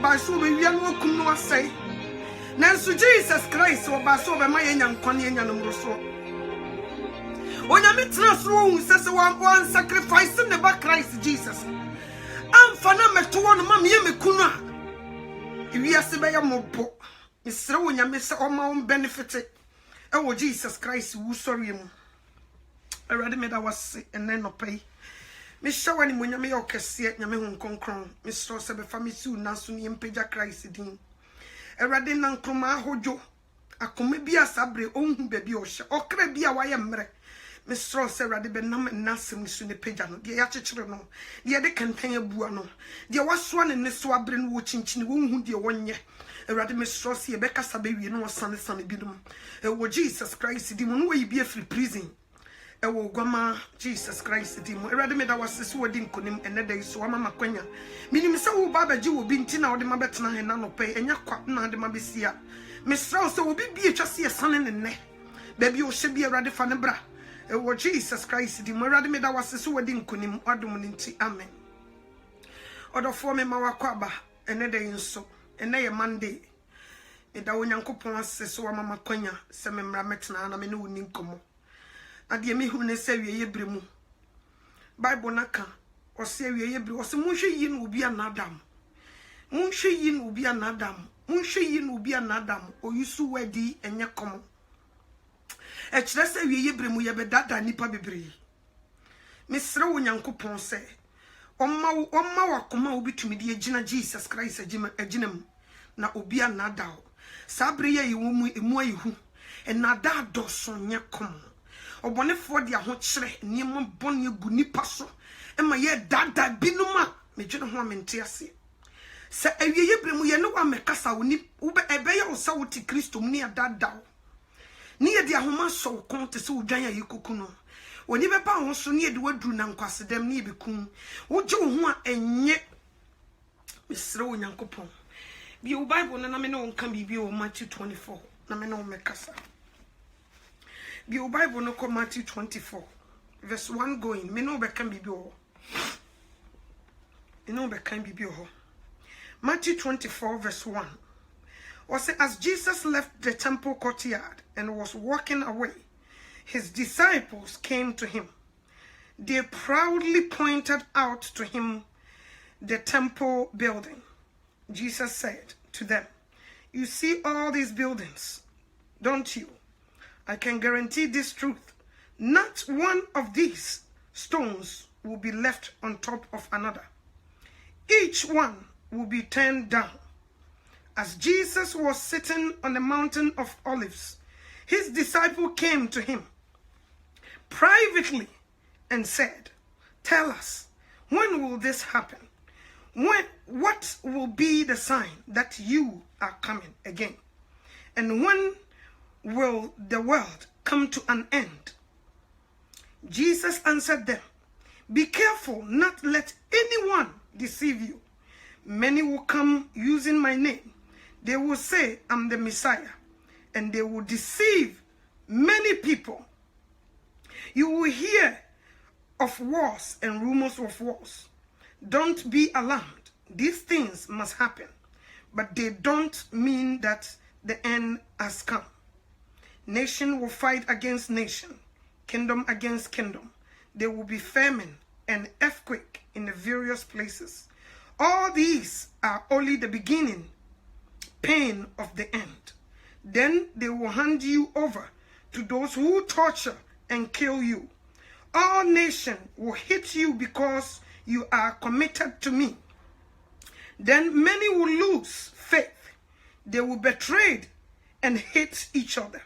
by so we no kum no say. Nanso Jesus Christ oba so be ma yenya nkwane yenya no so. Onyame transro hu se one sacrifice in the back Christ Jesus. Amfa na meto no ma me kunu a. Iwiase be ya mobo. Misre onyame se o ma on benefit e wo Jesus Christ wu sorry mu. Already made was and then no pay. Miss Shawani Munyame Okese, Yame Concron, Miss Sebe Famisu, Nasun Yempeja Christ din. Already Nankroma Hojo, a comebia sabre, own baby osha, or crebia wayamre. Miss Ross already been numb and Nasim Sune Pejano, the Yachino, the other contain a buano. There was one in the swabrin watching chin wound your 1 year. Already Miss Ross, Becca Sabe, you know, Sunny Bidum. Oh, Jesus Christ, the one way be a free prison. Ewo gwama Jesus Christ di mo erade me da wasese wodi nkonim enede so wa mama kwanya minim se wo baba ji wo bi nti na wo de mabetena he na no pe enya kwa na de mabesia mesra so wo bi bi etwase esane ne ne ba bi o hye bi erade fa ne bra ewo Jesus Christ di mo erade me da wasese wodi nkonim adom ne nti amen odofo me ma wakwa aba enede nso ene ye Monday e da wonyankopon asese wa mama kwanya se me mra metena na me ne woni nkomo ade me hu ne se wiye bremu Bible naka o se wiye bre o se munhwe yi no obi anadam munhwe yi no obi anadam munhwe yi no obi anadam o yusu wadi enye komo e kire se wiye bremu ye bedada nipa bebre mesre wonyankopon se omma wakoma obi tumidi agina Jesus Christ aginam na obi anadaw sabre ye yi wo mu emu ayihu enada doso nye komo obonefo de aho kire niam bone gu nipa so ema ye dada binuma medwene ho amente ase se awieye bremu ye ne wa mekasa woni ube ebeye wo sa wo ti Kristo mu ne dada ni ye de ahoma so kon te se udwan ya yikuku no oni be pa ho so ne ye de waduru na nkwasedem ne ye bekun wo je wo ho a enye misre wo nyankopon bi wo Bible na me ne wo nka bibi wo Matthew 24 na me ne wo mekasa. Be your Bible no come Matthew 24 verse 1 going. Me no be can be bio. Me no be can be bio. Matthew 24 verse 1. Was as Jesus left the temple courtyard and was walking away, his disciples came to him. They proudly pointed out to him the temple building. Jesus said to them, "You see all these buildings, don't you? I can guarantee this truth. Not one of these stones will be left on top of another. Each one will be turned down." As Jesus was sitting on the mountain of Olives, his disciple came to him privately and said, "Tell us, when will this happen? What will be the sign that you are coming again? And when will the world come to an end?" Jesus answered them, "Be careful not let anyone deceive you. Many will come using my name. They will say, 'I'm the Messiah,' and they will deceive many people. You will hear of wars and rumors of wars. Don't be alarmed. These things must happen, but they don't mean that the end has come. Nation will fight against nation, kingdom against kingdom. There will be famine and earthquake in the various places. All these are only the beginning, pain of the end. Then they will hand you over to those who torture and kill you. All nations will hate you because you are committed to me. Then many will lose faith. They will betray and hate each other.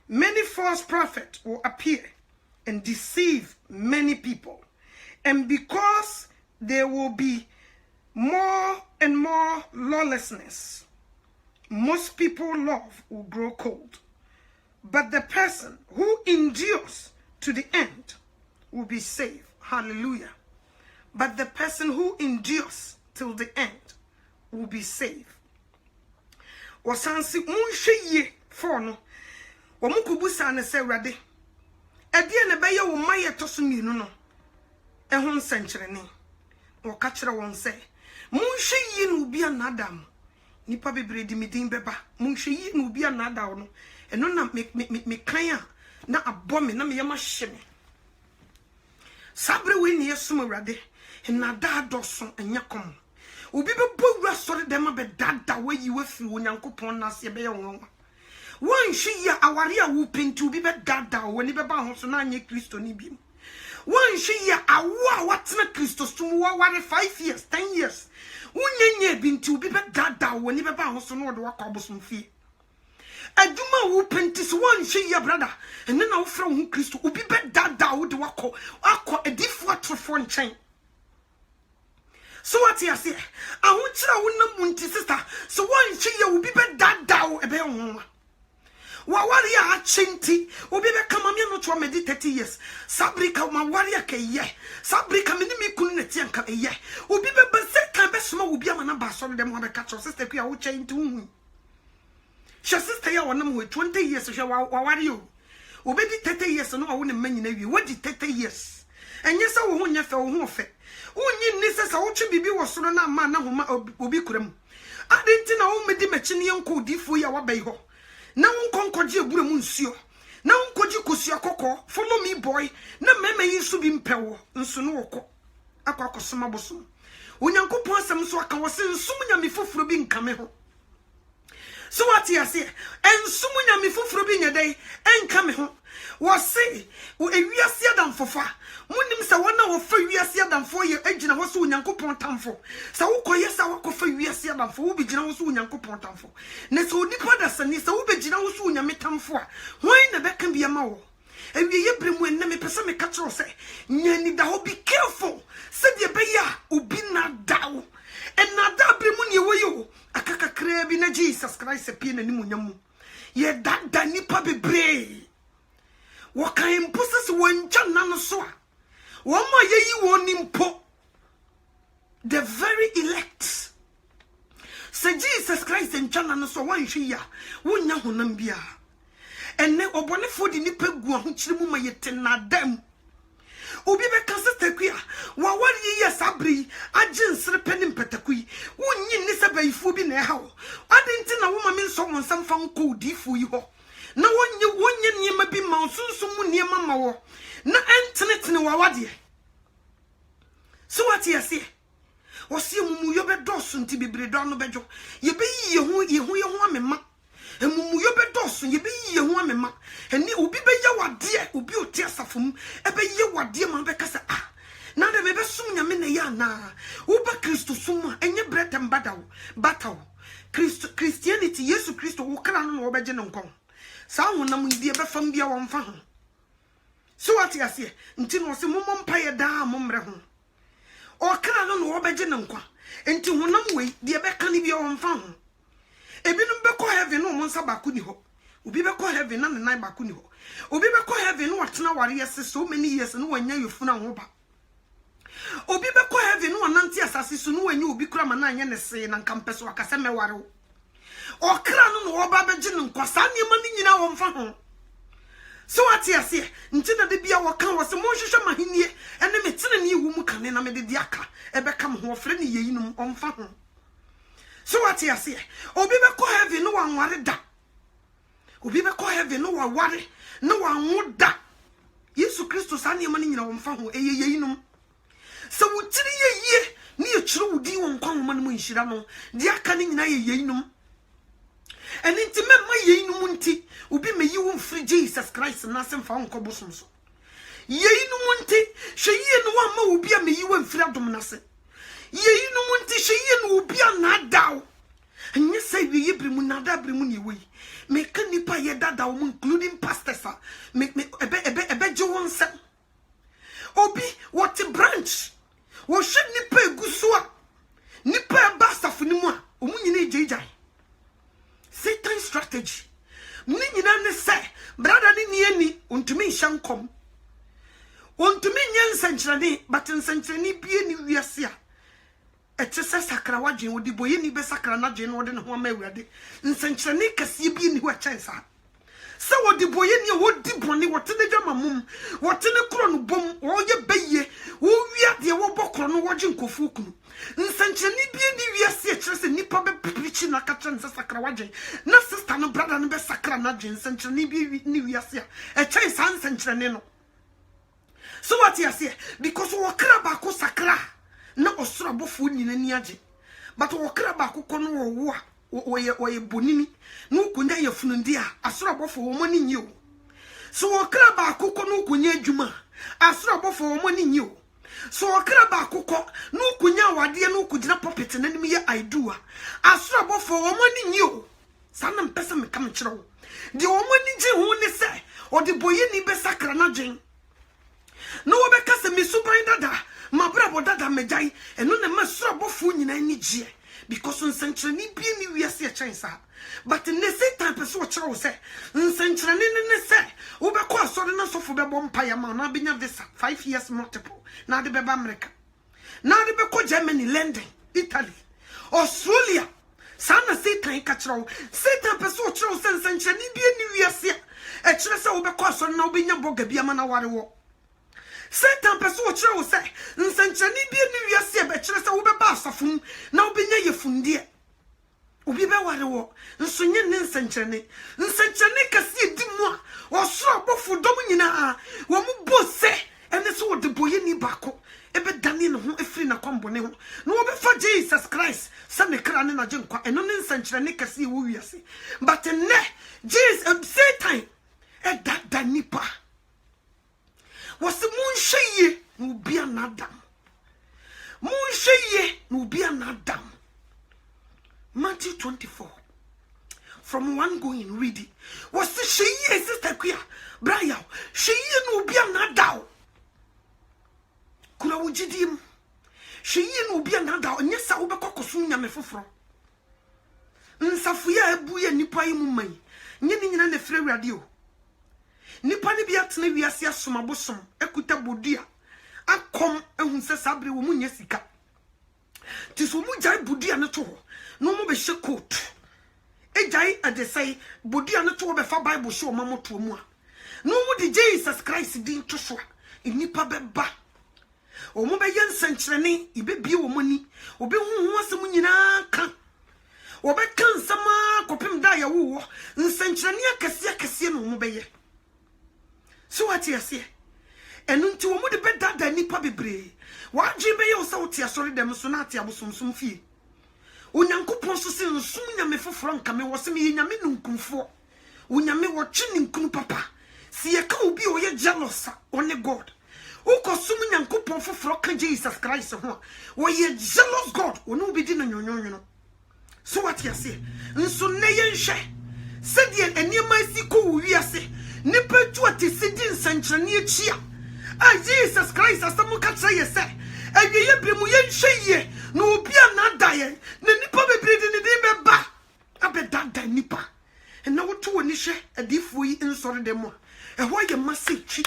Many false prophets will appear and deceive many people. And because there will be more and more lawlessness, most people's love will grow cold. But the person who endures to the end will be saved." Hallelujah. But the person who endures till the end will be saved. Wasansi unhye for no. Wamukubusa ne se rade. Ade ne beye wo maye toso mienu no. Ehun senkyerene. Wo ka kire won se, Munhwe yi no bi anadam nipa bebre di medin beba munhwe yi no bi anadaw no eno na me kan a na abɔ me na me yama hye me sabre we ne yesum awrade enada adoso enya kom obi bebo wura sori dem abedada we yi we firi onyankopɔn na se be ye won hwe ya aware a wo penti obi bedada wo ni beba ho so na anye Kristo ni bi hwe ya awo a watena Kristo sum wo ware 5 years 10 years unyenye binti obi bedada wo ni beba ho so no de wakɔbosom fie aduma wo penti so hwe ya brother enne na wo fra wo Kristo obi bedada wo de akɔ edifo atrofo nkyɛn. So what you say? I want you to sister. So one she will be bedada ebe onwa. Wa warrior chinti, obi be come me no to me 30 years. Sabrika ma warrior ke ye. Sabrika me ni me kunu neti anka ye. Obi be bezet kan be soma obi amana ba so dem be catch sister ku ya wo chinti hu. She sister ya wonam we 20 years she wa warrior. Obi di 30 years no wo ne manyina wi. What di 30 years? Enye sa wo hu nya fe wo hu fe. Unyi nise sa uchi bibi wasoro na ma na homa obi kuram adenti na wo medi machi ne yanko difo ya wabai ho na wonkonkoje ebure mu nsuo na wonkoje kosia kokko follow me boy na mema yi su bi mpewo nso no wokɔ akwa bosom onyankopɔn asɛm so aka wose nsum nyame foforo bi nkame ho so what you say ensum nyame foforo bi nyedai enkame ho wose ewiase adam fofa munim se wona wo fa wiase adamfo ye agina wo so onyankopɔn tamfo se wo koye se wo kofa wiase adamfo wo begina wo so onyankopɔn tamfo ne se onipa da sani se wo begina wo so onyame tamfo a hoin na beka bia ma wo ewiye bremu enne me pese me ka kiro se nyani da ho be careful se de be ya obi na dawo enna da bremu ne wo yo akaka kra bi na Jesus Christ pie na nimu nyamu ye da nipa bebre wo kan imposes woncha na no so a Wama yeyi woni mpo the very elect. Say Jesus Christ and Chana no so wan hwe ya wonya honam bia. Enne obonefo di nipa gu ho kire mu mayete nadam. Obi be kan sister ku ya wa wari ye sabri agin srepe ni mpatakui. Wonyi ni sabaifo bi na ha wo. Adenti na wo ma me nso won sam fa nko difo yi ho. Na wonye niema bi ma sunsun mu niema ma wo. Na entene wawade so what you say wose mumu yo be dosu nti bebre do no bejo ye be ye ho amema mumu yo be dosu ye be ye ho amema eni obi be ye wade obi oti asafom e be ye wade ma be kasa ah na de be sum nyame na ya na wo ba Kristo sum a enye bretem bataw Christianity Yesu Kristo wo kra no wo beje ne nkon sa honam ndi e be fam bia wo mfa ho. So what you say? Nti no se momom pa ye da momre ho. O kra no no obeje ne nkwa. Nti honam we de be ka ni bia wo mfa ho. Ebinum be ko heaven no mo nsa ba ku ni ho. Obi be ko heaven na ne nan ba ku ni ho. Obi be ko heaven no watena ware yese so many years no wanya yefuna ho ba. Obi be ko heaven no nanti asase so no wanya obi kura ma na anya ne se na nkampe so akase meware wo. O kra no no oba beje ne nkwa sa niema ni nyina wo mfa ho. So what you say? Ntina de bia wo kan wo se mo hwehwe mahenie ene metene ne ewu mu kane na me de aka ebe kam ho ofre ne yeyinum omfa ho. So what you say? Obi be ko heaven no wanware da. Obi be ko heaven no waware no wanwo da. Yesu Kristo sa ne mani nyina omfa ho eyeyinum. So wutiri yeye ne ye kire wudi won kwan ho man mu nhira no de aka ne nyina yeyinum. And intimate my ye no munti, ubi me you free Jesus Christ and nothing found cobblesons. Ye no munti, she ye no one more be a me you and freedom nase. Ye no munti, she ye no be a nadao. And you say we ye brimunada brimuni way. Make a nipa ye dada, including pastors, make me a bejo one son. Obi, what a branch. What should nipa gusua? Nipa basta funimwa, umunine jai. Satan strategy. Ninyina ne se brother ni nieni untumi hyankom. Untumi nyensenkyerene but nsenkyerene bie ni wiase a. Etese sakra wadwen wodi boye ni be sakra na dwen wodi ne ho ma awurade. Nsenkyerene kase bie ni ho a chensa. So what the boy in your what deep one, what in the jama mum, what in the crown bomb, or your bay, who we are the wobokron watching Kofuku. Nsanchani bi ni wiase ekyerese nipa be preaching na ka kyerese sakra waje na sister no brother no be sakra na dwen nsanchani bi ni wiase a kyerese san nsanchane no. So what you say? Because we kra ba ko sakra na osoro bofo nyina ni age, but we kra ba ko no wo oye bonini no kunya ye funundi a asoro bofo wo mani nyi o. So we kra ba ko no kunya adwuma asoro bofo wo mani nyi o. So okra ba akukọ no kunya wade no kugina puppet na nim ye idua asoro bofo wo mani nyi o. Sana mpese me kam kire wo de wo mani ji hu ne se odi boye ni be sakra na dwen no wo be kase me suban dada mabra bo dada mejai eno na masoro bofo nyina ni gie because nsankyereni bi ni wiase chensa. But in the same time, person what you say, nsankyereni ne se wo be ko asore na sofo be bom pa ya ma na benya visa 5 years multiple na de be ba America na de be ko Germany, London, Italy, Australia. Sana Satan kachiro Satan person what you say nsankyereni bi ni wiase e kire se wo be ko asore na wo benya boga bi ama na ware wo. Satan person what you say nsankyereni bi ni wiase be kire se wo be ba asafum na wo benya yefundie obi be ware wo nso nye ne nsankyereni kase di mu a osoro bofo dom nyina wo mu bose ene so wo de boye ni bako ebe dani ne ho efiri na kwambone ho no wo be fa Jesus Christ sa ne kra ne na je nkwa eno ne nsankyereni kase wo wiase. But ne Jesus Satan e da nipa wose munhye no bia na adam munhye no bia na adam. Matthew 24 from 1 going read it. Was the she is sister queer Brian she no be an adao kula wujidim she no be an adao and yes I will be cocosun yame fufro nsafuya ebuye nipa yi mumai nyeni nyina ne frɛ radio nipa ne bia tene wiase asomabosom ekuta bodia akom ehun se sabre wo munye sika ti so mu jai bodia ne to no mo be she coat ejai ade say bodia ne to be fa bible show ma moto mu a no mo di Jesus Christ din to so nipa be ba o mo be yen sankyerene ibebie wo mani obe hu asem nyina ka obe kan sama kopim da ya wo nsankyerene akase no mo be ye. So what you say enu nti wo mo de be dada nipa bebre wa dwe be ye o sa wo tia sori dem so na atia bosomsom fie Unyankopon so se nsum nyame foforo nka me wo se me nyame nunkumfo unyame wo twe ninkunu papa si ye ka obi o ye jealous on God ukosum nyankopon foforo ka Jesus Christ ho wo ye jealous God onu bi di no nyonyonyo. So what you say nso ne ye nhwe se de eniema si ko wiase ne petu atisi di nsankyerene achia a Jesus Christ asamu ka tse ye se awiye bremu ye nhwe ye no obi anadaye na nipa bebrede ne de beba abedada nipa na woto woni hwe adifo yi nsore dem a ehwo ye message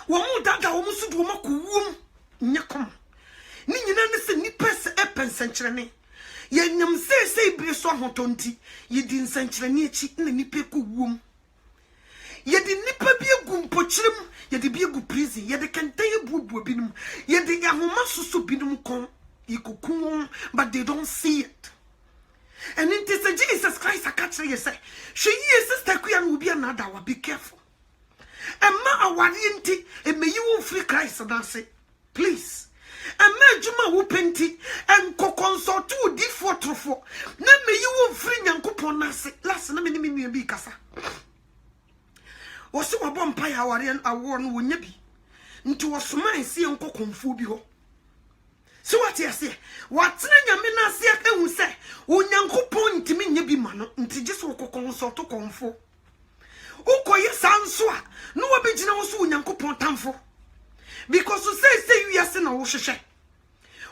wo mu dada wo mu sudu wo makowum nyakom ni nyina ne se nipa se epensankyerene ye nyam se ibire so ahotonti ye di nsankyerene achi na nipa ko wum ye di nipa bi egu mpokyerem ye di bi egu prison ye de kentaye bubu binum ye de ahoma soso binum kon ikokun but they don't see it. And it is a Jesus Christ I catch you say she is sister queen will be another one. Be careful and ma awarienti and may you free Christ and say please and ma juma wo penti and ko consult to di fotrofo na may you free nyankopon na say last na me ni bi kasa wo se wo bom pa ya aware awo no wonya bi nti wo soma nsi enko konfu bi ho. So what you say? What's nyame na se ehu se onyankopon ntimi nya bi ma no nti gye so kokonsult to konfo ukoye sanso a no wabegina wo so onyankopon tamfo because say wiase na wo hwehwe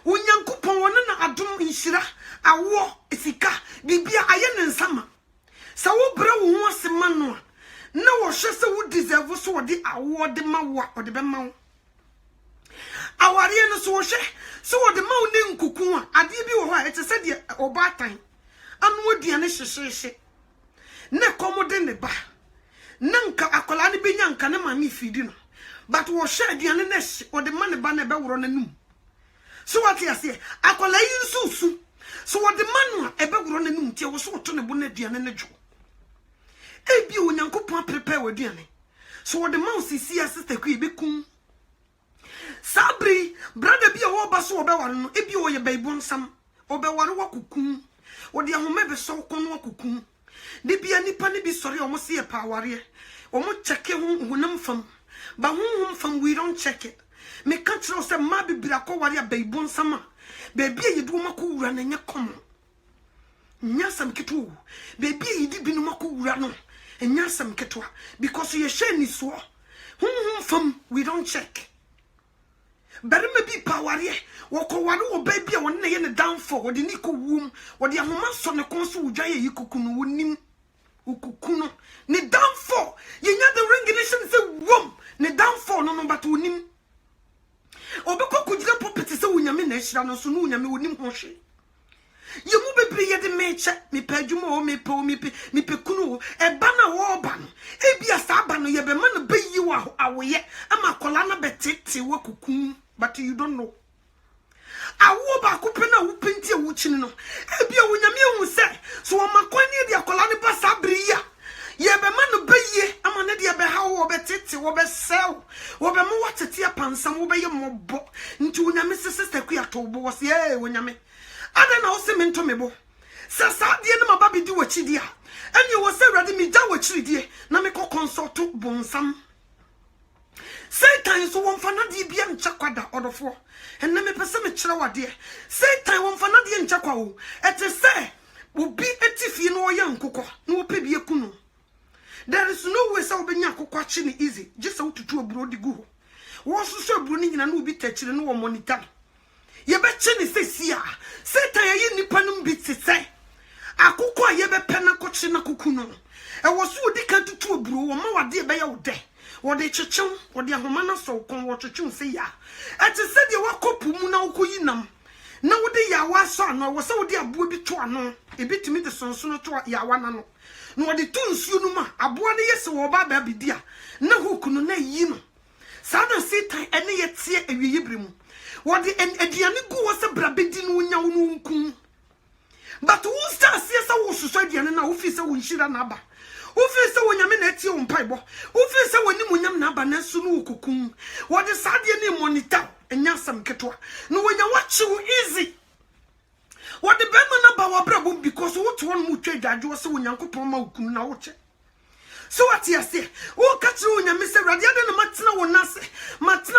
onyankopon wona na adom nhira awo esika bibia aye ne nsama sa wo bra wo ho asema no na wo hwe se wo deserve so wo de awo de ma wo o de be ma wo aware no so wo hwe so wo de ma wo ne nkuku a ade bi wo ho a ete se de obatan anu aduane hyehyehye ne komode ne ba nanka akola ne benya nka ne mami fidi no but wo hye aduane ne hye o de man ba na be woro nanum so what you say akola yi nsusu so wo de man a ebe woro nanum tie wo so to ne bo na aduane ne dwo ebi onyankopon prepare waduane so wo de man sisi sister ku ebe kun sabri brother bi wo ba so wo be waro no ebi wo ye baibon sam wo be waro wa kukun wo de ahoma be so kon wa kukun de bia nipa ne bi sori o mo se e pa ware o mo cheke hunam fam ba hunhum fam we don't check it me ka tro se ma bibira ko ware baibon sama baby ye du mako wura na nya kom nya sam ketu baby ye di bi no mako wura no nya sam ketu because ye she ni so hunhum fam we don't check bari me bi pa ware wo ko ware wo baby a won na ye ne downfall wo de ni ko wum wo de ahoma so ne kon so wudwa ye yikukunu wonim ukukunu ne downfall ye nya the regulation say wum ne downfall no but wonim obeko kujira property say wunyame na ehira no so no wunyame wonim ho hwe ye mu bebre ye de meche me padwuma o me pe kunu e ba na wo ba no e bia sa ba no ye be ma no bayi wa awoye ama kola na betete wo kukun but you don't know awo ba ko pe na wo penti e wo chini no e bia wunyame hu se so wo makwani de akola ne ba sa briya ye be ma no bayi ama ne de be ha wo betete wo be sell wo be mo watete apansam wo be ye mobo nti wunyame sister ku ya to bo wo se eh wunyame ada na wo se mento mebo sasa de ne maba bi di wachidi a ene wo se rade mi da wachidi na me ko consult bonsam Satan so won fana di bia nchakwada odofo enne me pese me kire wade Satan won fana di nchakwa wo ete se obi etifie no oya nkokọ na wo pe bie kunu there is no way say obenya akokọ achi ni easy just say ututu oburo di gu wo so oburo ni nyina na obi tachire no wo monitor ye be che ni sesia Satan ye nipa no bi tse akokọ a ye be pe na kochi na kokunu e wo so odi ka tutu oburo wo ma wade be ye wo de wo de chichim wo de ahoma na so kon wo chichim se ya ati se de wakopu mu na ukoyinam na wo de yawa so ano wo se wo de abo bi to ano e bitimi de sonsono to yawa na no na wo de tu nsuo no ma abo na yese wo ba ba bidia na hukunu na yi no sa na Satan ene ye tie awiye bremu wo de aduane gu wo se brabedi no nya wo no nkun but wo sta se se wo soso aduane na wo fi se wo nhira na aba Ufi se wonyame na eti ompaibo ufi se woni munyam na aba na su no kokun wo de sade ni monitor enya sam ketwa no wonya wachi wo easy wo de bema na ba wa brabo because wo to won mu twa dwadwo se wonyankopon ma ukun na wo che so what you say wo ka chi wonyame se rade ade na matena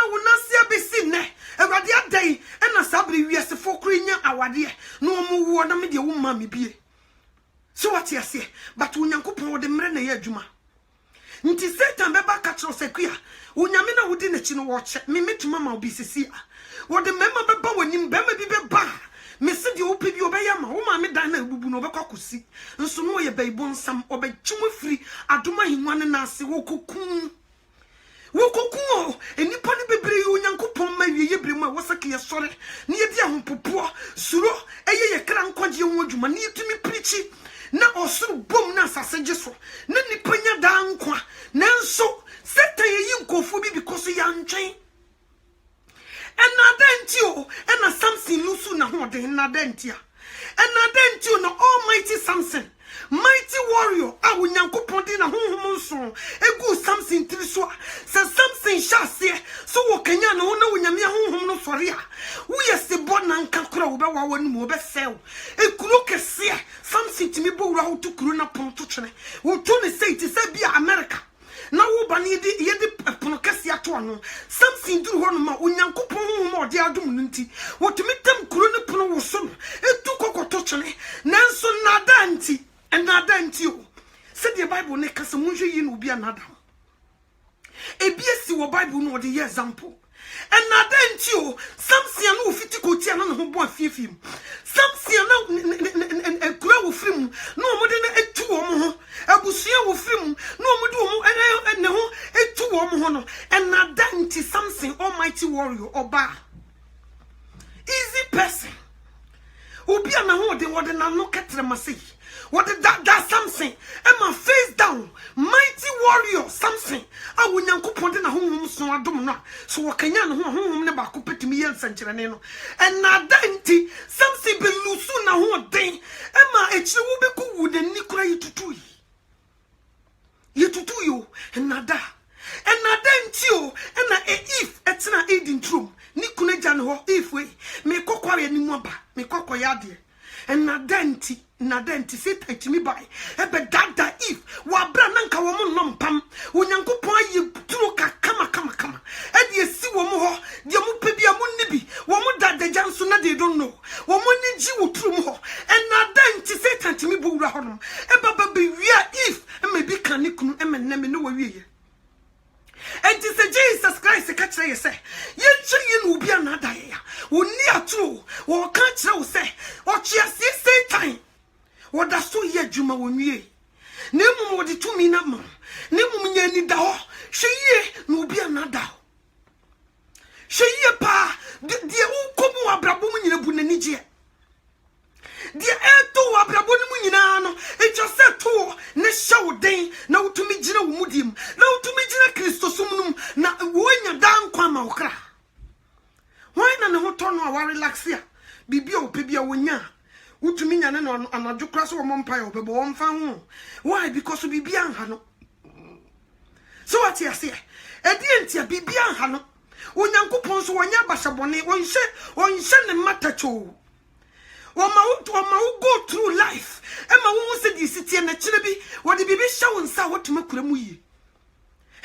wonase abesi ne rade ade e na sabre wiase fokro nya awade no mu wo na me de wo ma me bie. So what you say, but unyankopon de mre na ye adwuma. Nti Satan be ba ka kiro sekua, unyame na wodi na chi no wo che, me metuma ma obi sisi a. Wo de mema be ba wanim, be ma bi be ba. Me se de opi bi obeyama, wo ma me dan na ebubu no be kwakosi. Nso no ye baibon sam, obetwum free adoma hinwane na ase wo kokun. Wo kokun o, enipa ne bebre unyankopon ma wiye bremu a wo sake ye sore. Ne ye dia hompopo, suro, eye ye kra nkwaje wo adwuma, ne yetumi preachi. Na osuru bom na saseje so na nipanya da nkwa nanso Satan ye nkofu bi because ya ntwen enadentio ena Samson lusu na ho de enadentia enadentio na almighty Samson mighty warrior a wonyankopon di na honhom nso egu Samson triso se Samson shase so wo kanya na wona wonyame honhom no sori a wo yese bona nka kora wo be wa wonu mo be sew ekuro kese Samson timi bo wura ho to kuro na pon to twene wo to ne sei ti se bia America na wo ba ne yedi pon kese ato ano Samson duru ho no ma onyankopon honhom ode adom no nti wo timi tem kuro ne pon wo so no etu kokoto twene nanso nada anti enada anti o se the Bible ne kase munhwe yi no bia nada ebiesi wo Bible no ode ye example enada anti o Samson no ofiti kotia na ho bo afiefiem Samson na ekura wo firim no omode na etu wo ho abusua wo firim no omode wo ne ho etu wo ho no enada anti Samson almighty warrior oba easy person obi ana ho de wode na no ketre say. What did that something? Emma face down, mighty warrior, something. I will not put in a home so I don't know. So what can you home never put me and Sanchirano? And now dainty, something be loose now one day. Emma, it's will be good and Nicola to do you to do you and nada. And nadentio and na if it's not aiding true. Nikune jan ho if we me kokore ni moba me kokoyade. And nadenti sit at me by ebe dada if wa bra nanka wo mo nompam onyankopon ayi turu ka kama e de si wo mo ho de mo pebia mo nibi wo mo dada janso na they don't know wo mo ni ji wo turu mo ho and nadenti sit at me bu wura honom e baba be wia if e me bi kan ni kunu e me na me no wa wie. And to say Jesus Christ, catch you say, you will be another year. Will near true, or catch you say, or just say time. What does 2 years Juma when ye? Nemu what the 2 minute man. Nemu any dao. She ye no be another. She ye pa, dear who come abrabum in a bunanije. Dear Eto Abrabonimunano, it just said to ne show day, now to me Gina Mudim, now to me Gina Christosum, now when you down Kwama Okra. Why not no turn our relaxia? Bibio, Pibia, Winya, Utumin and a Ducras or Mompire, but one found. Why? Because we be Hano. So what you say? Edientia be Hano. When Uncle Pons or Yabasabone, one shed the matter to. Wama go through life. Emma who said you sit here and chillabi, what the baby show and saw what to make them.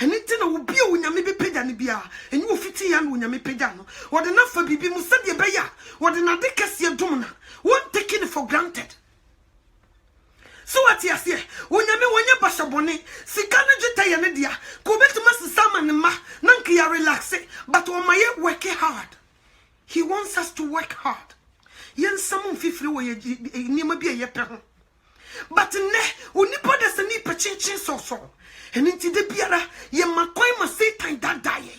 And it will be when you may be paid and be and you fit young when you may pay down. What enough for Bibi Musadia Baya, what an adicus domina, won't take it for granted. So what you say, when you may when you pass a bonnet, Sikana Jetayanedia, go back to Master Salman and Ma, Nankia relax it, but on my working hard. He wants us to work hard. Yen samun fifri wo ye nima bia ye pe ho but ne onipa da se ni pe chinchin so enti de biara ye makwan ma Satan dadaye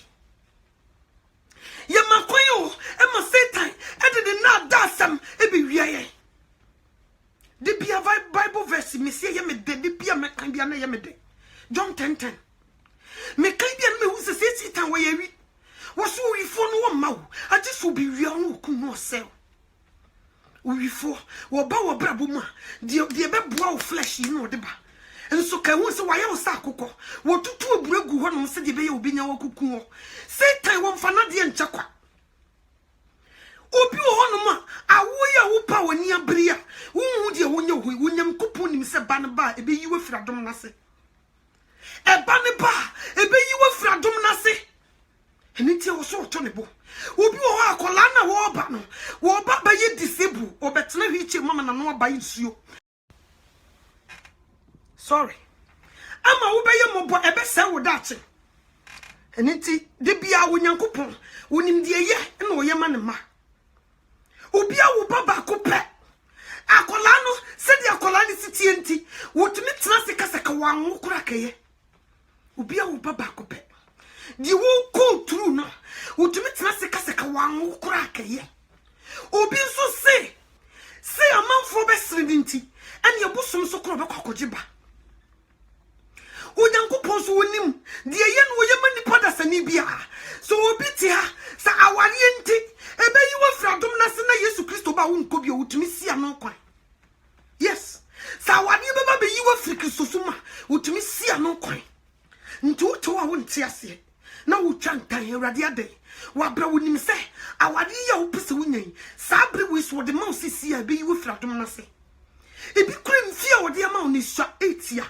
ye makwan o e ma Satan e de na da sam e be wiye de bia Bible verse me se ye me de bia me kan bia na ye me de John 10:10 me kan bia me hu se Satan wo ye wi wo so wi fo no wo ma wo age so be wi on ku no sel we for woba wo braboma de be boa wo flesh yi no de ba enso kan wo se wa ye wo sa akokọ wo tutu oburegu ho no se de be ye obi nya wo kuku ho Satan wo mfa na de nchakwa obi ho no ma awo ya wo pa wani abria wo hu de wo nya ho wo nyam kupu nim se ba ne ba e be yi wo firadom na se e ba ne ba e be yi wo firadom na se eniti wo so to ne bo obi wo akola na wo ba no wo ba ba ye disable obetena hwiche mama na no ba nsuo sorry ama wo be ye mobo ebe se wo dache eniti de bia wo nyankopon wonim de ye na wo ye ma ne ma obi a wo baba ko pe akola no se de akola ni sitienti wo tumi tena se kasaka wa nwokura kaye obi a wo baba ko pe di wo go through no utumi tena seka wangu kura akaye obi nso se amanfo be sredinti ene yebosom so kura be kwakogiba onyankopon so wonim de ye no ye manipa da sani bia so obi ti ha sa aware enti ebe yi wo fradom na se na Yesu Kristo ba wo nko bia utumi sia no kwan yes sa aware be ba be yi wo friki sosuma utumi sia no kwan nti to wa wo nti ase na wo twantan Awurade ade wa bra wonim se awade ya wo pese wonyan sabre we so de ma osisi a be yi wo fradom na se ebi kura mfia wo de ma oni swa 8 ya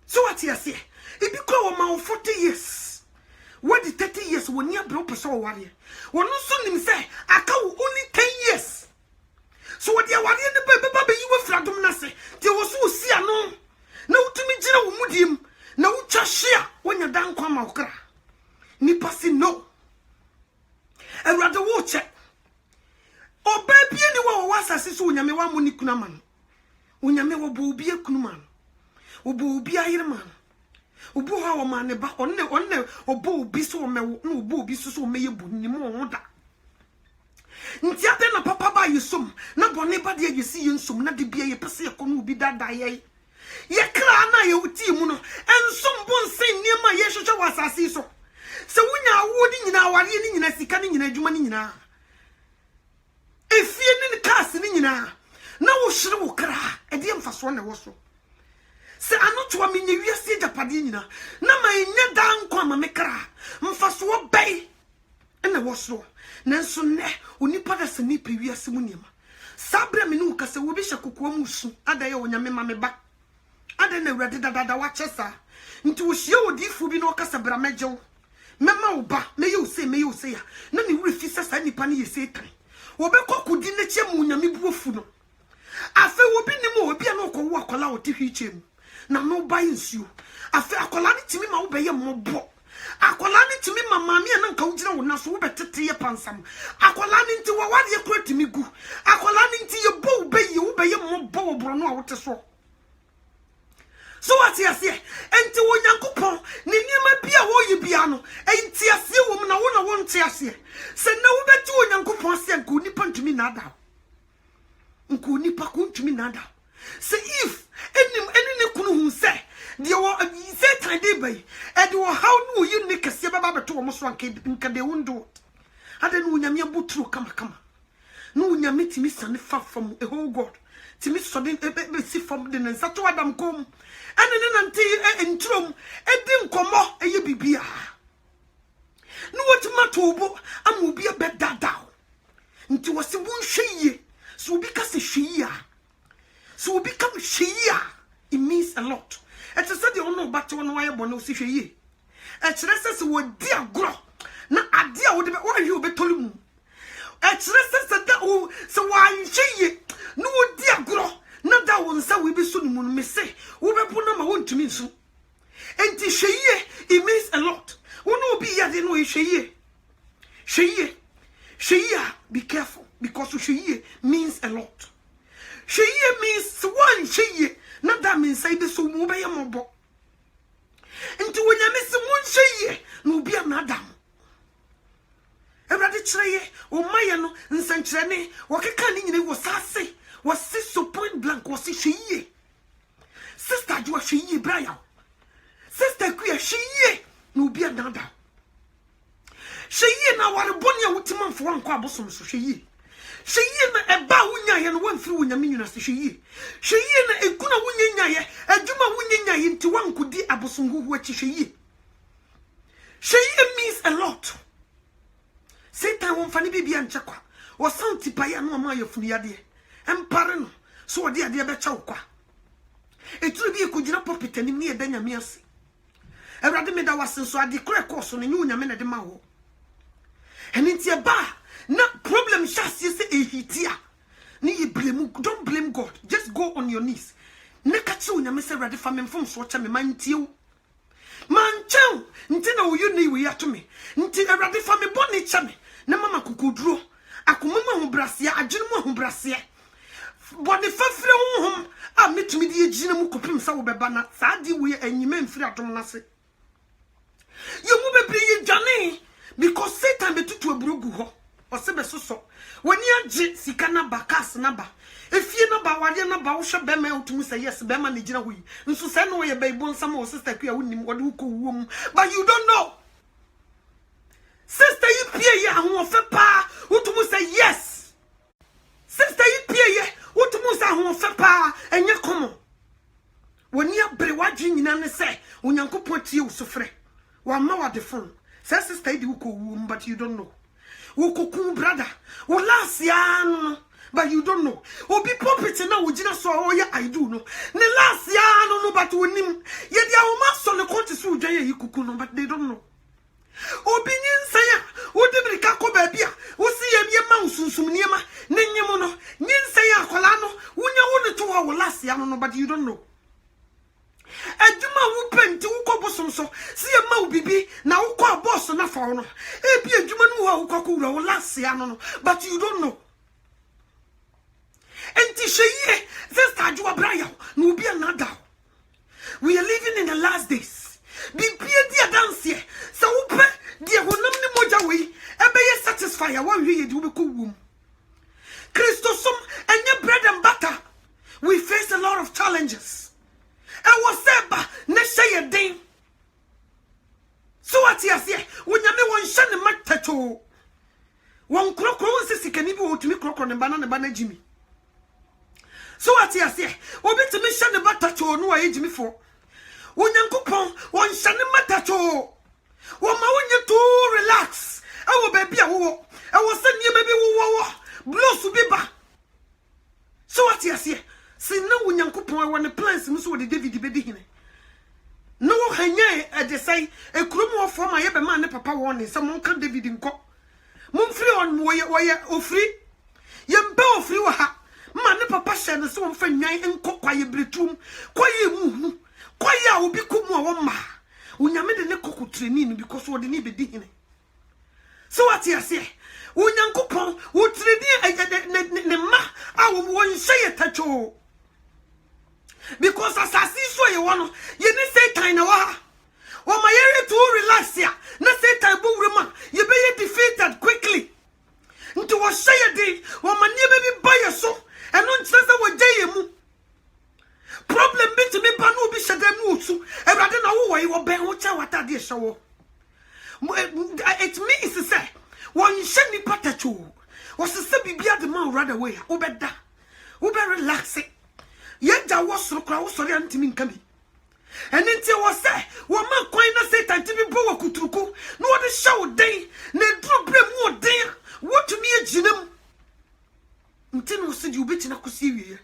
so what you say ebi kura wo ma 40 years what the 30 years wo ni abra wo pese wo ware wo no so nim se aka wo only 10 years so what the awade ne ba be yi wo fradom na se de wo so osi ano na utumi gina wo mudim na utwa hia wonya dan kwa ma okra ni pasi no Awurade wo che obabie ni wo wasase so onyame wa mo ni kunaman onyame wo bo obi ekunuman obo obi ayirman obo ha wo man ne ba onne obo obi so mewo na obo obi so meye bu ni mo ho da nti ade na papa ba yesum na bone ba de yesi yensum na de bia ye pese ekono bi dada ye kra na ye uti mu no ensom bonsen niema ye hwehwe wasase so se wunya awodi nyina aware ni nyina sika ni nyina adwuma ni nyina efie ni kas ni nyina na wo hwere wo kra ede mfaso na wo so se anoto wa menye wiase japade nyina na ma enya dan kwa ma mekra mfaso wo bai na wo so nanso ne onipa da se ni pe wiase mu niema sabre me nu ka se wo bi hye kokoa mu su ada ye onyame ma me ba ada na awrade dada wa chesa nti wo hie odifu bi no ka se bra mejew mema wo ba me ye ya na ne wure fi sasa nipa ne ye setan wo be kokudi ne che mu nyame buofu no afa wo bi ni mo obi na ko wo akola wo tehwi chem na no ba nsuo afa akola ne timi ma wo be ye mobo akola ne timi ma maami na nka wo gina wo na so wo betete ye pansam akola ne nti wo wade ye kwatimi gu akola ne nti ye bo be ye mobo wo bro no a wo te so so what you say enti wo nyankopon ne niema bia wo ye bia no enti ase wo na wo na wo nte ase se na wo beti wo nyankopon ase nko nipa ntumi na ada nko nipa ko ntumi na ada se if eni ne kunu hu se de wo Satan dey bai e de wo how no you ne kase baba beto wo so nka de wundo ade no nyame abuturo kama no nyame timi sane fam a whole god timi so de be si fam de nsato adam kom ene ne nante entrom edi nkomo eye bibia no wotima tobo amobi abedada nti wose wonhweye so obi ka se hweye so obi ka hweye it means a lot it is said you know but one why bono si hweye e kire se wo di agro na ade a wo de wo hwe obetolu mu e kire se da wo se wa hweye no wo di agro na da won sa we be so no me say wo be po na ma won tumi nso enti hweye it means a lot wo no be ya de no hweye be careful because hweye means a lot hweye means one hweye na that means say be so mo be ya mobo enti wo nyame se mo hweye no bi anadam ebrade kireye o maye no nsankyerene wo keka ni nyine wo sase was so point blank was hweye sister jo hweye braya sister ku ya hweye no bi anada hweye na ware boni a wutima mfo anko abosom so hweye na eba wunya ye no wamfiri wunya menyuna se hweye na eguna wunya ye adwuma wunya ye nti wankodi abosongo hu achi hweye means a lot Satan won fani bibia nchekwa o santi pa ya no ma yefunu yade empare no so odi ade be chew kwa eturu bi ekugina popita nim ne eda nyame ase ewrade me da wasen so ade kure course no nyu nyame na de ma wo enti e ba na problem shasi se ehitia ni ye blame don't blame God just go on your knees ne ka che nyame se ewrade fa me mfom so che me mantie manchew nti na wo yu ne we ato me nti ewrade fa me boni che me na mama kokuduro akomama ho brase adwene mo ho brase body fafre honhom a metumi de yegina mu kopim sa wo beba na saa di wo anyima mfiri atom na se yo mu bebre ye dwane because Satan betutu aburugu ho o se besoso woni age sika na bakas na ba efie na ba wade na ba wo hwe bema otumu say yes bema na gina hoyi nso se no ye baibo nsam o sister ku ya wonim wode ko wom but you don't know sister you pie ya ho fe pa otumu say yes sister you pie ye otumu say ho fe pa enye komo woni abre wadwe nyina ne se onyankopon tie wo sofre wa ma wade fon say sister you ko wom but you don't know wo koku brother wo last ya no but you don't know obi pulpit na wo gina so o ya I do no ne last ya no but wonim ye dia wo ma so ne konti so dwan ye kuku no but they don't know obi nyinsaya wo de brika ko ba bia wo si ye ma usunsum niema ne nyem no nyinsaya akola no wonya wo ne to wo last ya no but you don't know aduma wo penti wo ko bosom so si ye ma obibi na wo ko boss na fa wo no e bi aduma no wo ko ko wo last ya no but you don't know enti sheye sister Ajua Braya no bi anada we are living in the last days bibie dia dance here so wo pe dia honam ni moja we ebe ye satisfy ya wan hwe ye di wo be ko wom lot of challenges. And was seba ne say a ding. So what you say? When you want shan matato. One crook roses can even to me crook on the banana Jimmy. So what you say? Obi to me shan the matato no age me for. When you coupon one shan matato. One ma when you to relax. I will baby I will send you baby blows to be back. So what you say? See no when you coupon when the plans so the David baby him. No hanye at the say a crew for my ever man papa warning someone can David in court. Mum free on wire or free. Yam bow free wa ha. Man papa shed so on friend nine and cook quiet britum. Quiet quiet will be cook more ma. When you made the cook training because what the need be digging. So what you say? When you coupon would train ma, I will one say a tacho. Because as I see so you want, you need say time now. Or my area to relax here. Not say time boom, you be defeated quickly. Into what say a day, or my near baby buy your soul, and not just what day you problem be to me, Panu be shut them so, and I don't know why you will bear what I did show. It means to say, one send me patachu was to say be the man right away, Obeda, Uber relax it. Yet I was so close, sorry, and Timmy coming. And until was say, one man quite say time to be bow kutruku, no other show day, ne drop them more day. What to me a genum? Until said you bitch in a cosivia.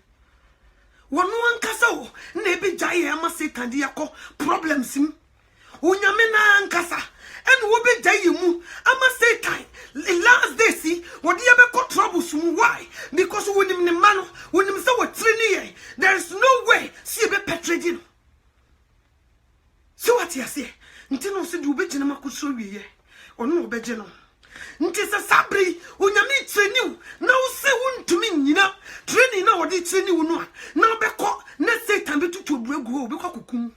One castle, nebe jay, I must say, Candiaco, problems him. Unyamena and casa, and wobe jayimu, I must say time. Last day, see, what the ever got troubles. Why? Because when him the man, when him so a trini, there is no way, see a petragin. So what you say? Until said you bet in a macusoria, or no begeno. Ntis a sabri, when you meet training, now say one to me, you know, training now, what it's training, no, now be caught, let's say, time to grow, because.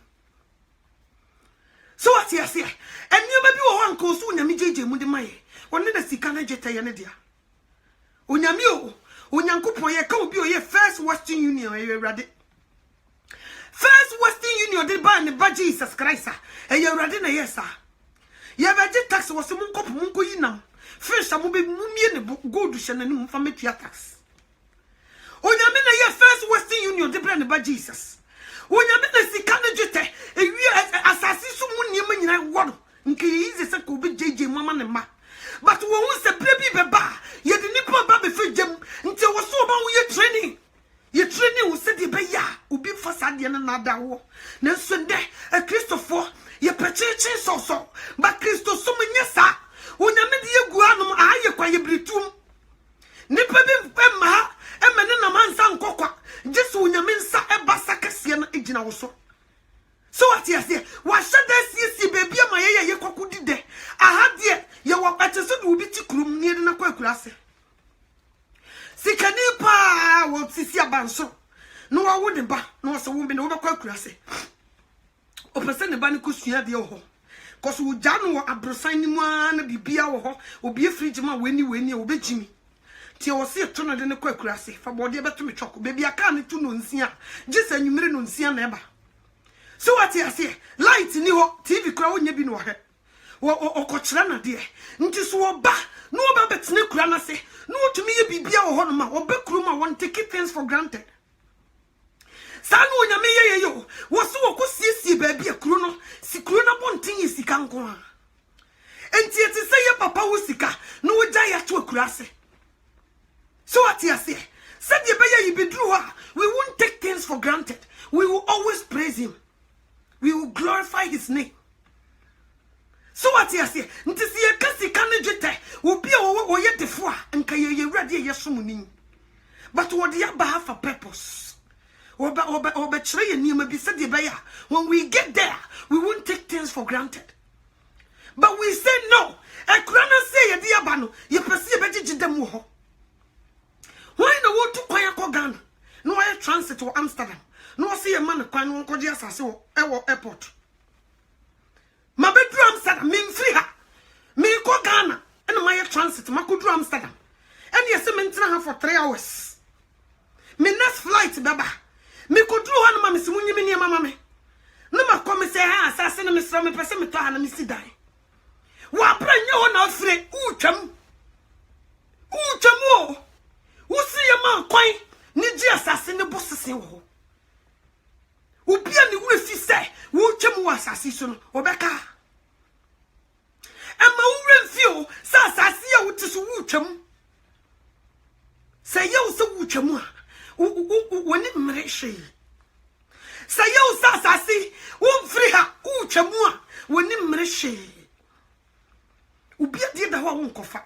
So what you say? And you may be one cause soon, and me JJ Mudimay, or never see Canada Jetayanedia. Unyamio, Unyankupo, ye come be your first Western Union, you ready. First Western Union did buy the budget Jesus Christ, and you're ready, yes, sir. You have a tax was a monk of Munko Yinam. First, I will be Mummy go to Shannon from me tax. Unyamina, your first Western Union did buy the budget Jesus. Unyamina, see Canada, and we are assassin someone you mean water. Okay, easy, so could be JJ Mamma and Ma. But when we say baby baba, you didn't put baby for Jim until was so about your training. Your training will say the beya, will be for Sadian and another war. Then Sunday, a Christopher, your purchasing so, but Christo so many yes, sir. When you made your guanum, I acquire Britum. Nipping Emma, and Manana Mansan Coca, just when you mean Sa Basakasian agent also. So what you say? Why should I see baby my ya cocoa did there? I had dear, you were better so will be to room near the class. See, can you pa will see a banso? No, I wouldn't buy, no, as a woman over class. Or present the banner cushion at the oho. Cause we don't know a brosigning one be our or be a fridge man when you obey Jimmy. Till I see a turn in the class for body about to me chocolate, baby. I can't do no see just a numerous see never. So what you say? Light in your TV crowd, you be no head. Or Cochrana, dear. Ntis so ba. No about snake crana say. No to me, be beer or honor or backroom. I want to take things for granted. Sanu Yamea yo was so good see baby a chrono. Si crona one thing is the can't go on. And yet to say your papa was sick. No die to a crassy. So what you say? Said your baby you be drew her. We won't take things for granted. We will always praise him. We will glorify his name. So what you say? Nti see a kasi kanejete will be a yet the four and kaye ready yasumuning. But what the abba have a purpose? Or betray and you may be said the when we get there, we won't take things for granted. But we say no. A crana say a diabano, you perceive a digitamuho. Why no want to quiet Ghana? No air transit to Amsterdam. No see a man quite one cordias as airport. My bedroom Amsterdam, mean free her. Me go Ghana and my transit, my good Amsterdam. And yes, I for 3 hours. Me next flight, Baba. Me could do one mammy, so when you mean your mamma. No, my come say, assassin, Miss Rammy, person, and Miss Die. What bring you on our free? Ucham. Uchamo. Who see a man quite? Need the assassin the bosses in wo. Who be any with you say, Ucham assassin, Obeka. And my own few, Sassia, which is Ucham. Say you so Uchamua. When it mreshi. Say you Sassi, won't free her Uchamua when it mreshi. Ubi did the one cofa.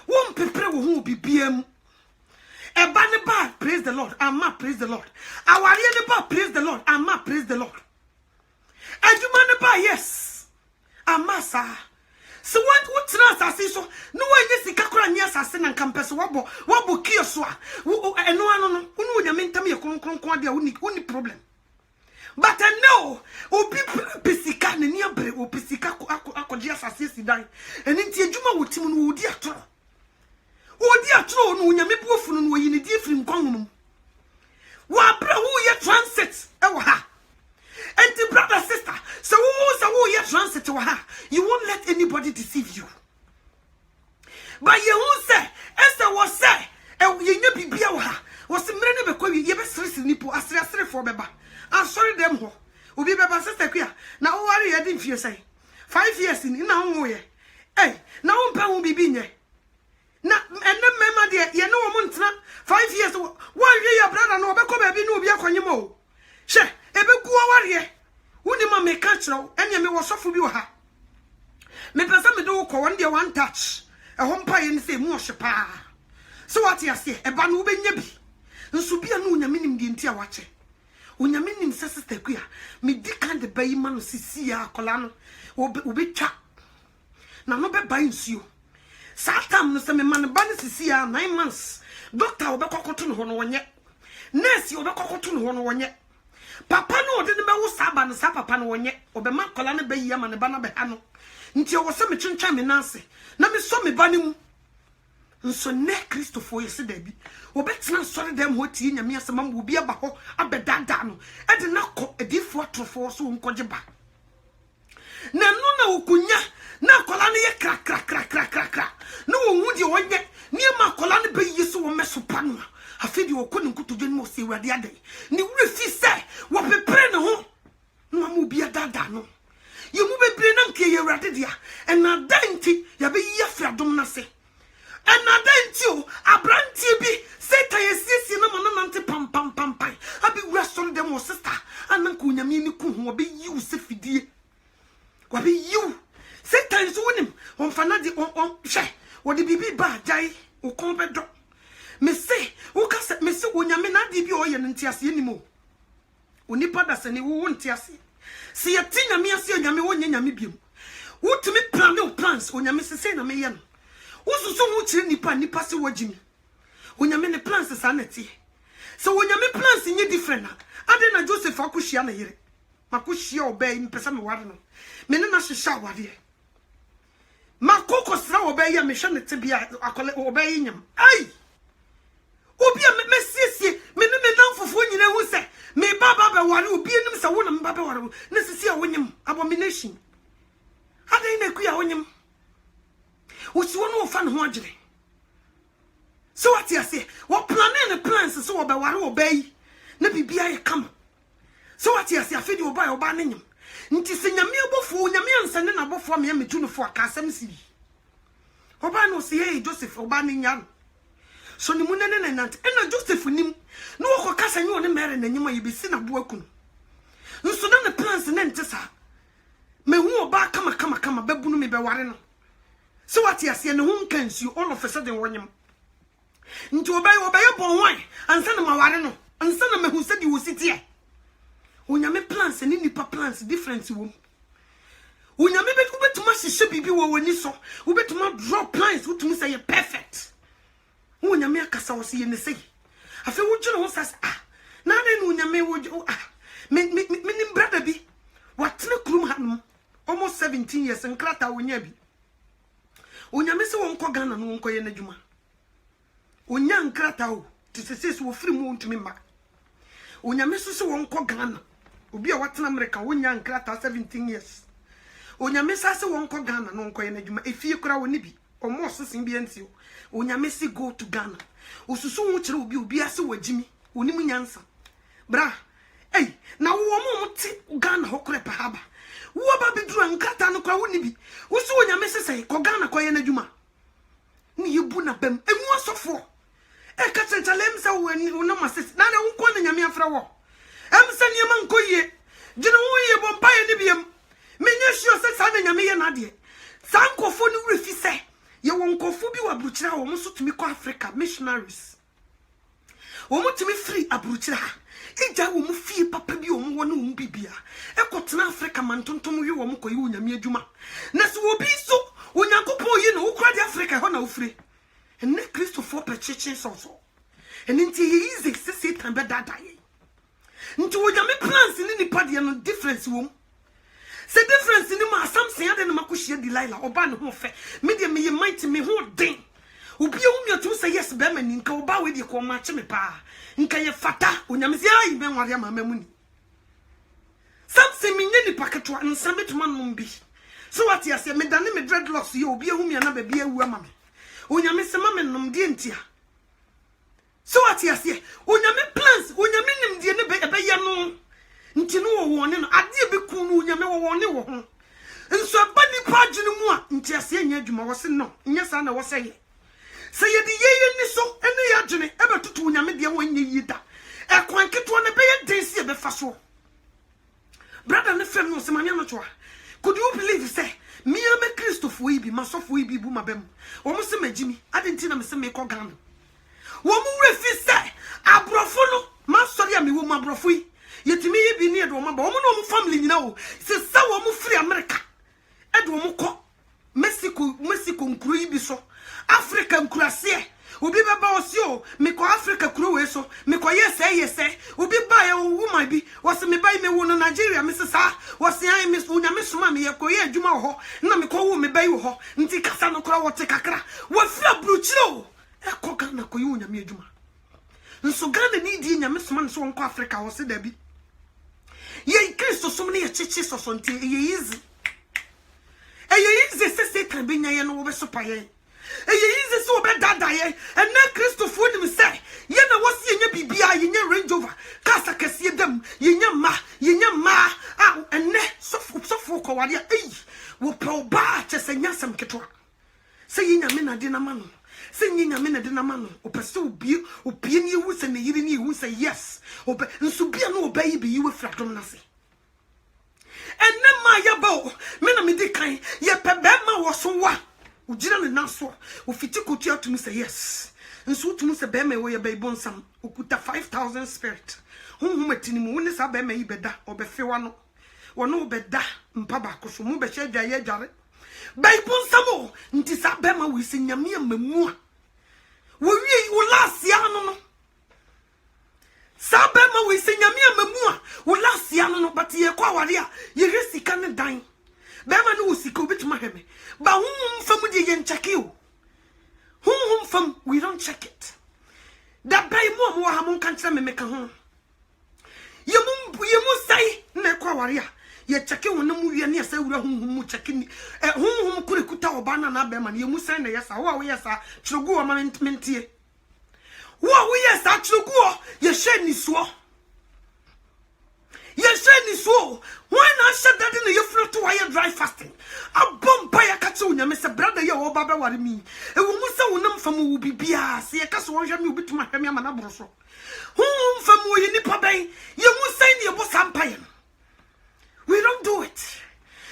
Won't prepare who be BM. A banner bar, praise the Lord. Amma, praise the Lord. Our year bar, praise the Lord. Amma, praise the Lord. And you man bar, yes. Amma, sir. So what assassin so no way yes kakura nya assassin and campus wabo kioswa and no unu nya mentami kon dia uni problem. But I know obi pisika ne ni abre o pisika akodi assassin si dan and nti adwuma wotim no odi atoro no nya mebuofu no yi ne di frim kwanum wa bra wo ye transit e wo ha. And the brother, sister, so who you transit to her, you won't let anybody deceive you. But you won't say, Esther was say, and you be beer was the many because you ever stress nipple as I for Beba. I'm sorry, them who will be Beba sister queer. Now, worry, I didn't fear say 5 years in our way. Hey, now one will be being here. Now, and then, Mamma dear, you know, 5 years. 1 year, your brother, no, but come no be a conimo. She, ebe guwa warrior. Who ma me catch now, and you may was off you ha. Me pesa me do ko one day one touch. A home pie and say more shepa. So what you say, a banu be nyabi. Nsubia no nya minim di ntia wache. Unya minim sister queer. Me dikan de bay man sisi ya kolano. Obe twa. Na no be buy nsuo. Satam no se me man ba sisi ya 9 months. Doctor obe kokoto no ho no wonye. Nurse obe kokoto no ho no wonye. Papa no de me wo saba no sa papa no wonye obema kola ne bayi ama ne ba na be ha no nti wo se me twentwa me nanse na me so me ba ne mu nso ne Christopher yesi da bi obetena sori dem ho tie nyame asema mo bi aba ho abedada no e de na ko edifo atrofo so nkoje ba na no na okunya na kola ne ye kra no wo hu de wonye ne ma kola ne bayi so wo meso pa no afidi okoni nkutudwe no se wade ade ni wure fi se wo pepre ne ho no amu bia dada no ye mu bebre na nke ye wade dia en na danti ya be ye afradom na se en na danti o abrantie bi seta ye sisi na mo na nante pam abi wura so dem o sister ananka unyame ni ku ho be yi wo se fidie wo be yi seta nso wonim on fana di on hwe wo de bibi ba jai o kon be do me say onyame na di bi o ye ntiase animo onipa da se ne wo ntiase se ye ti nyame ase onyame wo nyame biem wotumi plan no plans onyame se say na me ye no wosusu hu kire nipa se wagimi onyame ne plans sa na ti se onyame plans nye different na ade na Joseph akohia na yire makohia obey mpesa me ware no me ne na hyehyɛ ware makoko sra obey ya me hwe ne tebia akole obey nyam ai obi a me siesie me ne me namfofo nyina hu se me baba be ware obi enim se wo na me baba ware na sisi a wonyem abomination adai na ku ya wonyem wo si wono fa ne ho agire so what you say what planning the plans so oba ware obey na bibia ye kam so what you say afedi oba ne nyem nti se nyame obofo nyame ansane na obofo me metunufo aka asem si oba no se hey Joseph oba ne nyan so ni munene na nant ena Joseph nim no wo kasa nyi one mere na nyima yebesi na bo akunu nso na ne plans na ntesa me hu oba kama babunu me be ware no so what you say no hu nkansi all of a sudden wonyem nti obay bon wan ansa na maware no ansa na me hu se di wo sitie onyame plans ni nipa plans different wo onyame betuma hihye bibi wo wani so wo betuma draw plans wo tumi say perfect onyame akasa wo se ye ne sei afi wo gire wo sas na na onyame wo me nim brother bi watene krum hanum almost 17 years nkrata wonya bi onyame se wo nko Ghana no nko ye n'adwuma onya nkrata wo tisese wo firi mu ntumi ma onyame so se wonko Ghana obi a watena America wonya nkrata 17 years onyame sa se wonko Ghana no nko ye na dwuma efie kura woni bi omo sosin bi enti o onyame se go to Ghana osusu hu kire obi ase wagimi onim nyansa bra na wo mo te Ghana hokore pa haba wo ba bidru nkrata no kura woni bi wo so onyame se sai ko Ghana ko ye na dwuma ni yebu na bam emu asofo ka chalem sa wo ni no masese na na wo ko na nyame afra wo emsa niema nkoye gine wo ye bompa ye ni biem menye hio se sa na nyame ye na de sankofo ni wrefi se ye wonkofo bi wa bruchira wo so tumi ko Africa missionaries wo mutumi free abruchira ija wo mu fie papa bi wo mu wona wo bibia ekotena Africa mantontom wi wo mu koyi unyame adwuma na se wo bi so onyankopon yi no wo kra di Africa ho na wo free enne Christopher pecheche so enne nti ye easy se Satan be dada ye nti wo nyame plans ni nipa de no difference wo se difference ni ma samson ade na makohie Delilah oba ne ho fe me de me ye might me ho den obi hu mi otu say yes be mani nka oba we de ko ma che me pa nka ye fata onyame se ayi be nware ama mamuni samson me nye nipa ketwa nsa metuma no bi so what ya say me dane me dreadlocks ye obi hu mi na ba bi awu ama me onyame se ma me nom de ntia so what ya say onyame plans onyame nim de ne be ye no nti no wo ne no ade be ku no onyame wo ne wo ho nso ba nipa adwene mu a nti ase nya adwuma wo se no nya sa na wo se ye se ye de ye ni so ene ya adwene e be tutu onyame de wo nya yi da e kwan keto na be ye densi e be fa so brother ne fem no se manya no twa could you believe say me am a Christopher we be masof we be bu mabem wo mo se magimi ade nti na me se me ko Ghana wo mu refi say abrofo no ma sori a me wo mabrofo yi yetimi yi bi ne do mo ba wo no mo family nyina wo se sa wo mo free America e do mo ko Mexico nkuru yi bi so Africa nkurase obi beba osio me ko Africa kuru we so me ko yese obi ba ye woman bi wo se me ba me wo no Nigeria me se sa wo se ai me unyame soma me ye ko ye adwuma ho na me ko wo me ba yi ho nti kasa no kura wo te kakra wo fira bruchiro e ko Ghana ko yi unyame adwuma nso Ghana ni di nyame soma no so won ko Africa wo se da bi ye Kristo som ne ye chichi so so nti ye easy se Satan be nya ye no wo be so pa ye easy so be dada ye and na Christopher nim say ye na wo se nya bibia ye nya Range Rover kasa kase dem ye nya ma ah enne so ko wade wo pe ba che se nya sam ketwa se ye nya me na de na ma no se ye nya me na de na ma no o pe se obi ni wu se ne yiri ni wu se yes o pe nso bia no oba yi bi yi we fradom na se enne ma ya ba me na me di kan ye pe be ma wo so wa ujira ne naso ofiti kotu atumi say yes nso utumi say be me wo ye be bonsam okuta 5000 spirit honhom atini mu woni sa be me yi beda obefe wano wono beda mpa ba koso mu be hye dwa ye dware be bonsam o nti sa be ma wo isi nyame amamu a wo wie wo lasia no sa be ma wo isi nyame amamu a wo lasia no but ye kwa ware a ye resika ne dan Bema no usika obetuma heme ba hum fam de yen check you hum fam we don't check it that bay mo ha mo kan kire me meka ho ye mu sai na kwa ware a ye check you na mu wie na sai wura hum mu check ni hum kure kuta oba na bema na ye mu sai na yesa wo yesa chirugu o ma mentie wo yesa chirugu o ye hye ni so when I said that in the flow to wire dry fasting, a bomb by a catsunya, Mr. Brother, your Baba worry me. A woman so numb from will be beer, see a castle you bit to my Manabroso. Whom from you nipper bay, you must say your boss empire. We don't do it.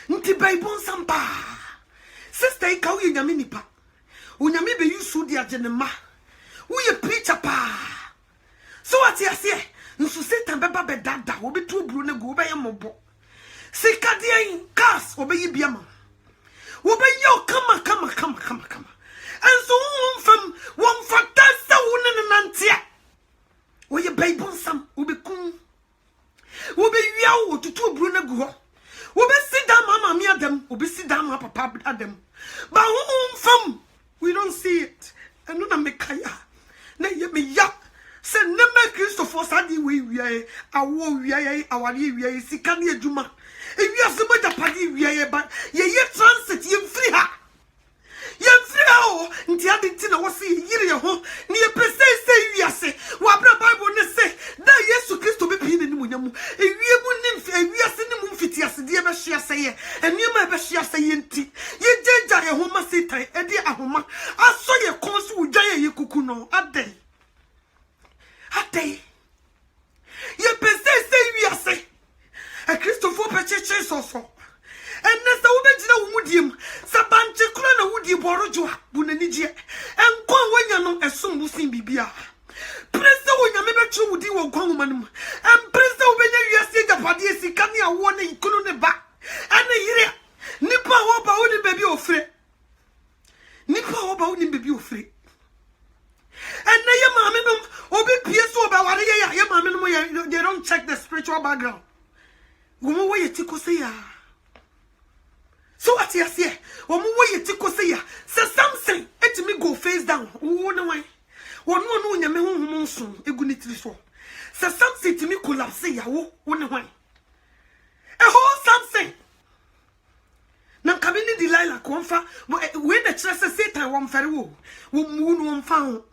Ntibai bon sampa. Sister, I call you Yaminipa. Unyamibe you suit the agenema. We a preacher pa. So what's your say? Nso Satan beba be dada obi tu bru ne go be yemobo sikadie gas obi yibiama obi yo kama enso fam won fata sa won nantia wo ye baibon sam obi kun obi wia wo tutu bru ne go obi sidam mama mi adam obi sidam papa adam ba fam we don't see it eno na mekaya na ye me ya se nema Christopher sadi we wiye awo wiye awari wiye sika ne adwuma ewiase moja padi wiye ba ye transit ye free ha o nti adinti na wose yire ye ho ne ye pese wiase wa bra Bible ne se da Yesu Kristo be pii ne munyamu ewie mu ne wiase ne mu mfiti asede be hia seye enema be hia seye nti ye jeja ye ho ma setan edi ahoma aso ye konso udwan ye kuku no adai ye pese wiase a Christopher pecheche soso enesa wo begina wo mudiem sabanche kura na wudi borojo bunanije enkon wanya no esom busin bibia prese wo nyame betwe wudi wo nkon manum emprese wo benya wiase japade sika ne awo ne ikunu ne ba ane yire nipa wo ba wo ni bebi ofre ene ye maame no obi pie so oba ware ye maame no they don't check the spiritual background wo ye tikose ya. So what you say? Omo we yetiko say ya. Say something. Etimi go face down. Wo no wan. Wo no nyame honhom nso egu ni tiri so. Say something etimi collapse ya wo no wan. A whole something. Na kabini Delilah konfa we na kire say Satan wo mfere wo. Wo mu no mfa ho.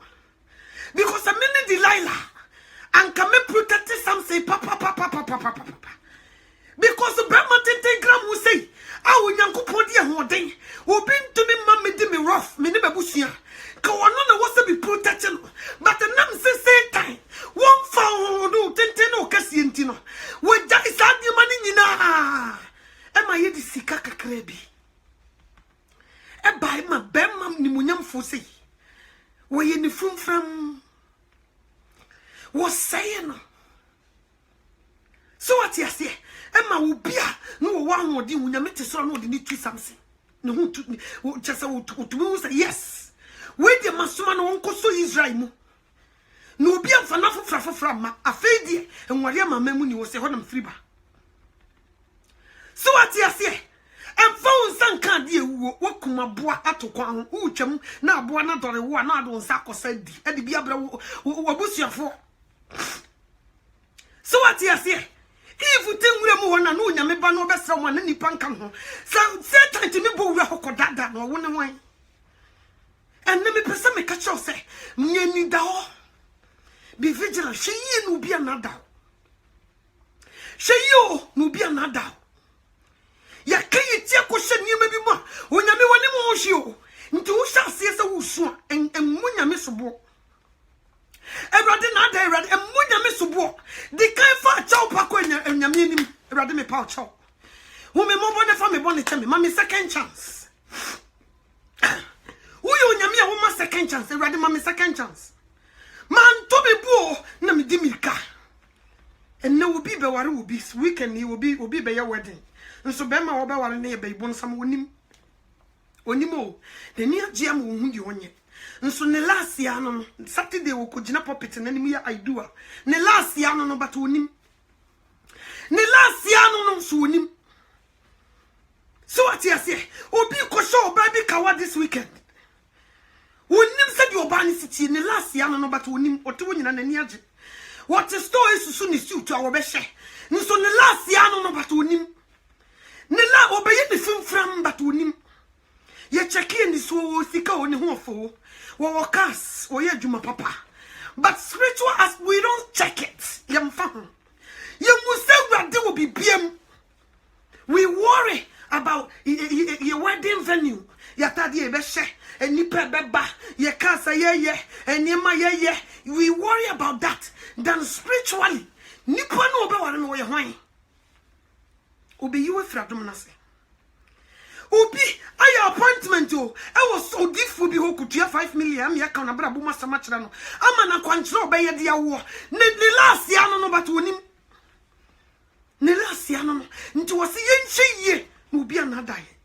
Because a mini Delilah and can me protect something papa. Because the Brahma Gram will say, I will Yankupon dia holding, will be to me, mammy, dimmy rough, me never bushia. Go on, no, was to be protected, but the name says time. One found no tenteno Cassientino. When that is out your money, Nina. Am I the Sikaka Krebi? And by my bemam Nimuniam Fossey. Were you in the from was saying? So what you say? Emma will be no one would do when you meet a son would need to something. No, just to say yes. Wait, the Masuman won't so Israel. No, be a fan from a fade and whatever memory was a honor friba. So what you say? And found some can't dear walk my boy at to Kwan, Uchum, now Buana or one not on Sako said, and the Biabra was your for. So what you say? If you think we are no nyame ba no be someone ni panka ho Satan ti me bo we hokodada no won wan and me pese me catch say nyani da ho be vigilant she yi no bi anada she yo no bi anada ya kai ti akoshe nyame bi mo onyame woni mo hwe o nti wo sha se se wo su en munyame sobo Everybody not there, and Munyame Subo. The kind for chow pako and Yaminim, rather me pow chow. Who me more than family bonnet tell me, mammy second chance. Who you Yamia woman second chance, and rather mammy second chance. Man, Toby Bo, Nami Dimika. And no will be Bewaru will be weekend, he will be by your wedding. And so Bema or Bewa near Bay Bon some winning. Onimo, the near Jam will wound you on yet. Nso ne last year no Saturday wo kogina puppet na nim ya idua ne last year no but wonim ne last year no so wonim so what you say obi ko show baby kawa this weekend wonim said your ban city ne last year no but wonim oto wonyina na ni age what store esusu ne suit a wo be hye nso ne last year no but wonim ne la obeye ne fimfram but wonim ye check in this wo sika oni ho fo wo cast wo ye djuma papa but spiritual as we don't check it yam fa ho ye muse wade will be biem we worry about your wedding venue ya tade e be hye enipa beba ye kasa ye enima ye we worry about that then spiritually nipa no be ware no wo ye hwan obi yiwe fradom na se Obi, I appointment o. I was so difficult be who could 5 million. Me account abra buma samachra no. Ama na kwanchro be ye dia wo. Ne last year no but wonim. Ne last year no. Nti wo se ye nhye no bi anada ye.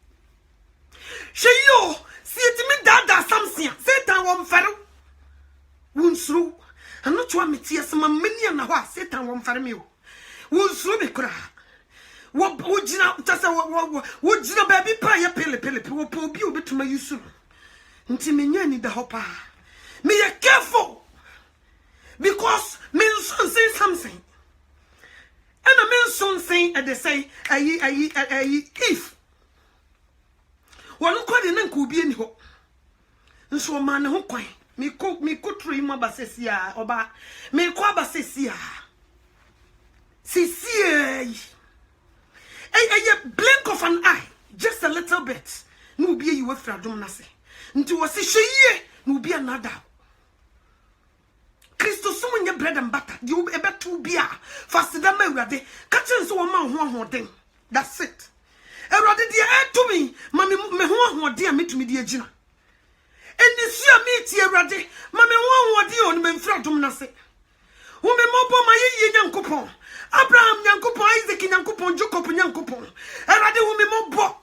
She yo, see it me dada samsia. Satan wo mfere. Wunsru. Ano twa metie asema mani na ho a Satan wo mfere me o. Wunsru be kura. Wojina tasa wojina baby pa ya pele wo po obi obetuma yusu nti menya ni da hopa me ye careful Because men son say something. And a man son saying and they say if one quite an could be in ho. And so man who quite me could three more basesia or ba me quaba sesia. See, a blink of an eye, just a little bit. No be you with Fradumnase. Into a she no be another. Christo summon your bread and butter. You ever to be faster than my rade. Catching so a man one thing. That's it. A rather dear to me, mammy, me one dear me to me, dear Gina. And this year meet here, rade, mammy, one dear on men Fradumnase. Woman mobo my yankupon. Abraham yankupon, Isaac yankupon, Jacob yankupon. A rather woman mobo.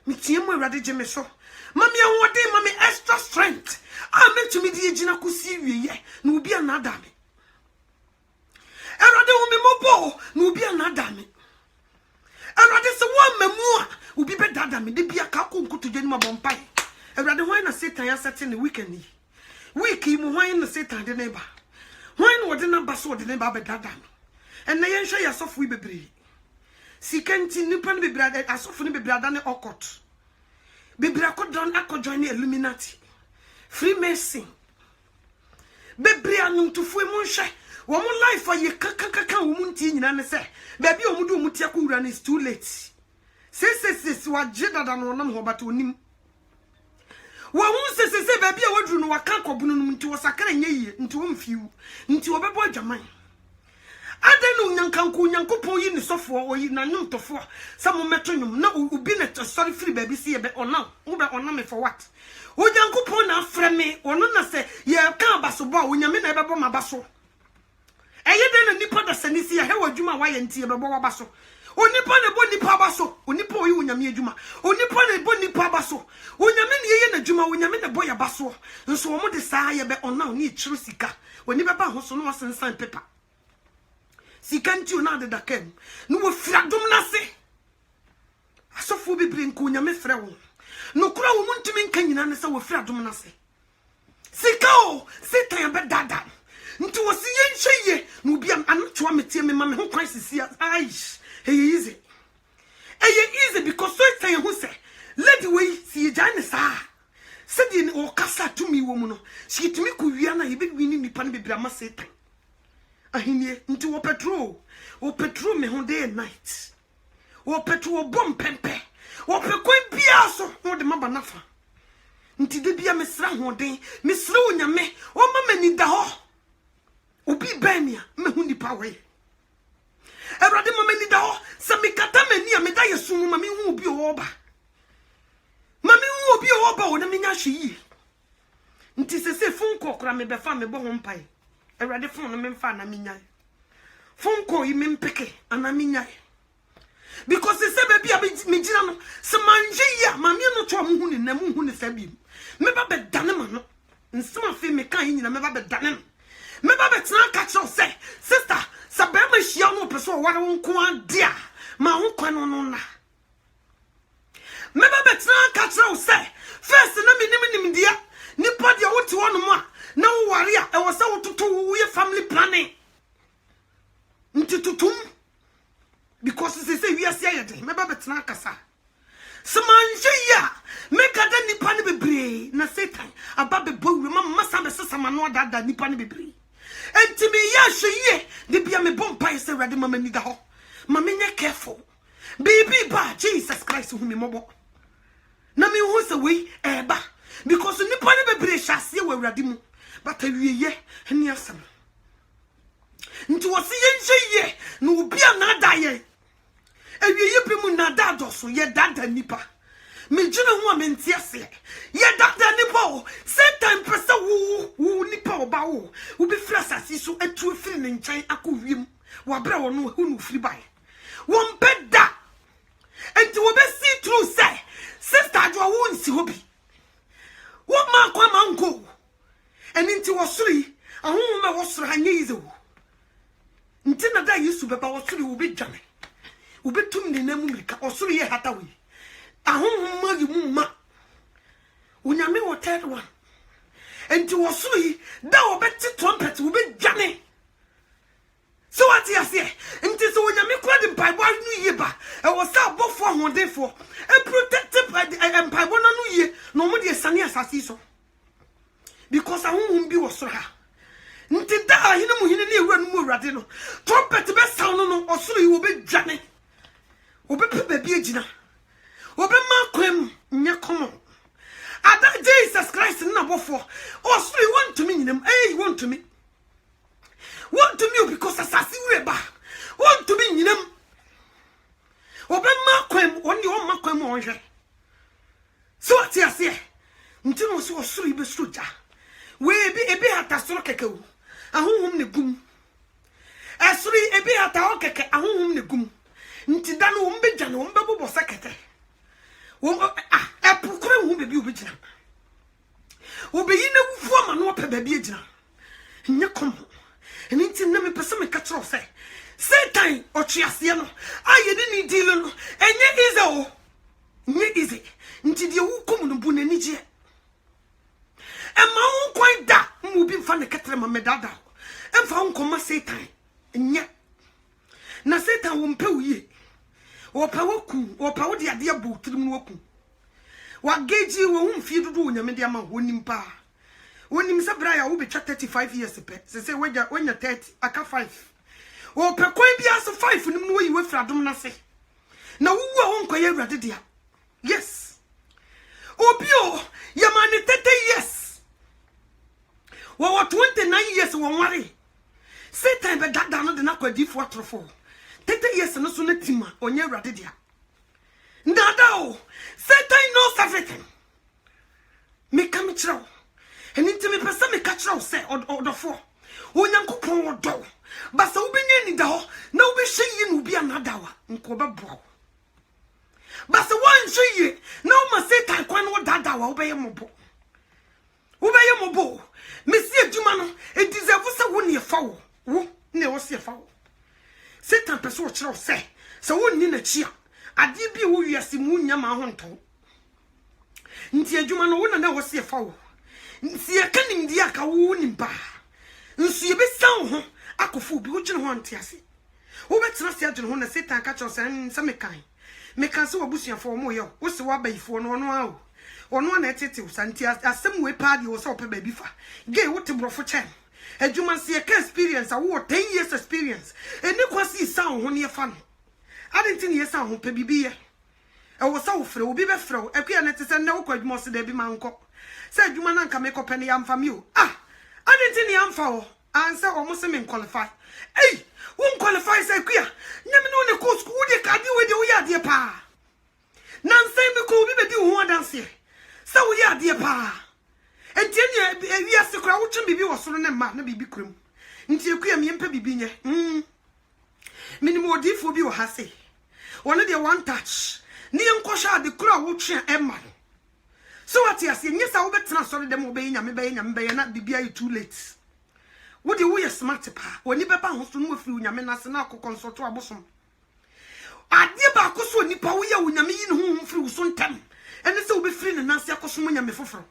Me team will rade Jemiso. Mammy, one day, mammy, extra strength. I meant to me the Gina Kusi, no be another me. A rather woman mobo, no be another me. A rather so one memoir will be better than me. They be a kaku to get my bompay. A rather why not sit and sat in the weekend. Wiki, why in the Satan the neighbor. Why not the number so the neighbor better than me? And they show yourself we be. See, can't you nipan be brother as often be brother than a court. Be bracco down a join the Illuminati. Freemason. Baby, I know to fue monshe. One more life for ye kaka woman teen and say, baby, Omudu Mutiakuran is too late. Says what jetta than one of but to him. One says, baby, I would know a can't to a sacred ye into a few, into a boy Jamai. I don't know Yankanku in the software or in a note of some metronome. No, who been at a sorry free baby see a bit or now. Uber or me for what? O Yanku na friend me or none say, ye can't basso bow when you mean about my basso. And you then a nipper the Senisia, how would you my way and tea about basso? O nippon a bony pabasso, o nippo you when you mean Juma, o nippon a bony pabasso, when you mean ye a Juma when you mean a boy a basso, and so more desire bet or now need trusika, when you ever was no and sign paper. Si can't you now that came? No Fradumnase. I saw for be bring Kunya me frau. No crow want to mean can you answer with Fradumnase. Sikao, sit I bet dada. Into a sea ye, no be an antoamity, mamma who crisis here. Aish, hey, easy. Hey, easy because so say who say, let the way see Janessa. Said in or casa to me, woman. She to me, Kuriana, even winning me pan be Brahma Satan. Ahinie into o petrol me hon day and night. O petrol bomb pempe. O pe kwen biaso no de maba nafa. Nti de bia mesra ho den, mesra onyame, o mama ni da ho. Obi bania me hu nipa we. Ewrade mama ni da ho, se me kata mani a me da yesu mu mama hu obi o ba. Mama hu obi o ba o na me nya hwe yi. Nti se fun kokora me be fa me bo ho mpai. Erade phone no memfa na minyai. Phone call yi mempeke ana minyai. Because se baby a me gina no se manje ya mame no to amu ni na mu hu ni sabi. Me ba be dane ma no. Nsema fe me kan yi na me ba be dane. Me ba be tena ka cho say sister sa be ma hia no person ware won ko adia ma ho kwa no no na. Me ba be tena ka cho say first na me nim dia nipa dia wo ti wono mu a na wo ware a e wo se wo tutu wo ye family planning ntitutum because say we are saying me ba betena kasa semanje ya me kada nipa ne bebre na Satan aba be bowu mama sa be sesama no dada nipa ne bebre enti me ya hweye de bia me bompa say rade mama ni da ho mama nya careful baby ba Jesus Christ hu me mobo na me hu se we eba because nipa ne bebre hyase we rade mu but awieye eni asam nti wo se yenhye no obi anada ye awieye bi mu nada doso ye dada nipa me gina hu a menti ase ye dada nipa Satan presa wo nipa oba wo bi frasasi so atu afiri ne nkyɛn akɔwiem wo bra wo no hu no firi bai wo mpeda enti wo be see through say sister jo wo nsi hobi wo ma kwa manko eni nti wo sori ahun ma wo soro anye yizo nti na da Yesu beba wo sori wo be dwane wo betum ne namu mika wo sori ye hatawi ahun ma yi mu ma unyame wo third one enti wo soro yi da obeti trumpet wo be dwane so what you say enti so onyame kura de mpaibo anu ye ba e wo sa bofo hodefo e protected by the mpaibo na nu ye no mo de sane asase so because ahunhum bi wo soro ha nti da hine mu hine ne ewura no mu urade no trumpet be sound no osoro yi wo be dwane wo be pe ba bi agina wo be ma kwam nya komo ada Jesus Christ na bofo osoro yi want to me nyinam want to me because assassin reba want to be nyinam wo be ma kwam oni o ma kwam o hwe so ati ase nti no so osoro yi be soja we bi ebi hata soro keke wo ahunhum ne gum asuri ebi hata o keke ahunhum ne gum nti da no wo mbe gya no wo mbe bobo sekete wo epukure wo be bi obegina wo be yi na wufu ama no pe ba bi agina nye kom nti na me pese me katro se Satan o chiase no aye ni deal no enye ize o nye ize nti de wo kom no bu na ni je ema won kwan da mu bi mfa ne ketere ma medada emfa won koma Satan nya na Satan wo mpe wiye wo pa woku wo pa wo de ade abu tirim no woku wa geji wo hu mfi dudu onyame de ama wonim pa wonim se bra ya wo betwa 35 years pe se wanya 30 aka 5 wo pe kwan bi aso 5 nim no wo yiwe fradom na se na wo wu ho nkoye awrade dia yes obio yamane 30 years wo 29 years wo nware Satan be dada no de na kwadifo atrofo 30 years no so na tima onye awrade dia ndada o Satan knows everything me come chiro enti me pesa me ka chiro se odofo onyankopon odo basa ubenya ni da ho na ubehye no bi anadawa nko bebo basa wan hye na o ma Satan kwan no dadawa ubeye mobo mesi adwuma no e deserve se wo ne fa wo ne wo se fa wo Satan pesa o chiro se wo ni na chia ade bi wo wiase mu nyama ho nto nti adwuma no wo na wo se fa wo nti e kanim di aka wo nimba nsu ye be san ho akofu bi wo gine ho antiase wo betena se agine ho na Satan ka cho se mekan se wabusuafo mo ye wo se wa bayifo no no a ono na etete usanti asem we pa di wo se ope ba bi fa ge wo te brofo chen adwuma se e ka experience a wo 10 years experience eni kwasi san ho ne fa no adenti ne san ho pe bibiye e wo sa wo frɛ obi be frɛ wo akua ne te se na wo kwadwuma se da bi manko se adwuma na nka me kope ne yamfa mi o adenti ne yamfa wo ansa o mo se me qualify won qualify se akua nyame no ne ko school de ka di we de wo ya de pa nansa me ko obi be di ho adanse se wo ya de pa enti ne wi asekura wo twem bibi wo soro ne ma na bibi kuram nti akua me mpa bibi nye minimum odifo bi wo ha se one de one touch ni enkosha de kura wo twe emma so what you say nyesa wo betena soro dem wo be nyame be na bibia you too late wo de wo ye smart pa oni beba ho so no afiri nyame na se na akokonsot abosom ade ba akoso nipa wo ye wo nyame yi ne ho mfiri wo so ntam ene se wo be firi ne nase akoso mo nyame foforo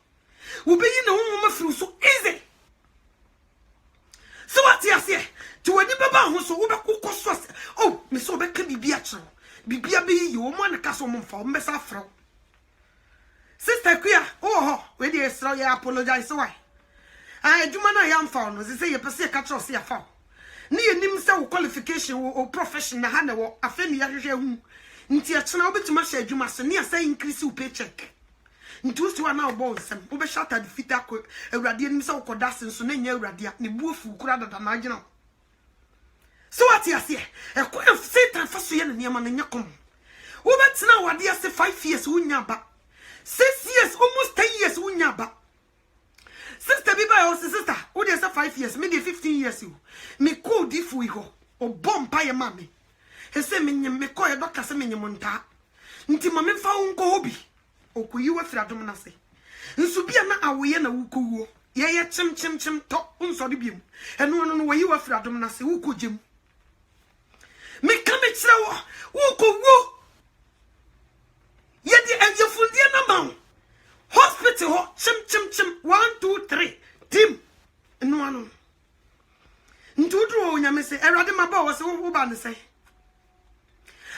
wo be yi ne ho mafiri wo so easy so what you say to wani baba ho so wo be kokoso me so be ka bibia kiro bibia be yi wo mo na ka so mo mfa wo mbesa afro sister kuya we dey esra ya apologize why adwuma na ya mfa no se ye pese ka kiro se ya fa ne ye nim se wo qualification wo profession na ha na wo afeni ya hwehwe hu nti akena obetuma hye adwuma se ne asa increase wo paycheck nti wo so na obo nsem wo be shata de fita ko awrade nim se wo koda se so na nya awrade ne buofu kura dada na agina so what you say e Satan fa so ye ne niam na nya kom wo betena wade ase 5 years wo nya ba 6 years almost 10 years wo nya ba sister bi ba yo sister wo dey say 5 years me dey 15 years you me ko di fu iho o bomba ye mame he say me ko ye doctor say me nta nti mame fa wo nko hobi okuyi wa firadom na se nsu bia na awoye na wukowo ye chim to unsori biem eno no wo yi wa firadom na se wukogem me ka me kire wo wukowo ye di enye fundie na ma hospital ho chim 1 2 3 no ntudru o nyame se erade maba wo se wo ba ne se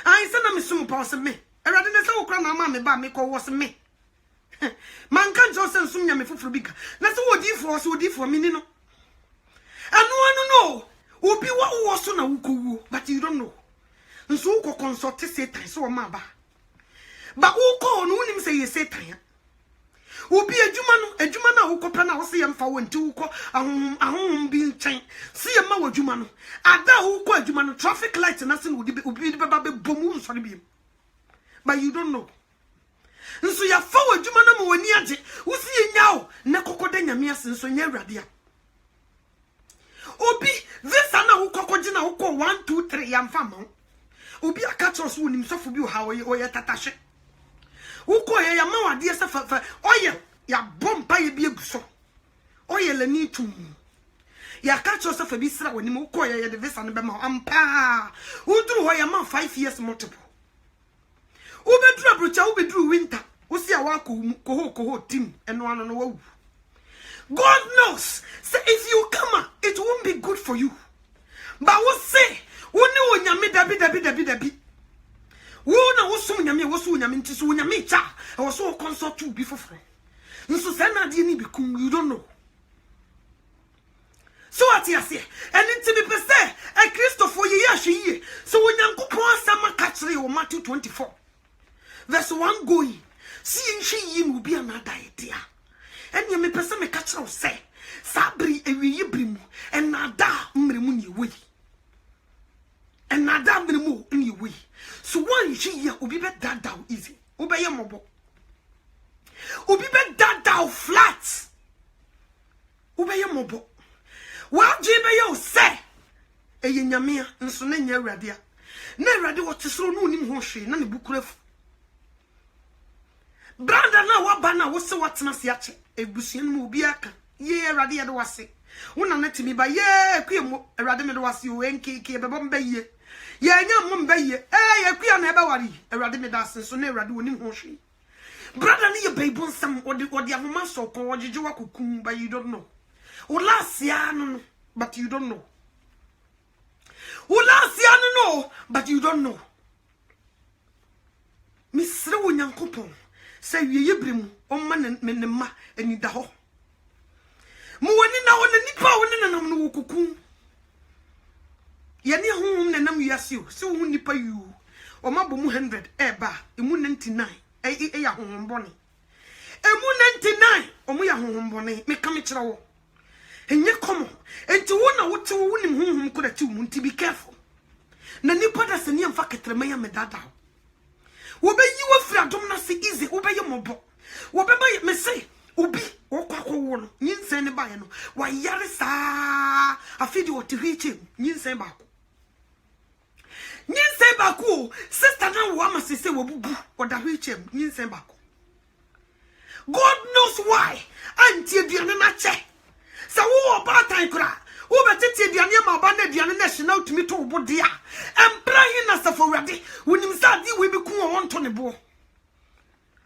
ai se na me sum pa se me erade ne se wo kra na ma me ba me ko wo se me man kan jo se sum nyame foforo bi ka na se wodi fo me ni no anu no obi wo so na wo kowu but you don't know nso wo consult Satan so ma ba wo ko no nim se ye Satan ya obi adwuma na wo kopɛ na wo se yemfa wo nti wo ko ahom bi nkyɛn se yema wo adwuma no ada wo ko adwuma no traffic light na se no obi di beba be bomu nsɔre bi but you don't know nso ya fa wo adwuma na mo wani age wo se yenya wo na kokoda nyame ase nso nya awurade a obi visa na wo kokoje na wo ko 1 2 3 yamfa ma obi aka tros wo nim sofo bi wo ha wo ye tatashe uko ya ma wade se fa oil ya bompa ye bi eguso oil ani tum ya ka cho se fa bi sra woni uko ya de visa no be ma ampa uduru ho ya ma 5 years multiple ubedru abrocha ubedru winter usi ya wa ko team eno ano no wawu. God knows say if you come it won't be good for you, but we say woni onyame dabi wona wosum nyame wosu nyame nti so nyame cha e wo so consult to be foforo nso se na de ni bikum you don't know so what you say and it be pese e Christopher ye ya hwe so wonyankopon asama ka kire wo Matthew 24 verse 1 going see nhwe yi no bi anada idea enye me pese me ka kire wo se sabri ewiyi brimu enada mremu ni ewi enada mremu ni ewi. So one year obi be that down easy. Obey your mobo. Obi be that down flat. Obey your mobo. What jibe yo say? E nyamia nso na nya awrade a. Na awrade wo tesoro no nim ho hwe na ne bukuref. Branda na wa ba na wo se watena se ache. Ebusuan mu obi aka. Ye awrade ye de wase. Wona na timi ba ye kwemo awrade me de wase o enkeke bebo mba ye. Ye nya mum baye ye kwia na ebe wari awrade me da so na awrade wonim ho hwe brother ne ye baibon sam odi ahoma so ko ojeje wakokum but you don't know ulasia no but you don't know ulasia no but you don't know misre wonyankopon say wiye bremu o ma ne ma ani da ho mo woni na woni nipa woni nanam no wokokum yani hum nanam yasio so hu nipa yu o ma bomu 100 eba emu 99 ya honhom bone emu 99 o mu ya honhom bone me ka me kire wo enye komo enti wo na wote wo nim honhom ko da ti mu nti be careful na nipa da se ne amfa ketrema ya medada wo be yi wo fira dom na se easy wo be ye mobo wo be ba me say obi wo kwakwo wo no nyinsen ne ba ye no wa yare saa afidi wo te hweche nyinsen ba nyinsen bako sister na wo ama sese wo bubu oda hwechem nyinsen bako. God knows why anti aduane na che sa wo ba tan kra wo betete aduane ma ba na aduane na hye na utumi to wo de a empra hi na safo wrade wonim sa di we bi ku won to ne bo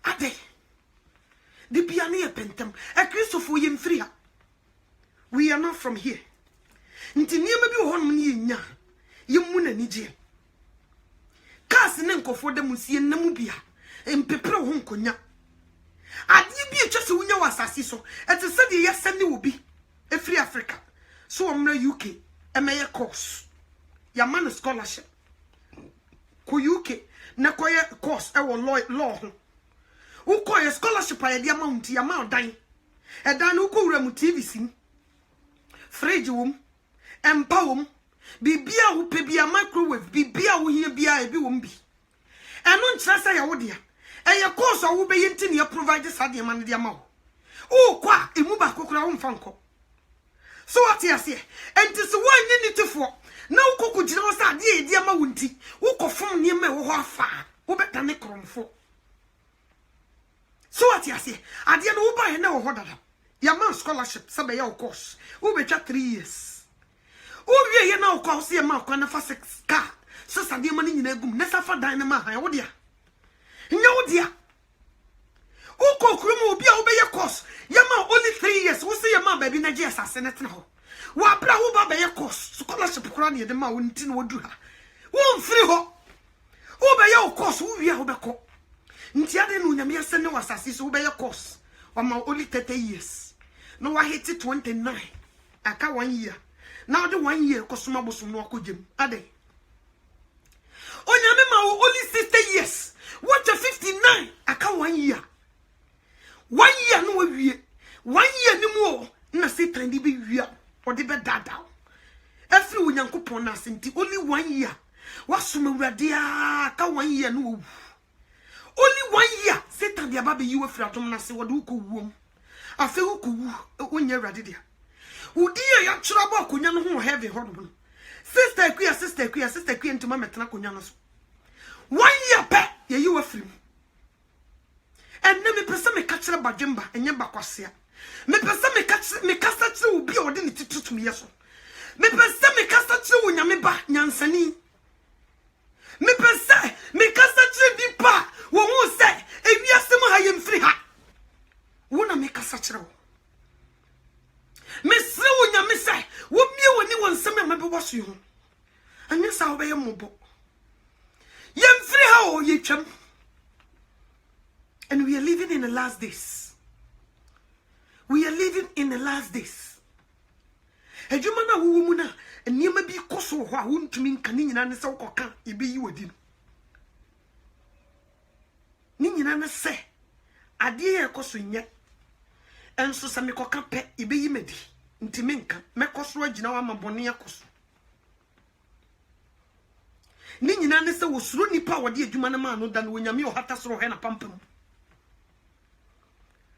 ade di biane ye pentem e Christopher yem free ha we are not from here nti niam bi wo honum ne yenya yemu na nije kas ne nkofo da musie nam bia empepere ho nkonya ade bi etwese wonya wasase so etese de yesane obi efri Africa so omra UK emeye course ya man scholarship ko UK na koye course e wo law ho wo koye scholarship ya dia mount ya ma odan edan wo ko wura mu TV sim fridge wom empa wom bibia wo pe bia microwave bibia wo hia bia e bi wo mbi eno nkyeresa ya wo dia eye course wo be yenti ne provide sade man dia ma wo kwa emu ba kokora wo mfa nko so what you say enti so wanyi ni tifo na wo kokugire wo sade e dia ma wo nti wo kofom ne me wo ho afa wo beta ne kromfo so what you say ade no wo ba he na wo ho dada ya man scholarship sabe ya course wo betwa 3 years Owie ye na okwa se ma kwa na fa 6 ka so sade ma ni nyina gum na safa dan na ma han wo dia nya wo dia ukokrum obi a wo be ye course ye ma only 3 years wo se ye ma ba bi na je asase ne tena ho Wa bra wo ba be ye course scholarship kura na ye de ma wo nti na wodu ha. Wo mfiri ho. Wo be ye course wo wi a wo be ko. Nti ade no nyame asene wasase so wo be ye course. Wa ma only 30 years. No wa hit 29. Aka 1 year. Now the 1 year kosoma bosom no akogem. Ade. Onyame ma wo only 60 years. What a 59. Aka 1 year. 1 year no wie. 1 year ni mo na Satan di be wie or di be dada. Every Onyankopon na senti only 1 year. Wasoma wurade aka 1 year no wu. Only 1 year Satan di aba be yiwe fratom na se wode uko wuom. Afi uko wu onye wurade dia. Udi ya chura ba konya no ho heavy hodo. Sister kuya ntuma metena konya no so. 1 year pe ye yiwe frim. And me pese me kachira badwemba enye bakwasea. Me pese me kasa chire obi a ode ne titutum yeso. Me pese me kasa chire onyame ba nyansani. Me pese me kasa chire dipa wo hu se ewiase mo hayem firi ha. Wona me kasa chire wo. Me sre onyame se wo mie woni wonsem a mebe woso yo. Anya sa wo be yemobo. Yem firi ha o yetwam. And we are living in the last days. We are living in the last days. Ejuma na wo mu na enema bi koso ho a wontumi nka ni nyina ne se wokoka ebe yi wadi no. Ni nyina ne se ade ye koso nye. Enso se me koka pe ebe yi medi. Ntimi nka me koso agina wa mabone yakoso. Ni nyina ne se wo suro nipa wode ejuma na ma no da no nyame o hata soro he na pampam.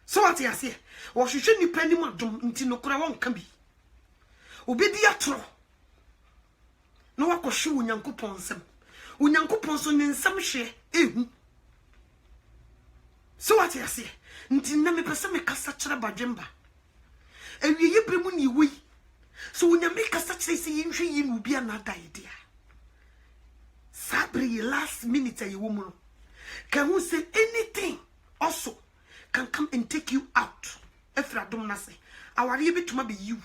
So what you say? Or she shouldn't penny madam until no crown can be. Obedi atro. No wako shoe unyanko ponsem. Unyanko ponson in some share. So what you say? Until Nami Persame Cassatra Bajemba. And we yebrimuni we. So when you make a such a say you will be another idea. Sabri last minute a woman. Can who say anything also? Can come and take you out. If I don't say, I will be to be you.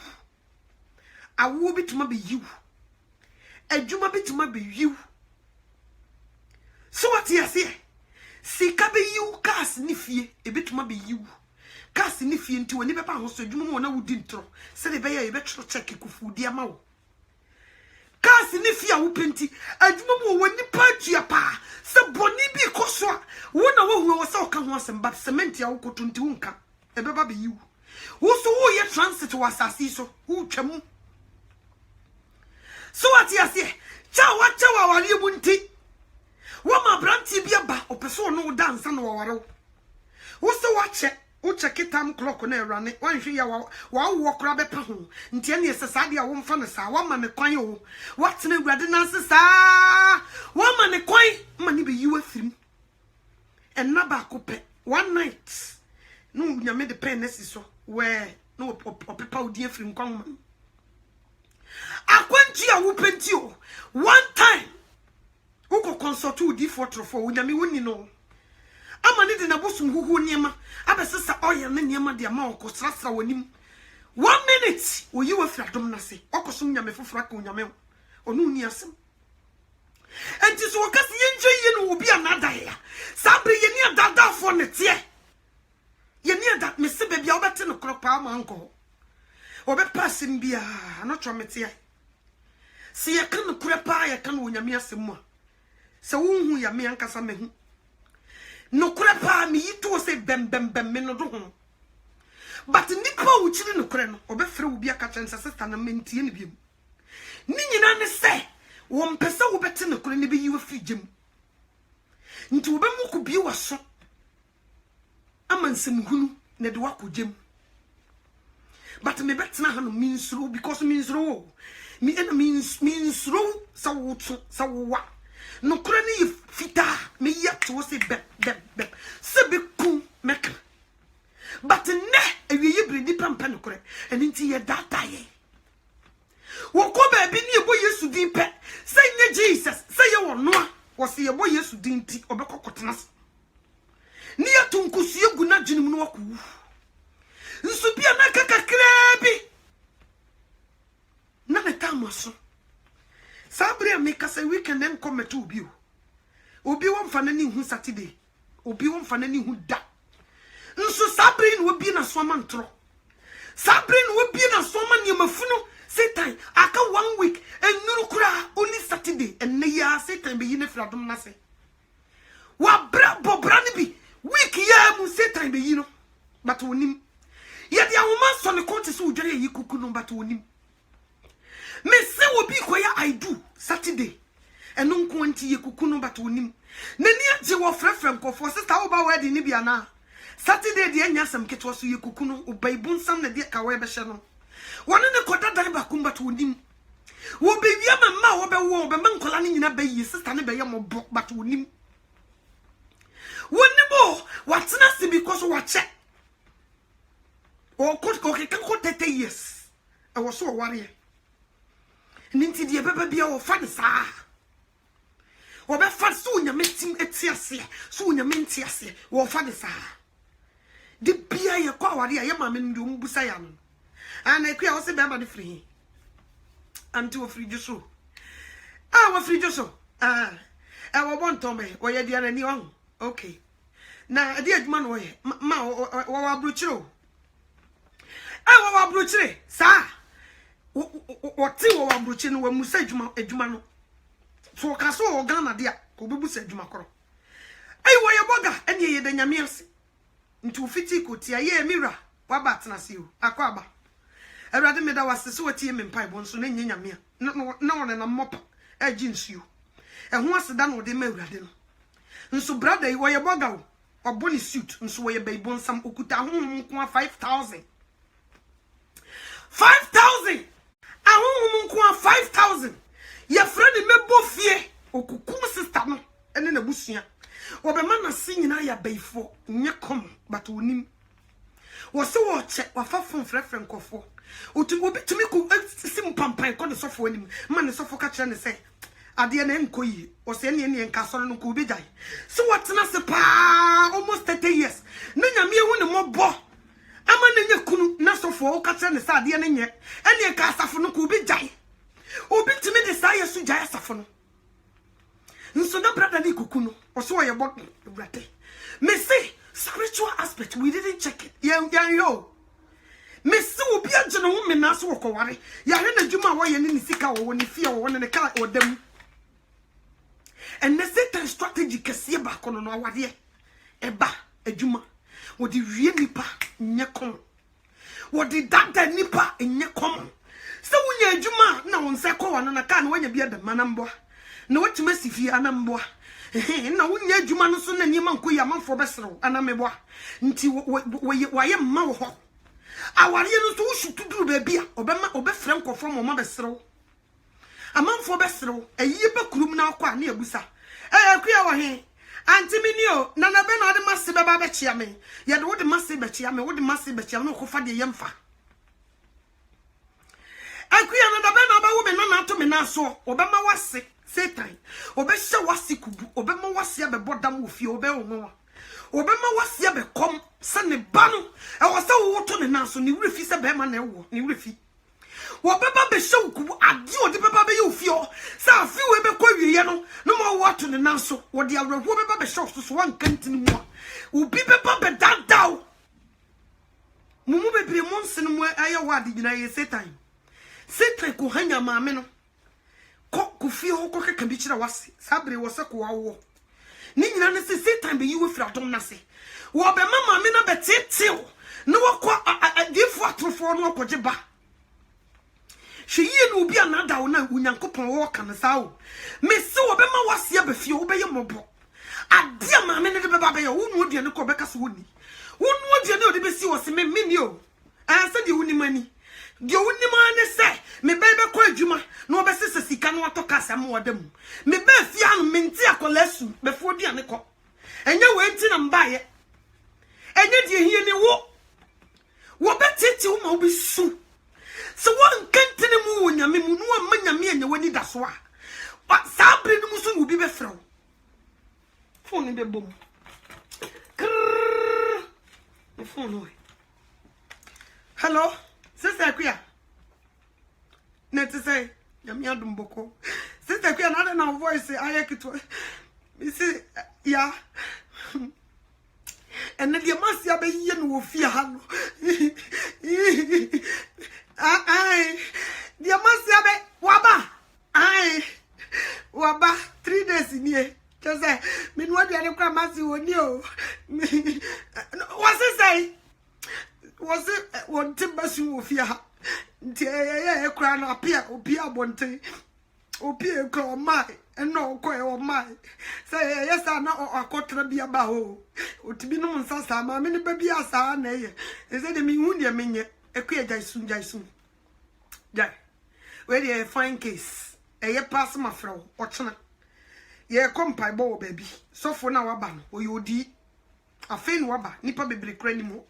I will be to be you. And you be to be you. So what you say? See, be you, cast nifie, a bit to be you. Cast nifie into a never house, so you won't know dintro. Say the bear, a better check it with dear mouth. Cast nifia wupenti, and you when you punch your pa. So bonibi koswa. One who was so come once and but cement ya uko tuntunka. A baby you. Whoso ye transit was asiso. Who chamu. So what ya say? Chawa wali bunti. Wama branti biaba o person no dance and wawaro. Whoso watch it. Uche kitam clock na rane wan hwe ya wa wokra be pa ho ntia ne sesa dia wo mfa ne sa wa ma ne kwan o watene urade na sesa wa ma ne kwan ma ne be yiwa firim enna ba ko pe one night no nyame de pen na siso we no opepa odi afirim kwan ma akwanti a wo penti o one time uko consult udi for nyame woni no amani de na bosum huhu niema abesesa oil ne niema de ma okosrasra wanim 1 minute oyi wa firadom na se okosum nyame fofora ka nyame onu ni asem enti so wakasi yenje ye no obi anada ya sabre ye ni adada fo ne tie ye ni ada me se bebia obete no kropa ma nko obe pasim bia no tromete se ye kan kropa ye kan onyame asem mu se wonhu ya me ankasa mehu no kura pa mi yito se bem me no do ho but nipa wo chiri no kura no obefre wo bia ka chense sister na mentie ne biem ni nyina ne se wo mpese wo bete no kura ne be yiwa frigem nti wo be mu ku bie waso amansem hunu ne de wakogem but me betena ha no minsro because minsro mi ena minsro sa wo sa wo no kura ne fita me yet wo se be se be kum mek but ne ewie bredi pampa no kura eni nti ye data ye wo ko ba bi ne ebo Yesu din pe se nye Jesus se ye wo noa wo se ye bo Yesu din ti obekokotena ni atunkusu egu na dwinum no waku nsu bia na kakakra bi na ne time so sabre make us a weekend then come to obi obi won fa nani hu Saturday obi won fa nani hu da nso sabre no obi na so amantro sabre no obi na so amani mafuno Satan aka 1 week enuru kura only Saturday and ya Satan be yine fradom na se wa bra bobra ni bi week ya mu Satan be yino but wonim ye dia woman so ne konti so udware yi kuku no but wonim me se obi koya I do Saturday enu nko anti ye kuku no but wonim nani age wo frefrem kofo sister wo ba wedding ni bia na Saturday de anya sam ketwo so ye kuku no obaibu nsam na de ka we be hye no wone ne koda dan ba kumba to wonim wo be wi ama wo be wo be man kola ni nyina be yi sister ne be ye mo bo but wonim wonibo watena si because wa check o ko kan ko 30 years e wo so ware ninti de beba bia wo fa de saa wo be fa so nya metim etiase so nya mentiase wo fa de saa de bia ye kwa ware ya ma me ndu mbusa ya no ana kwa wo se be ma de free anti wo free juso wo free juso e wo bonto me wo ye dia na ni on okay na di aduma no ye ma wo wa bruchiro wo wa bruchire sa wo ti wo wa bruchi no wa musa aduma no so ka so wo Ghana dia ko bebu sa aduma koro wo ye boga ene ye da nyame ase nti ofiti ko tia ye mira wa batena se o akwa aba awrade me da wase so watie me mpai bo nso na nya nyame na wona na mopa agi nsuo ho aseda no de ma awrade no nso brother wo ye boga o oboni suit nso wo ye baibo nsam okuta ho nko 5000 ahun nko 5000 ye friend mebo fie okukum sister no ene na busua wo be man na sinyina ya baifo nye kom but wonim wo se wo che wa fa fon frefren kofo otu tumi ko sim pampan ko ne sofo anim man ne sofo ka kire ne se ade na enkoyi o se ne nka soro no ko bejai so watena se pa almost 30 years na nyame ehu ne mobo ama na nya kunu na sofo o ka kire ne se ade ne nye ene nka asafo no ko bejai obi tumi de sa yesu jai asafo no nso na brother ni kukunu o so ye bod brother me say spiritual aspect we didn't check it yo me see obi agye no me na so wokoware ya hwe na djuma wo ye ne sika wo ne fie wo ne ka odam and the Satan strategy kese ba kono no awade eba adjuma wo di wie nipa nye kom wo di dada nipa nye kom se wo nya adjuma na wo nse ko wono na ka na wonya bia da manambo na wotima sifie anambo na wo nya adjuma no so na niema nko ya manfo besrew anamebo nti wo ye mma wo ho awari no so shutu duru ba bia obefre nkofo mo ma besrew amanfo besrew ayi be kurum na akwa na abusa akuya wo he anti minio na na be na de masse be ba be chia me ye de wo de masse be chia me wo de masse be chia no ko fa de yemfa akuya na da be na ba wo me na to me na so obema wase Satan obehye wase kubu obema wase be bodam wo fie obe wo obema wase be kom se ne ba no e wo se wo to ne na so ne wrefi se be ma na ewo ne wrefi wo beba be hye kubu ade odi beba be ye ofio sa afi we be kwa wiye no no mo wo to ne na so wo de awrewo beba be hye so wan kantin mu obi beba be dadaw mumu bebre mo nsen mu aye wo ade gina ye Satan ko hanya maame no ko fie ho ko keka bi kira wase sabre wo se ko wawo ni nyina ne se Satan be yiwe fira dom na se wo be mama me na betetew no wo ko adifo atrofo no ko giba hwe no obi anada wo na unyankopon wo ka ne sawo me se wo be ma wase be fie wo be ye mobo ade ama me ne de be ba be ye wo nu odie ne ko be ka se woni wo nu odie ne odi be si wo se me ni o ansa de woni mani de woni ma ne se me be ko adwuma no be se sika no atoka asam wodam me be fie anu menti akolesu be fo dia ne ko enye we nti na mbaye enye die hie ne wo betete wo ma obi su so won kantene mu wo nyame mu no amma nyame anya wani da so a sabre no mu so no bi be frɛ wo phone be bom the phone no hello sister Akuya Net say, Yamiadum Boko. Sister, we are not in our voice. I like it. You see, yeah. And then you must have a yen with fear. I, the must have a waba. I, waba 3 days in here. Just say, meanwhile, the other grandma's you knew. What's it say? Was it one timber soon with fear? Yeah, crown up here, Opia Bonte, Opia call my, and no coil of my. Say, yes, I know a quarter be about. To be known, Sassa, my mini baby, as I nay. Is it a mean, minute, a queer Jason. Yeah, where a fine case, a year pass my fro, watching. Yeah, come by bow, baby. So for now, ban, or you did a faint wabba, nipper baby cranimo.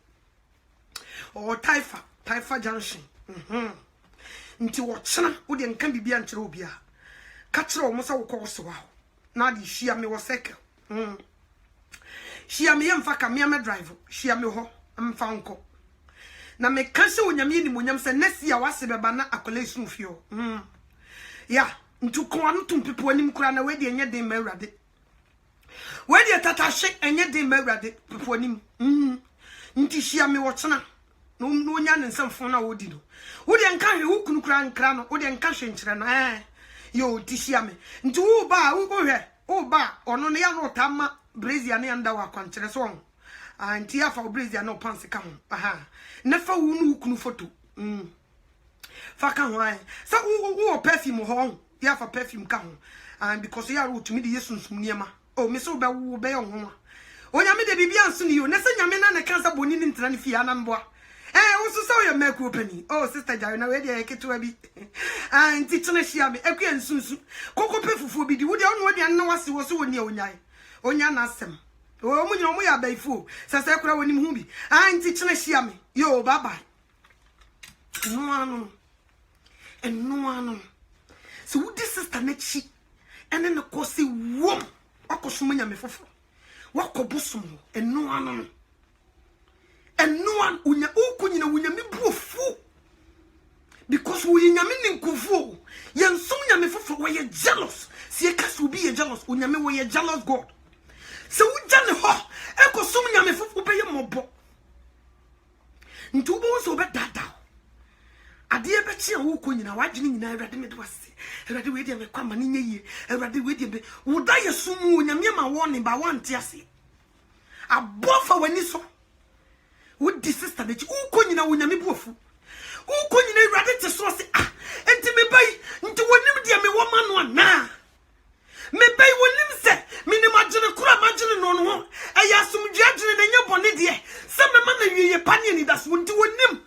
Or Taifa Junction. Nti watchana odi enka bibia nkyere obia ka kire o musa wo koso wa na di hia me wo sek hia me yemfa ka me drive hia me ho mfa nko na me ka se onyame ni monyam se nesi ya wase beba na akole sunfio ya ntu ko anu tumpepo anim kura na we di enye den mawrade we di tata hye enye den mawrade pepo anim nti hia me watchana no nya nsɛmfo na wodi no wodi enka hwe wukunu kura nkra no wodi enka hwe nkyere na yo tihia me nti wo ba wo hwe wo ba ono ne ya no tama brazia ne anda wa kwankyere so nti ya fa brazia no panse ka ho na fa wo no wukunu foto fa ka ho sa wo perfume ho ya fa perfume ka ho because ya ro tumi de yesunsum niema me so be wo be yo ho onyame de bibia nso ni yo na se nyame na ne kansa boni ni ntira ne fia na mboa also saw your make opening. Oh, sister Jarina, where they get to a bit. And teaching a shame, a queen soon. Coco Pefu be the woody on what you know was so near Onyai. Onyan asked them. Oh, when you are by fool, Sasakra when him humbi. I'm teaching a shame. Yo, bye bye. No one. And no one. So this sister net she. And then the course, womb. What could Sumania me for? What could Busum? And no one. And no one unya me bufu because we nyame nkufu yen sum nyame fofo we jealous see cast will be jealous unya me we jealous God so we jane ho e ko sum nyame fofo be ye mobo ntu bo so be dada ade e be chi a wo ko nyina wadwene nyina awrade me de wase awrade we de me kwama ne nyeye awrade we de be wo da ye sum nyame ma wo ne ba wante ase abofa wani so would the sister that you could know when you bufu? Who could you rather to source? And to me bay into one dear me woman one na. Me bay one nim say, Minimagine a crab margin on one. I ask some judging in your bonnet dear. Some man you panion that's one to one nim.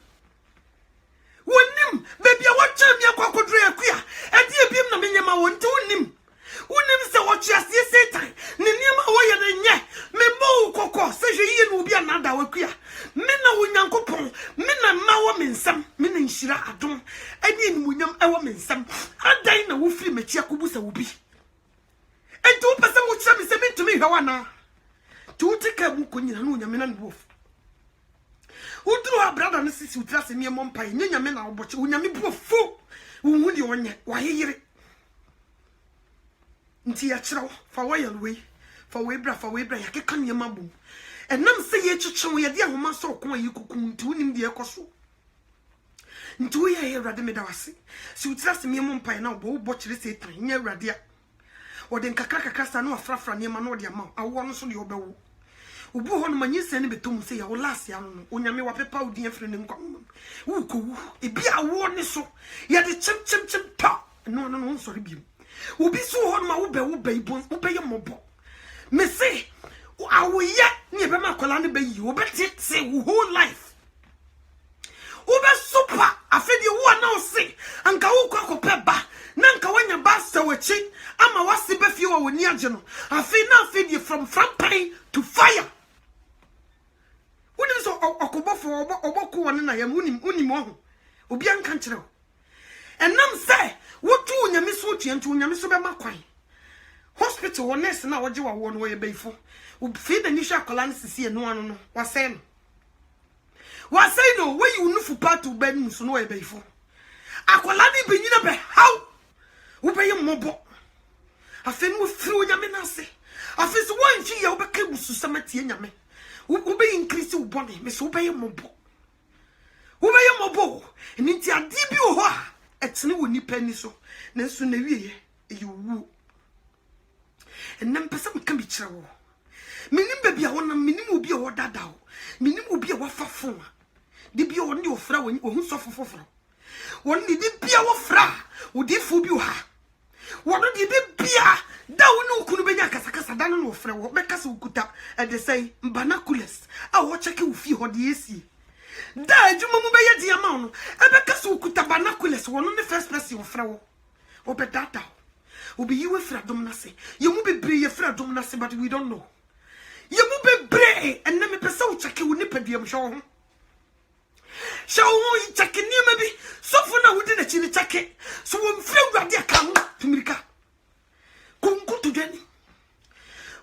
One nim, baby, I watch him your crocodile queer. And dear Bim na minima one to nim. Unim say what you see Satan. Ninima way and ye. Me mo coco says you will be another queer. Mena wunyankopon mena mawo mensam mena nshira adom ani ni wunyam ewo mensam adan na wo firi mechi akobusa wo bi enti wo pese wo kira me se mentumi hwa na tu tika mu konyina no nyame na no udru abrada no sisi utra se miemo mpai nyame na oboche wunyame buofu wo di onye wa yeyire nti ya kira fa wo yelwe fa we bra ya keka nyama bom enam se ye chichon ye de ahoma so ko ayi kuku ntu nim de ekoso ntu ye awrade me da wase si utira se miemo mpai na obo kire se tan nya awrade a ode nkakra sa na afrafra ne ma na ode ama awo no so de obewo obu ho no manyise ne betom se ya wo last ya no onyame wa pepa odi afre ne nkwa wu ko wu e bi awo ne so ye de chim pa no sorry bi obi so ho no ma wo be ibon wo be ye mobo me say awoye ni ebe makola ne be yi obeti say whole life obe super afedi wo na o say anka wo kwakope ba na nka wanya ba sawachi ama wase be fi wo ni age no afedi from pain to fire woni so okobofo oboko woni na yam unim ho obi anka nkire ho enam say wotu onyame so tuantu onyame so be makwan hospital wo nurse na woje wa wo no ye beifo fi the nisha kolan sisi eno anu no wasay no we you nufu part to bed so no ye beifo akola ni benyina be how wo be yemmobo afi no firi onyame na ase afi so wanfi ya wo be ka busu samatie nyame wo be increase wo body me so wo be yemmobo nti ade bi wo ho a etene wo nipa ni so na nso na wieye eyiwu enam pesa mka bi kire wo minim ba bia wona minim obi a wo dada wo minim obi a wo fafo a de bia wo ne ofra wo hu so fofoforo wo ne de bia wo fra wo de fu bi wo ha wo no de bia da wo ne okunu benya kasakasa da no ofra wo be kasa ukuta e de say banaculars a wo cheke wo fi ho de esi da adwuma mu be ye de ama no e be kasa ukuta banaculars wo no ne first person ofra wo be data wo be yiwe fra dom na se ye mu bebre ye fra dom na se but we don't know ye mu bebre en na me pesa wo cheke wo nipa duam hwo ho shawo yi cheke ni ma bi sofo na wo de na chi ni cheke so wo mfre wurade aka ho tumirika konku to dwani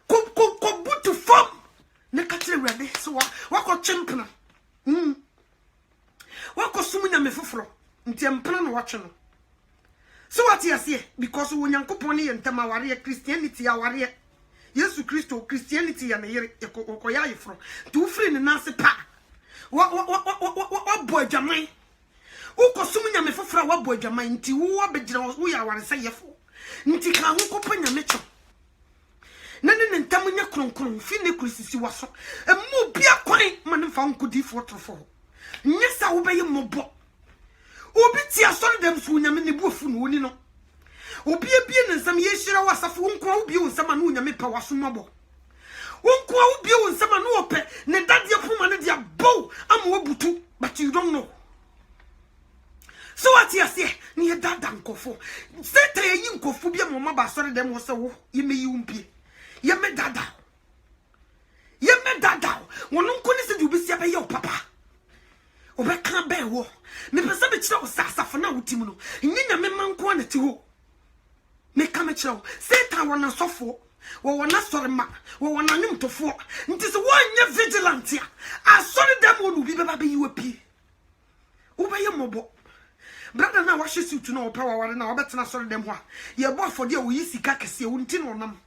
ko butu fom na ka kire wurade so wa ko chempna wa ko sumunya me foforo nti empna no wache no so what you say because wo nyankopon ne yentama ware Christianity ya ware Yesu Kristo Christianity ya na yere ko ya yefro tu free ne nase pa wa bo adwaman wo ko sumunya me foforo wa bo adwaman nti wo abegire wo ya ware sayefo nti ka ho ko panya mecho nane ntam nya kronkron fi ne krisisi waso emu bia kwan man fa nkodi fotrofo nyesa wo beye mobo obi ti asori dem so nyame ne buofu no oni no obi ebie ne nsam ye hira wasafo nko obi onsama no nyame pa waso mabo wonko obi onsama no ope ne dade poma ne dia bow am wabutu but you don't know so what you say ni dada nkofo seta yi nkofo bia mo maba asori dem wo se wo yemeyi umpie yeme dada wono nko ne se du bi sia be ye papa obeka be wo me pesa be kire o sasafo na wotim no nyinya me manko na ti ho me ka me kire o satan wona sofo wo wona sorema wo wona nyumtofo nti se wonye vigilant ya asori dem wo no bi be ba be yiwa pie wo be ye mobo brother na wahye suit no opa waware na obetena sori dem ho a ye bo afode a wo yisika kese wonti no nam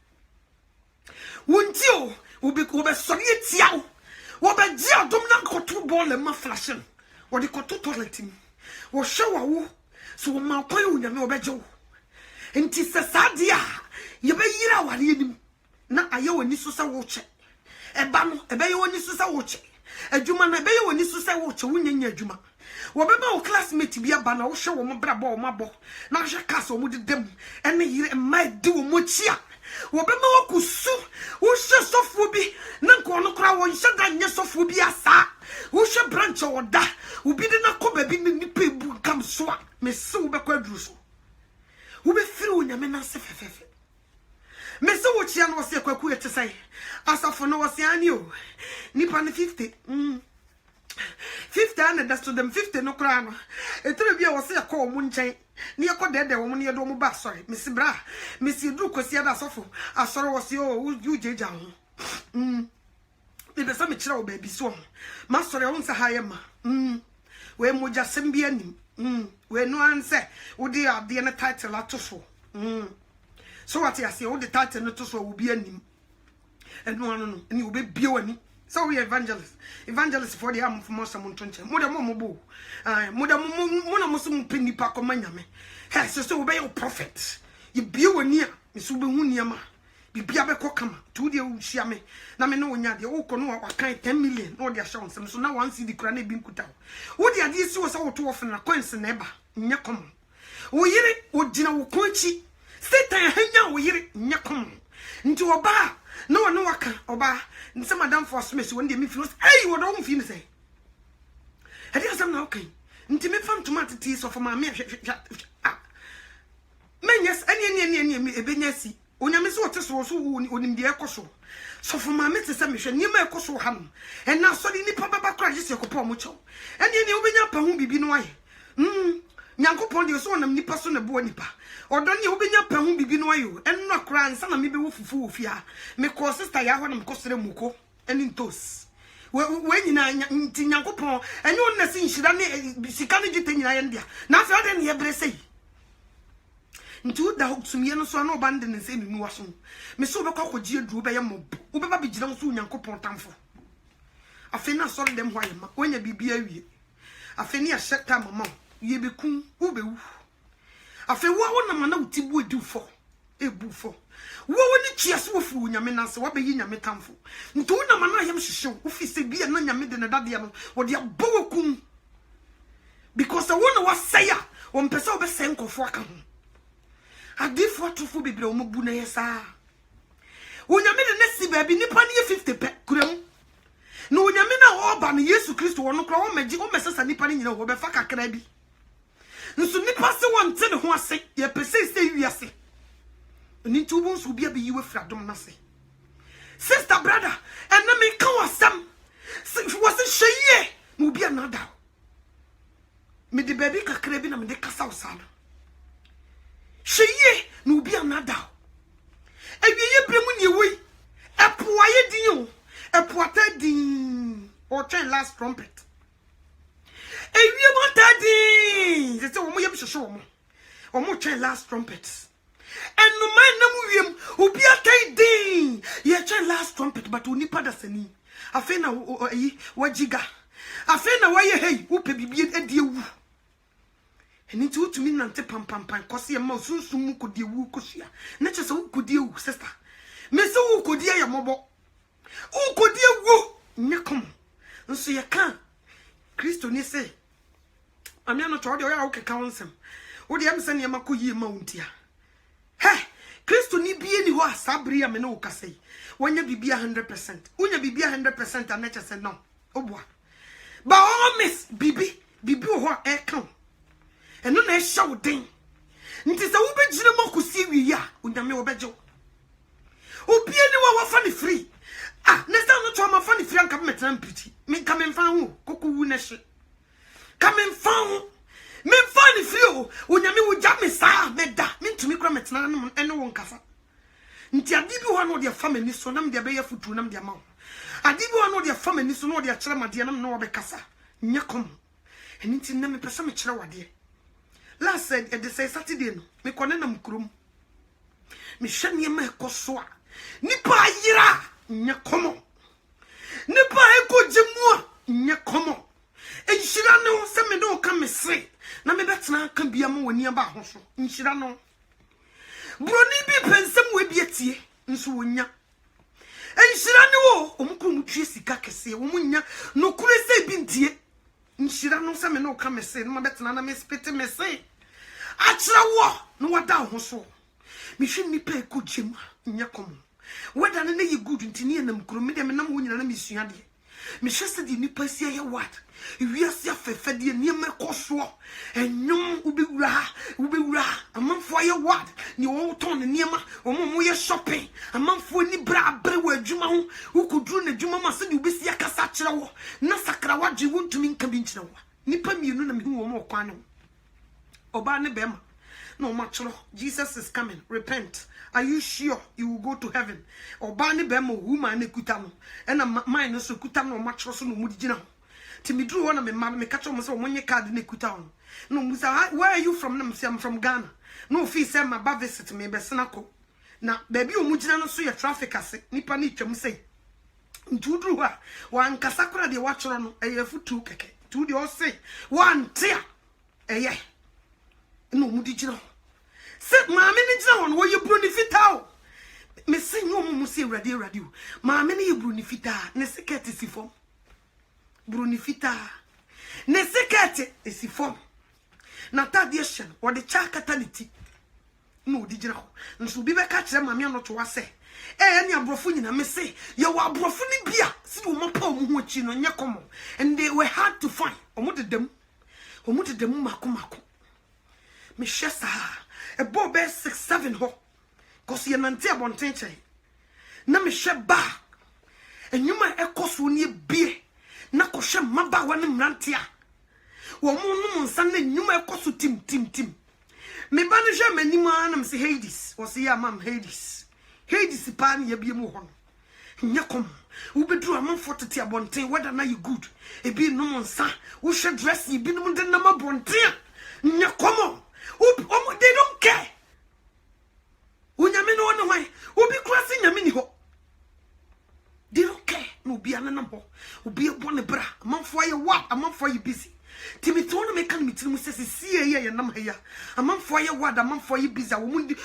wonti o wo be sori etia wo be ji adom na koto ball ma flashing wo de koto toiletim wo shower wo so ma kwan wo nyame wo be je wo enti se sadia ye be yira ware anim na aye woni so sa wo che eba no ebe ye woni so sa wo che adwuma na ebe ye woni so sa wo che wo nyanya adwuma wo be ma wo classmate bi aba na wo hwe wo mbra bo wo mabo na hwe kasa wo mu dedem ene yire ma di wo mo chia wo be ma wo kusu wo hwe sofo bi na nko no kra wo hwe da nye sofo bi asa wo hwe branch wo da wo bi de na ko ba bi ni pebu kam so a me se wo be kwa duru so wo be firi wo nyame na se fefefe me se wo chia no wo se kwaku ye tesai asafo no wo se ani o nipa ne 50 50 and that's to them 50 no kra no etire bia wo se ya ko mu nchen ni ya ko dede wo mu ne do mu ba sorry me si bra me si dru ko si ada asafo asori wo se o you jeja ho me be sa me kira wo ba bi so ma sorry wo nsa haye ma we mo ja sem bia nim we no anse wo di ade ne title atofo so what you say wo di title no to so wo bia nim eno anu no ni wo be bia wani. So we evangelist for the am for most montonche. Moda mobo. Moda mona musum penny pa ko manyame. He so we be your prophet. You be woni a me so be hu niam a. Bibia be kokama. To de wo hia me. Na me no onya de wo ko no wakan 10 million. No de asha onsem so na 1 cedi kura na bi nkuta. Wo de ade si wo so wo to wo fena coins na eba. Nya kom. Wo yire wo gina wo konchi. Satan hanya wo yire nya kom. Nti wo ba no waka oba nse madam for smith when dey me feel hey wo don feel say hadi asam na okay nti me fam tomato tea so for ma me menyes ani ebenyasi onyame so wote so onim de ekoso so for ma me te se me hwe ni ma ekoso ha no en na so de ni papa ba kra jese kopo mo chew ani obenya pa hu bibi no aye nyankopon de so onam nipa so na bo nipa odoni obenya pa hu bibi no ayo enno akra nsa na me be wo fufu ofia me ko sister ya ho na me ko sere muko eni ntos when you Nyankopon, and you want to see she can't get in India. Now, for then, you say. Into the hook to me, and so no abandon and say, Nuasun. Miss Obaka would you do by a mob, Uba be John soon, Yankopon Tamfo. I feel saw them when you be a I feel set time among ye be coon, ube. I feel what one man would do for a buffo. What would the cheers with you, Yamina, so what be in your metamfo? Into one man I am show, if he say be a non yamid and a dadiam, or the abokum. Because the one was sayer, one person of a sank of Wakam. I did for to be blown Bunesa. When you made a nesty baby, Nippani 50 pet, Graham. No, when you mean a Orban, Yesu Christo, or no crown, magic, or Messrs. and Nippani, you know, what a fucker can I be? No, so Nippas one tell who I say, ye persist, you say. Need 2 months will be a you with Fradom Nasi. Sister, brother, and let me call some. Wasn't she ye? Will be another. Me the baby crabin and the castle son. She ye, no be another. And ye bring you way. A poye a poite din, or 10 last trumpet. And we want that din. That's all we have to show me. Or more 10 last trumpets. And no man no William who be a tight ding. Ye chen last trumpet, but who nipa da seni. A fena wajiga. A fena why hey, who pe be a dear woo. And it's to me nante pam cause your mouse soon could dear woo cosia. Natures who could dear sister. Miss who could dear your mobile. Who could dear woo? Nakom. And so you can't. Christo ne say. I'm not told you how to counsel. What the am sending a makuyi mountia. Hey, Christo ni be any wa sabria me no say. When you be 100%. When you be 100% and nature said no. Oh boy. But all miss Bibi what air come. And no na shouting. Ntis a ube jina mo kusi wi ya, unyame obejo. Obi any wa funny free. Ah, next time no to ma funny free anka metan pretty. Me come en fan ho, koku wu na hye. Come en fan ho. Me funny free o, unyame wo jam me sa meda. Me ntumi kra metena no ene wo nkasa. Nti adibi ho no de family so nam de be ya futu nam de ma. Adibi ho no de family so no de akere made nam no obekasa. Nyakom. Eni nti na me pesa me kire wade. Last said it say Saturday no me kone na mkrum. Me hwe ne ma ekoso a. Nipa yira nyakomo. Nipa ekojemu nyakomo. Enshira no se me no ka me se. Na me betena ka bia ma wani aba ho so. Enshira no. Broni bi pensem we bietie nso wonya. Enshira ne wo omkrum twie sika kese wo munya no kure se bi ntie. Enshira no se me no ka me se na betena na me spete me se. Achira wo no wada ho so. Me hwe nipa ekojemu nyakomo. Weda ne ye good ntini na mkrum me de me nam wo nyina na mesua de. Me hwe se di nipa sia ye what? Wiase afefe de niam ekoso enwom ubewura amanfo ye what? Ni wo ton ne niam omo ye shopping amanfo ni bra abre wa adwuma ho ukuduru na adwuma ma se de ubesi akasa kire wo na sakra wadwe wontumi nka bi nkire wo nipa mienu na me hu wo mo kwan no oba ne bema no machro Jesus is coming, repent. Are you sure you will go to heaven? Oba ne bema woman ne kuta no e na mine so kuta no machro so no mudijina ho timidru wona me man me catch on so monye card ne kuta on no musa where are you from? Na I'm from Ghana. No fee say my ba visit me be senako na baby omugina no so ye traffic ase nipa ne twam say ntudru ha wan kasakura de wachoro no eye futu keke tu de o say wan tia eye no mudijina se maame ne gina won wo ye bro ni fitao me say no mu say radio maame ne ye bro ni fita ne sekete si fom brunifita ne sekete esi fom na tadiation wo de cha kataliti no di gina ho nso bi be ka kire maame no to wase ni abrofo nyina me say ye wo abrofo ni bia si wo mapa wo ho chi no nye komo and they were hard to find omo de dem mako me shesa e bo be 6-7 ho cause ye nante abonten che na me hwe ba enyuma ekoso ni bie na ko hwe maba wa ne mrantia wo mu no nsa na enyuma ekoso tim me ba ne hwe manima na me se Hades wo se ya mam Hades pa ne ya bie mu ho Nyakom. Ubedru amanfo tete abonten whether na you good. Ebi no monsa. Wo hwe dress yi bi no de na mabonten. Nyakom. They don't care. Unyame no one why. Obi krasi nyame ni ho. They don't care. No be anana bo. Obi e bone bra. Amanfo ye what? Amanfo ye busy. Timothy wona meka no mitiri mu sese sie ye nam heya. Amanfo ye what? Amanfo ye busy. Omundi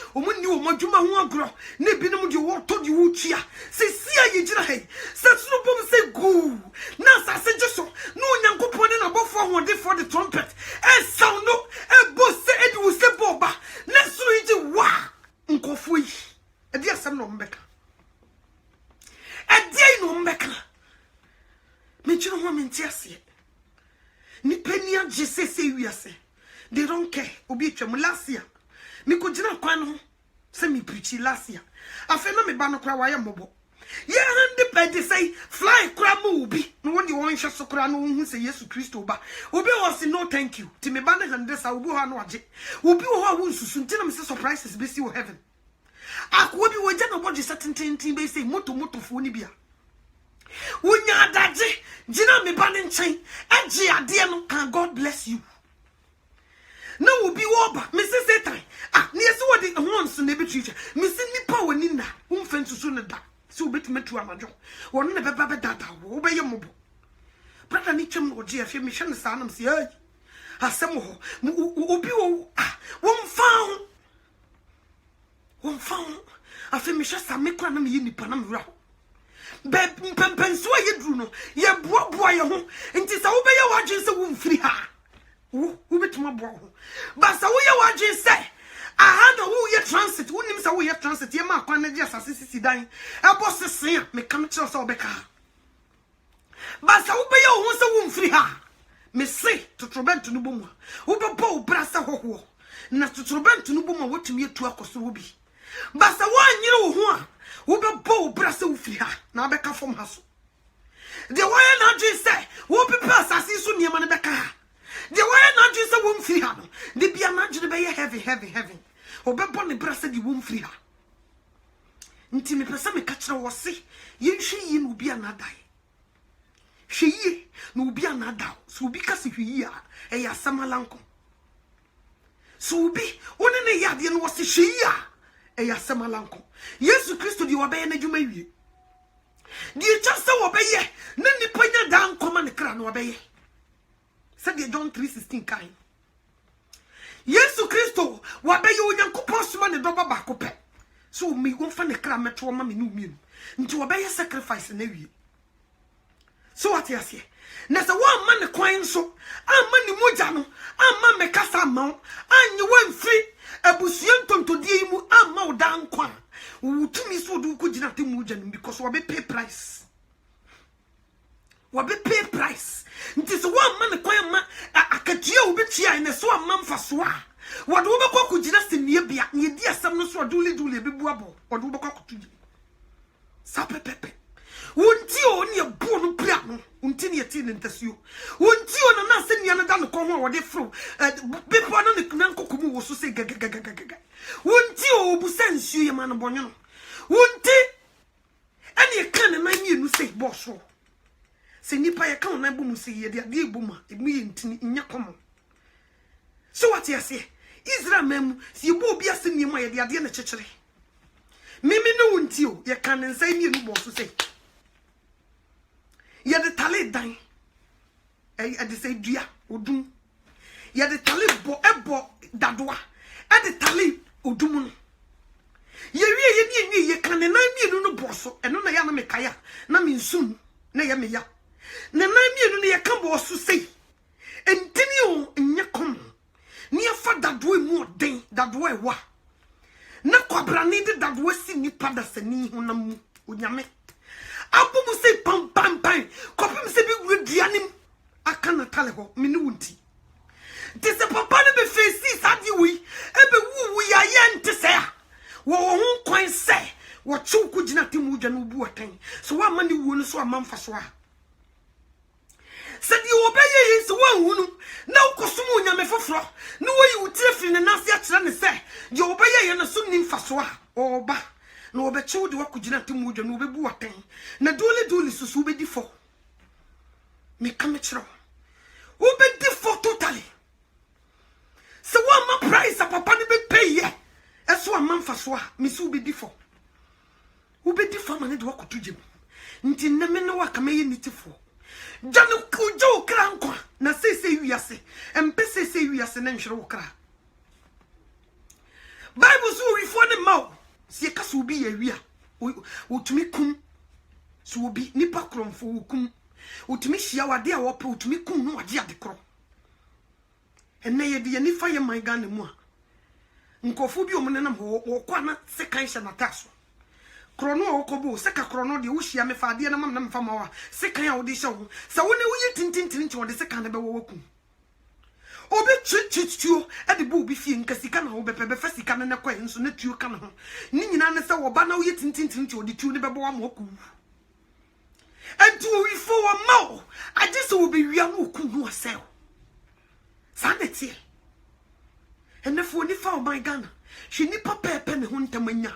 wo madwuma ho agro. Na bi no de wo to de wo tua. Se sie ye gina he. Se sunu bom se gu. Na sa se jeso. No nyankopon na bofo ho de for the trumpet. E sound no e bo se e de wo se boba. Na sunu yi wa. Nkofo yi. E de asem no mbeka. Ade no mbeka. Me chiro ho menti ase. Ni penia jese wiase. They don't care. Obi twam last year. Me ko gina kwan ho. Se me preach last year. Afa na me ba no kra wa ye mobo. Ye hande pede say fly kra mo obi. No won de won hwe so kra no hu se Yesu Kristo ba. Obi was no thank you. Ti me ba na hande sa obi ho no age. Obi ho a won susu nti na me se surprises be see wo heaven. Akwo bi wo ja no bodge certain be say moto fo ni bia. Unya adaje jina me ba ne nchen age ade no can God bless you. Na obi wo ba me se Satan ne yesi wo de honso na be twitwa me se nipa woni na wo mfa nsusu ne da se obetime tu amajo won na beba be dada wo be ye mobo brother ni twem no je afie me hwe ne sa nam se ai asem ho obi wo wo mfa ho afie me hwe sa me kwa na me yi nipa na me wura pempenso ye dru no ye boaboa ye ho nti sa wo be ye wadwen se wo mfiri ha wo betuma boa ho ba sa wo ye wadwen se aha na wo ye transit wo nim sa wo ye transit ye ma kwan na je asase sisi dan e bo sese me kam kire so obeka ba sa wo be ye ho se wo mfiri ha me se totrobent no bomu wo be bo brasa hoho na totrobent no bomu wotumi etu akoso wo bi ba sa wo anyire wo ho a wo be bo brasa wo firi ha na obeka fom ha so de wo ye na dwe se wo pepe asase so niema ne beka ha de wo ye na dwe se wo mfiri ha no de bia na dwe be ye heavy obebo ne brasa di wo mfiri ha nti me pesa me ka kire wo se ye hwe yi no bia na dai hwe yi no bia na da so obi ka se hwe yi a e ya samalanko so obi one ne yade no wo se hwe yi a e ya samalanko Yesu Kristo di wo be ye na dwuma wie di chase wo be ye na nipa nya da nkoma ne kra no wo be ye se de John 3:16 kan Yesu Kristo wa be ye onyankopon soma ne doba ba ko pe so mi won fa ne kra meto ma me no mi nti wo be ye sacrifice na wie so what you say na se wo ma ne kwan so amma ni moja no amma me kasa ma anyi wo mfiri abusuye ntontodie mu amma wo dan kwa wutumi so do ko gina te moja no because wo be pay price nti so wo ma ne kwan ma akatua wo betua ne so amma mfa so a wo do be ko gina se nie bia ne di asam no so dule be buabo wo do be ko to sapepepe wonti o ne bu no pria no wonti ne yeti ne ntasuo wonti o na se nia na da no ko ho wo de fro bepo na ne nkokomu wo so se gagaga wonti o bu sansuo ye ma no bonyo no wonti ene kan na mienu se boso se nipa ye kan na bu mu se ye de ade bu ma emu ye ntini nya komo so what you say Israel mem si bu obi ase nie ma ye de ade na chekere mimi no wonti o ye kan nsa mienu boso se ye de tale dan e de se dua odum ye de tale ebo dadoa e de tale odum no ye wie ye ye kan na mienu no boso eno na ya na mekaya na me nsum na ya me ya na mienu no ye kan boso sei entini o nya kom ni afa dadoa mu odin dadoa ewa na kwabra ni de dadoa si ni pada sani ho na mu onyame abubu se pam kopim se bi wudianim aka na tale ho me ne wunti de se papa ne be face sadi wi ebe wu ya ye nte se a wo ho kwan se wo chu ku gina temu dwa no bu otan so wa ma ne wu no so amamfa so a se di obeye yi se wa hunu na ukosumu nyame foforo no wo yi utire firi ne nase a kire ne se di obeye ye no so nim fa so a oba no obeche de wakugina temu dwa no obebu waten na dole susu obedi fo me come chiro obedi fo totally so one ma price papa ni be pay ye eso amam fa so a me su obedi fo ma ne de wakoto gem nti na me no waka me ye nitifo janu kujo kra nkwa na sese wiase empe sese wiase na nhwere wo kra Bible so rifo ne maw sie ka so bi ya wia otumi kum so obi nipa kromfo kum otumi hia wade a wope otumi kum no wade ade kro enne ye de ni fa ye man ga na mu a nkofo bi omunenam wo kwa na sekan hye na taso krono okobo seka krono de wo hia me fa ade na mam na mfa mawa sekan a wo de hye wo sa wo ne wo ye tintintin nti wo de sekan na be wo kum obi chichichuo e de bu bi fie nkasika na wo bepe be fasika na ne kwa nso na tuo ka na ho ni nyina ne se wo ba na wo ye tintintin nti wo de tuo ne be bo wa mo ku enti wo wi fo wo ma age se wo be wia wo ku no asel sanete ene fo ni fa o my Ghana she ni papa pepe ne ho ntamanya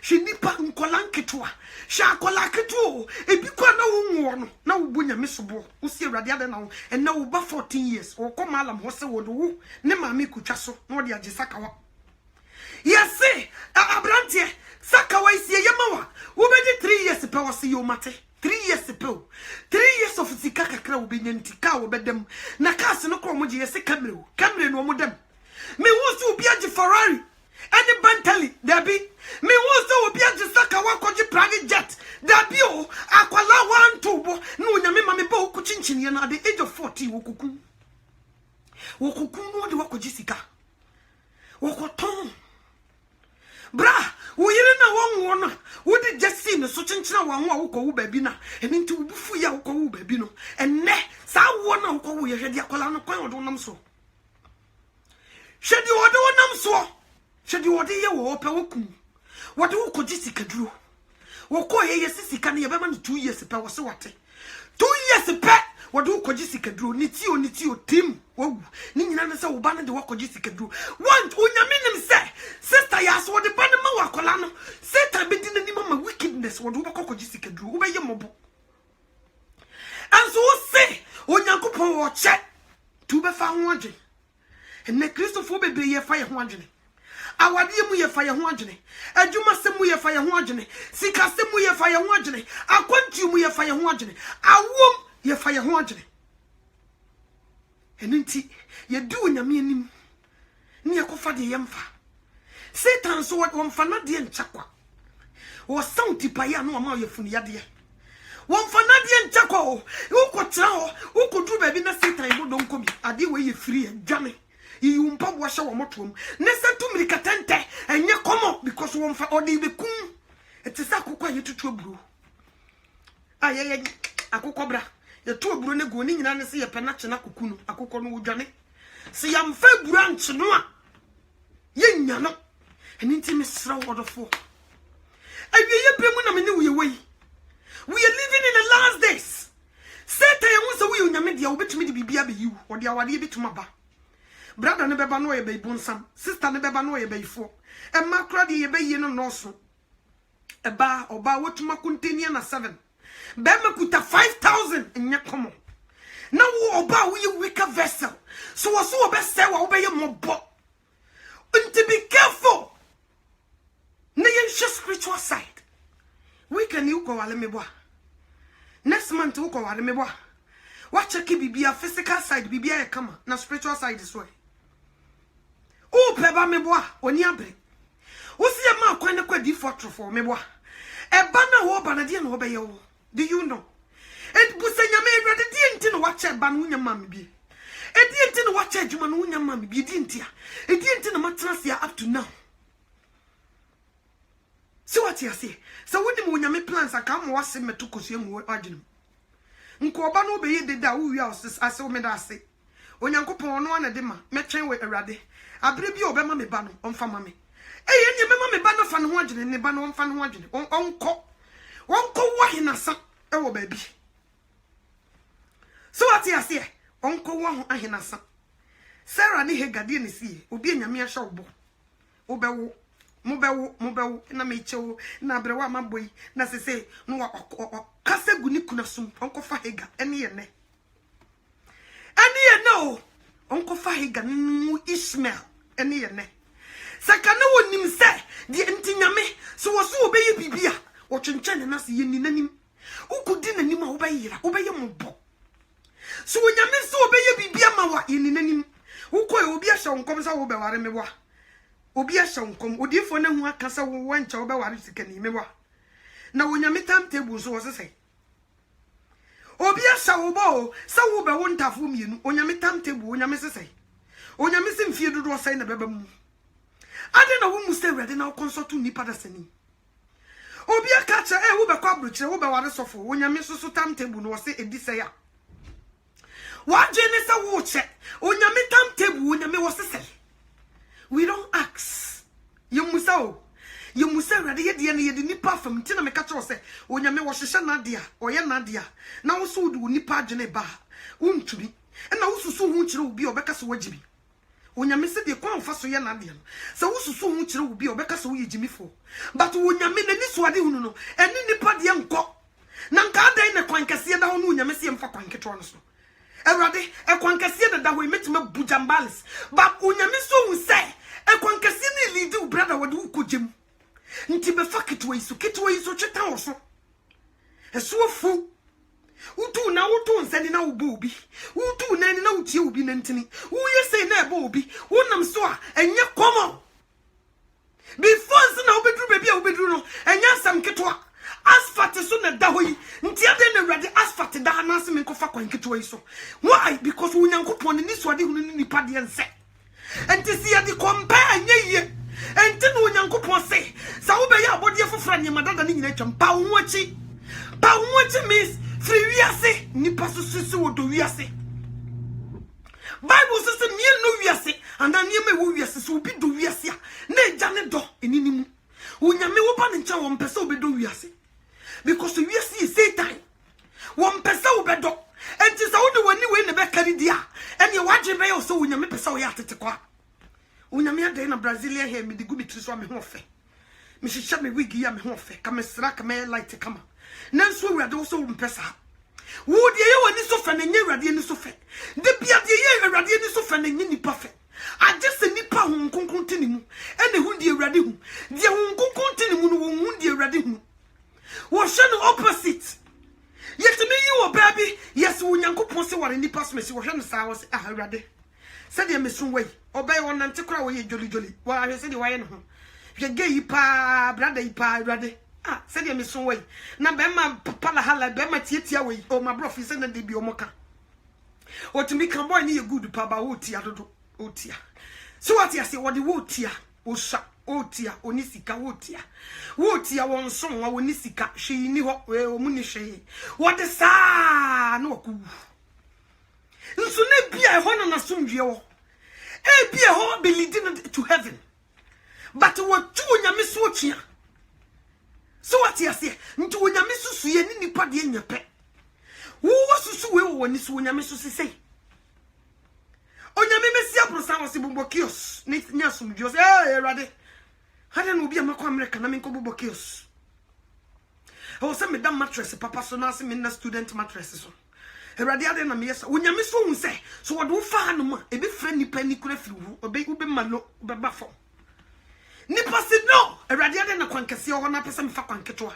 she ni pa nkolanketwa sha akolaketu ebi kwa na wo nwo no na wo bunya mesobo wo si awrade ade na wo ene wo ba 14 years wo koma alam ho se wo do ne maami kutwa so na wo de age sakawa yesi abrantie sakawa isi yemawa wo be 3 years pe wo se yo mate 3 years pe 3 years of sika kakra wo be nyantika wo bedem na cars no ko mo je yesi camera no mo dem me wo so bi age Ferrari any Bentley there be me won so obi age sakawa koji private jet there be o akwala one tubo no nyame ma me ba oku chinchin na the age of 40 wokuku no de wakoji sika wokoton bra wo yire na wonwo no wo de jesi no so chinchina wanwo a wokọ wo baabi na eni nti wubufu ya wokọ wo baabi no enne sa wo na wokọ wo ye hwede akwala no kwan odo nam so hwede odo nam so hwede odo ye wo pe wokum wode wokoji sika duro wokọ ye sika na ye be ma 2 years pe wo se wate 2 years pe wode wokoji sika duro ni ti o tim wo ni nyina na se wo ba na de wokoji sika duro want onyame nim se sister ya so wode ba na ma wakola no satan be di na ni mama wickedness wode wo kokoji sika duro wo be ye mobo anso wo se onyankopon wo che tu be fa ho adwe enne Christopher be ye fa ye ho adwe awade mu ye fa ye ho adwene adwuma se mu ye fa ye ho adwene sika se mu ye fa ye ho adwene akwantu mu ye fa ye ho adwene awom ye fa ye ho adwene enenti ye du onyame anim ne ye kofa de ye mfa Satan so won fa na de nchakwa wo sound pa ya no ma ye funu ya de won fa na de nchakwa wo ko tra ho wo ko du ba bi na Satan mo don komi ade we ye free adwane yumpa bo hye wo motom ne setu mirikatente enye komo because won fa odi be kum etisa akokwa ye tutu aburo aye akokwa bra ye tu aburo ne go ni nyina ne se ye pena chena kokunu akokwa no wodwane se yamfa aburo anche no a ye nya no eni nti me sra wodofo awie ye bremu na me ne we we are living in the last days Satan ye won se we onyame dia obetumi de bibia be yiwu odi awade ye betuma ba brother ne beba no ye be bonsam sister ne beba no ye be ifo e makra de ye be yi no noso e ba oba wotuma kontenia na 7 be makuta 5000 nya komo na wo oba wo ye weaker vessel so wo be say wo be ye mobo unti be careful na ye spiritual side we can you go wale me boa next month wo go wale me boa wa check bibia physical side bibia e kama na spiritual side is way o peba me boa oni abre wo se ma kwan ne kwa di for me boa e ba na wo ba na die na wo be ye wo do you know et busanya me edwade die nti no wa che ba no nya ma me bi e die nti no wa che adwuma no nya ma me bi die nti a e die nti no matena se up to now see what you say so wo dim wo nya me plans aka mo wase metukosu emu adwene nko oba no be ye deda wo wi ase wo me da ase onyankopon no ana de ma metwen we awrade abre bi obema me ba no onfa ma me eye nye mema me ba no fa no ho adwene ne ba no onfa no ho adwene onko wo hinasa e wo ba bi so what you say onko wo ahinasa Sarah ni hegade ne sie obi anyame ahye obo obewo Mobile, na mecho, na brewa my boy, na say, no, kase guni kuna sum, Uncle Fahiga, any ne. Any no, Uncle Fahiga, no Ishmael, any ne. Sakana won him say, the antinyame, so was so obey bibia, or chinchen and us yin in him. Who could din any more obey your mobo? So when you miss obey bibia mawa in him, who call Obia Shon comes over Waremewa. Obia Shon come, would you for no one cassa went over Warisicani mewa. Now when you meet time tables was a say. Obia Shawbo, so over won't have women, when you meet time table, when you miss a say. When you missing fear to sign a baby. I don't know who must say ready now consult to Nipa Seni. Obia catcher, over coverage, over water sofa, when you miss so time table was say a desire. What Janice a watch? When you meet time table, when you may was say. We don't ask. You must say ready at the end of the Nipa from Tina Mecato say, when you may was a Nadia or ya Nadia. Now so do Nipa Janeba, won't you be? And also so won't you be Obecca's wajibi. When you miss the quam for so yanadian, so so much will be Obecca so Jimmy for. But when you mean any swadi uno, and any part young cock, Nankada in a quancasia down when you miss him for quancatronos. Erade, a quancasia that we met him a bujambalis. But when you miss so say, a quancasia little brother would do could Jim. Ntibe fuck it way so cheta also. A so fool. Utu na utu nseni na ubobi. Utu neni na uti ubi nentini. Uye say na bobi. Unam so enye komo. Before na ubedru no enya sam ketwa. Asphalt so na da hoyi. Nti ade na ready asphalt da na se menkofa kwa nketwa so. Why? Because unyankopon ni swade hunu ni nipa de nse. Enti si ya di compare nye ye. Enti no unyankopon say. Sa ube ya abode fofra nyama dada ni nyina twam. Pa unwachi. Pa unwachi means free wiase nipa so sisi wo do wiase. Bible says me no wiase and na me wo wiase so bi do wiase a na eja ne do eninimu. Onyame wo ba ne ncha wo mpese obedo wiase. Because the wiase is Satan. Wo mpese obedo. Enti sa wo de wani we ne be kari dia. Ene wadwe be yo so onyame pese wo ya tete kwa. Onyame ade na Brazilia here me de gubi tri so me ho fe. Me hihye me wigi ya me ho fe. Ka me sra ka me light kama. Nanso wurade wo so mpesa. Wo de ye wani so fa na nye wurade ni so fe. De bia de ye wurade ni so fa na nye nipa fe. Aje se nipa hu nkonkon tini mu. Ene hu de wurade hu. De hu nkonkon tini mu no wo hu de wurade hu. Wo hwe no opposite. Yet me yi wo baby, yes wo nyankopon se ware nipa so me se wo hwe no sa wo se wurade. Se de me sun wei. Obey won nante kura wo ye joli. Wa hwe se de waye no ho. Hwe ge yi pa, brother yi pa wurade. Ah, said you miss way. Na bema pala hala bema tietia way. Oh my bro, said na debi omoka. O to me can boy ni good pa ba otia dodo otia. So what you say what the wotia osha otia onisika wotia. Wotia won so wa onisika hwe ni ho omuni hwe. What the sa no ku. Nso na bia ho na somdwe wo. E bia ho be leading to heaven. But what tu nyame so otia. So what you say? Nti wonyame susu ye ni nipa de nyepe. Wo susu we wo ni so wonyame susu sei. Onyame mesi abrosa wo se bobokios. Ni nyasum dio se erade. Hade no bi amako America na me nko bobokios. O se me dam mattress papa so na se me na student mattress so. Erade ade na me yesa. Wonyame so hu se. So wo do fa no ma e be fra nipa ni kura firi hu. Obe ma no be ba fo. Nipa si no erade ade na kwankese ho na pese me fa kwanketoa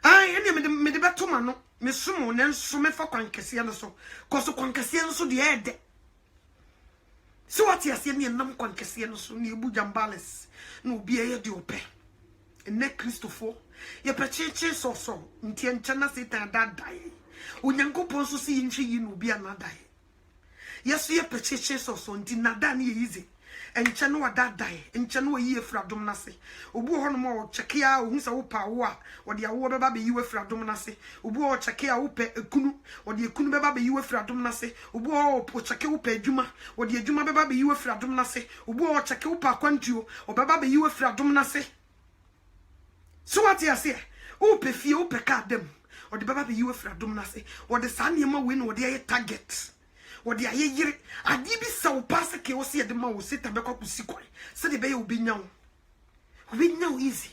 ai ene me de beto ma no me sumo ne nso me fa kwankese no so koso kwankese no so de ede so what you say me nam kwankese no so ne ebu jambales na obi eye de ope ene Christopher ye pecheche so ntie nche na Satan dadai onyankopon so si nhwe yi na obi anadai yeso ye pecheche so nti nada na ye easy enche no wadadai enche no yi efradom na se obu ho no mo chekia ohun se wo pa wo a wo de awo beba be yi efradom na se obu ho chekia wo pe ekunu wo de ekunu beba be yi efradom na se obu ho chekia wo pe adwuma wo de adwuma beba be yi efradom na se obu ho chekia wo pa kwantuo wo beba be yi efradom na se so what you say wo pe fie wo pe ka dem wo de beba be yi efradom na se wo de sa niam we no wo de target Wodi aye yire adi bi sa wo pass ke wo se de ma wo seta be kwakusi kwai se de be ye obi nyawo We know easy.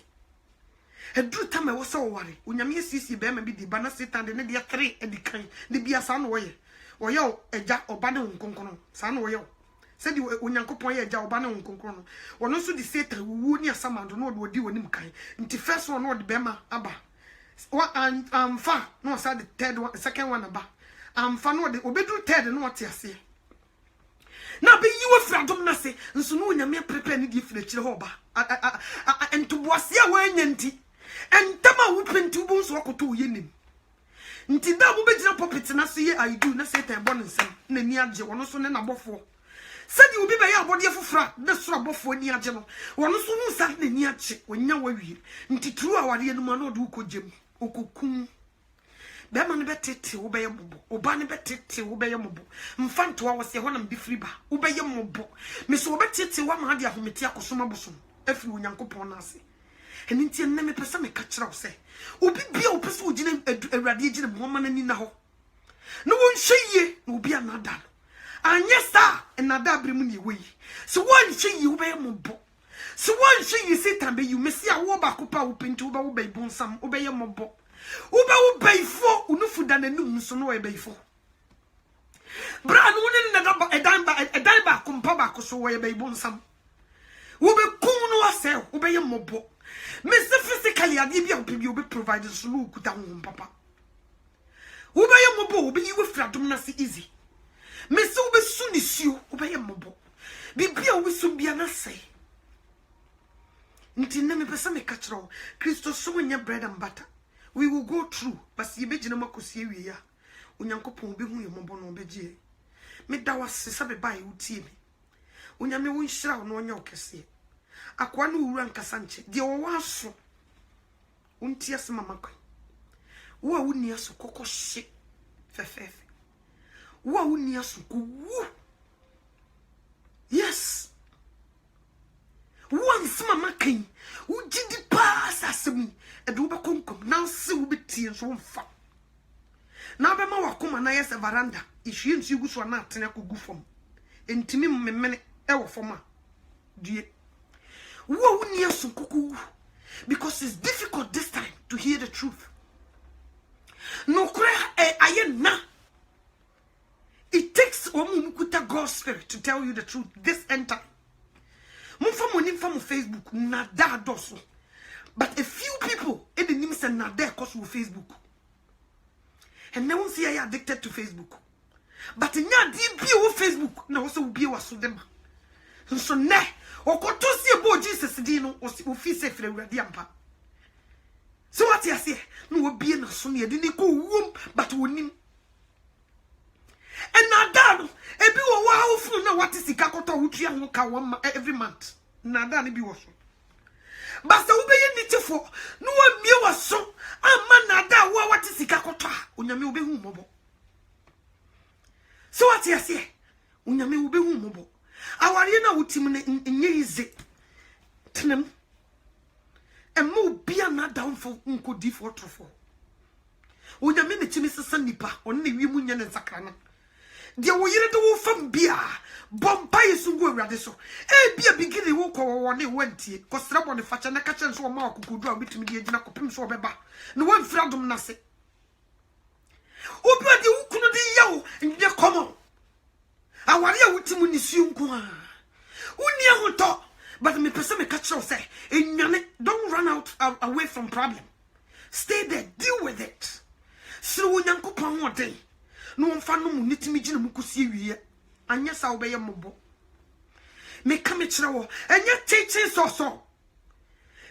A true time I was so worried. When you see Bama be the banner sit and the near 3 at the kind, the be a son way. Or yo, a jack or banner on concono, son way. Said you when Uncle Poya jaw banner on concono. Or also the Satan who would near someone to know what do with him kind. Into first one or the Bema Abba. What I'm far, no, sir, the third one, second one about. I'm far no, the obedient third and what you say. Now be you a friend of Nasi, and so no, you may prepare the future hoba. And to was ya way yanti. And Tama would print 2 bones walk to yin. Until that will be the puppets and I see I do not say that one and some, Nania, one also and above 4. Said you will be by your body for frat, that's trouble for near general. One also knows that near chick when you were here. Until 2 hours, the man do could Jim, Okukun. Beman betty, obey a mobo, Obani betty, obey a mobo. Mfan 2 hours, the one and be free bar, obey a mobo. Miss Obetty, one had your hometiaco sumabusum, if you yanko ponasi. And in the name of person, a catcher say, Ubi be a person a radiating woman in the hole. No one say ye, will be another. And yes, sir, another brimini way. So one say you obey a mobo. So one say you say, Tambe, you may see a wabakupa open to obey bonsam, obey a mobo. Uba obey for unufu than a noon, so no obey for. Bran wouldn't a dime back, compaba, so obey bonsam. Ube kuno sell, obey a mobo. Mr. Physically, I give you be provided sulu down, papa. Obey a mobo, be you with Fradumnasi easy. Mr. Ube soon is you, obey a mobo. Be beer with some be an assay. Ntinemi person catch roll. Christo so in your bread and butter. We will go through, but see Benjamin Cosia. Unyanko be who your mobo no beje. Me that was Sabe by Uti. Unyame won't shroud no your cassia. Aquanu ranka Sanche, the owaso. Untias mamma. Wa unia so coco shit. Fefef. Wa unia so woo. Yes. Once mamma king, who did the pass as me, a duba concom, now see will be tears on fat. Now be my come and I as a veranda, if she and you go to not and I could go from. And to me, many ever for ma. Dear. Because it's difficult this time to hear the truth. No cry, it takes God's spirit to tell you the truth this end time. From Facebook, nada doso. But a few people in the names and nada cause with Facebook. And no one see I addicted to Facebook. But in your deep Facebook, now also be was so them. So ne. Okoto si ebo Jesus dino ofi se fere wadi ampa. So what you say? No obi na so ne de ko wom but wonim. And nadano ebi wo wa ofu na what sika koto wutua ho ka every month. Nadano bi wo so. But so obeye nitifo no wa mie wa so amma nada wo what sika koto a onyame obehu mobo. So what you say? Onyame obehu mobo. Awari na utim nye ize tenem emo bia na down for nkodi for trofo onyame ne timi sesa nipa on na wi mu nya ne nsakana de wo yire de wo fam bia bompa yesu go awrade so e bia bigire wo ko ne wantie kosra bo ne facha na kache nso ma akokodu a bitimi de agina kopim so obeba ne wan firadom na se obi ade ukunu de yawo nye komo awari a wutimu ni siunku ha unia hoto but me person me catch say don't run out away from problem. Stay there, deal with it. So nyankopon ho den no mfa no mu nitimi gina mu kusie wiye anya sa obeye mobo me ka me kire wo anya teaching so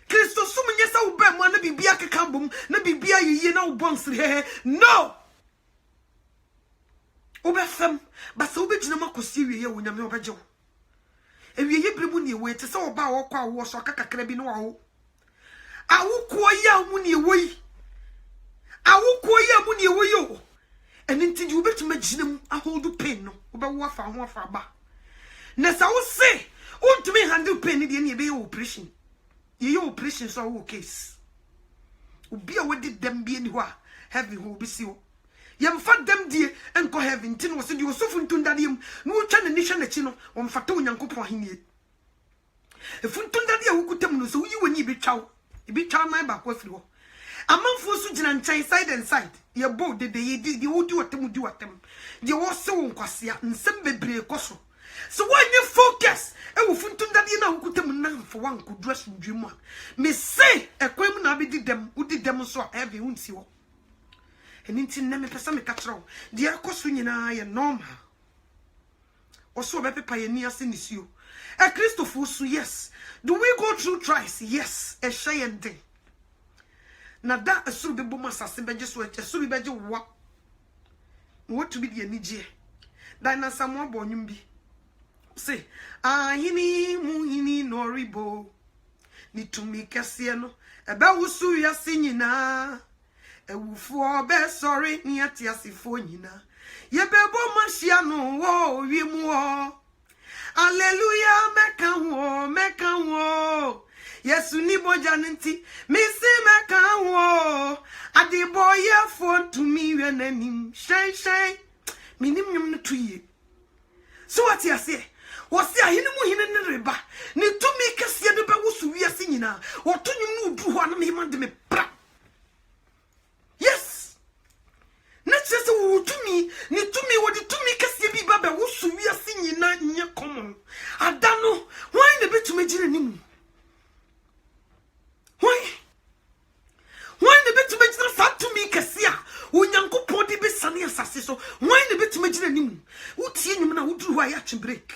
Kristo sum nya sa wo ba mu na bibia keka bom na bibia yiye na wo bonsre he no Obefem, but so be Jina Makosi, we will never bejo. If you hear Brimuni way to so about or quite wash or cacacrabi no. I will call ya muni away. I will call ya muni away. And until you bet to mention him, I hold the pain about what for one for ba. Nessa will say, want to me handle pain in any be operation. Your operation so case. Be away did them be anywhere, heavy who be see. Yam fat them dear and go heaven tin was you so fun tundadium no twa ne nisha na chi no on fata onyankopon henie If you don't get who could tell me, so you will be chow. You be chow my back with you. A month for Sujan and Chai side and side. Your boat did the would do at them, do at them. You was so quasia and some baby cosso. So when you focus, I will find that you know could them for one could dress in dream one. May say a criminal did them who did them so heavy, won't you? And in Name Pesame Catro, the Akoswin and I and normal. Also, a pioneers in this you. A Christopher, yes. Do we go through tries? Yes, a shy and day. Now that a subi bomas as a just wait a subi badger what to be the Nijay. Dina some born you be. Say, hini muhini noribo. Need to make a sieno. About Usuya singing na. A woof best sorry near Tiasifonina. Ye bebo mashiano, wo, yimu. Alleluia, mekan wo. Yes, unibo janenti, missy mekan wo. Adi boy ye phone to me when him shine. Minimum tree. So what you say? Was ya hinimu hinin riba? Ni to me kasia de bewusu ya singina. Or to you do one me man de me pra. Yes. Not just to me, ni to me what to me kasia be baba wusu ya singina nya common. I don't know why the bit to me jini. Why the bit to me jini fat to me kasia? Unyanko podi be sunny assassin. So why the bit to me jini? Uti you would why I break.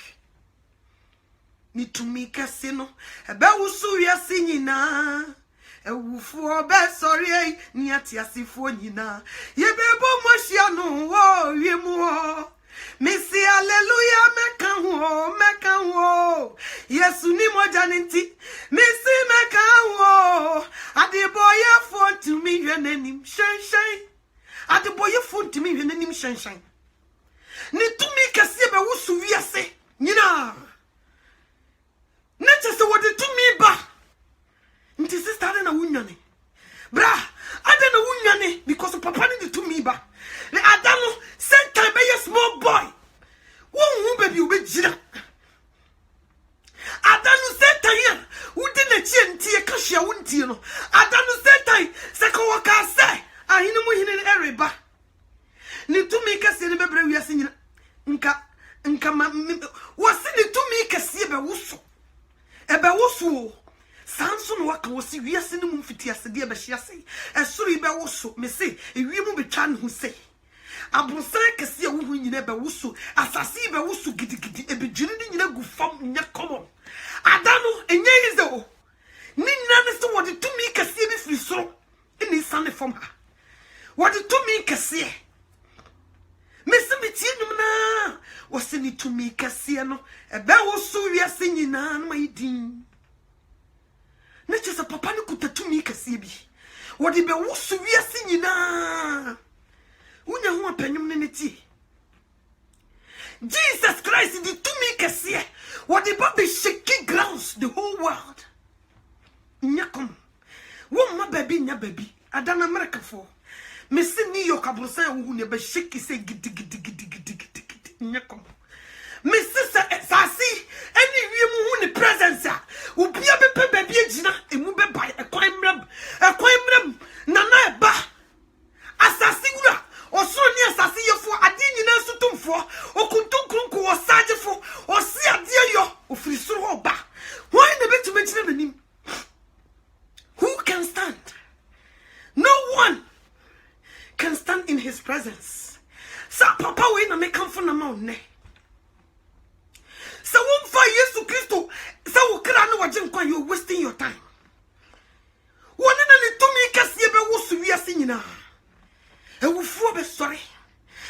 Need to make a sino, a bewusu ya singina. A woof best sorry, Niatia Sifonina. Ye bebo moshiano, wo, yemo. Missy Alleluia, mekan wo. Yes, unimo janenti. Missy mekan wo. Adi boy phone to me, your name, shine. Adi boy phone to me, your name, shine. Ni to me kasiebe wusu wiase, nina. Not just what it to me ba. Nti sister na wunyane. Bra, I don't know wunyane because papa need to me ba. Le adano same time be a small boy. Won baby ube jira. Adano same time who didn't chanti e kashia wunti no. Adano same time se ko waka say ahinu mu hinin ereba. Ni to me kase ne bebre wiase nyina. Nka ma wasi ni to me kase be wuso. Ebe wuso. Samson waka wosi wiase ne mu fiti asede be hia sei. Esoro ibe wuso me say ewie mu betwa ne ho sei. Abonsan kase a wo hu nyina be wuso. Asase be wuso gidigidi ebedwiri ne nyina gu fam nya common. Adano enye yize o. Ni nane se wodi to me kase bi firi soro. Eni sane fam ha. Wodi to me kase. Mesi mitie nyum na wose ni to me kase no ebe wuso wiase nyina no ayidin. Na chese papa ni kutatu mi kase bi. Wodi be wusu wiase nyina. Unya ho apanyum ne neti. Jesus Christ di to me kase. Wodi be shaking grounds the whole world. Nyakom. Wo ma baby nya baby. Adana America for. Me se New York abrosan wo ne be shake say gidi. Nyakom. Me sister sasi any wie mu hu ne presence a obia be pe baby agina emu be bai ekwan mram na eba asasi wura osoro ni asasi yefo ade nyina sutumfo okuntunkunku osagefo osi ade yo ofiri soro oba why na betu menchina nanim. Who can stand? No one can stand in his presence. Sa papa we na me come for na ma one. So won't find Jesus Christo. So you're wasting your time. One and to me Cassiebe was to be a singing. And will for be sorry.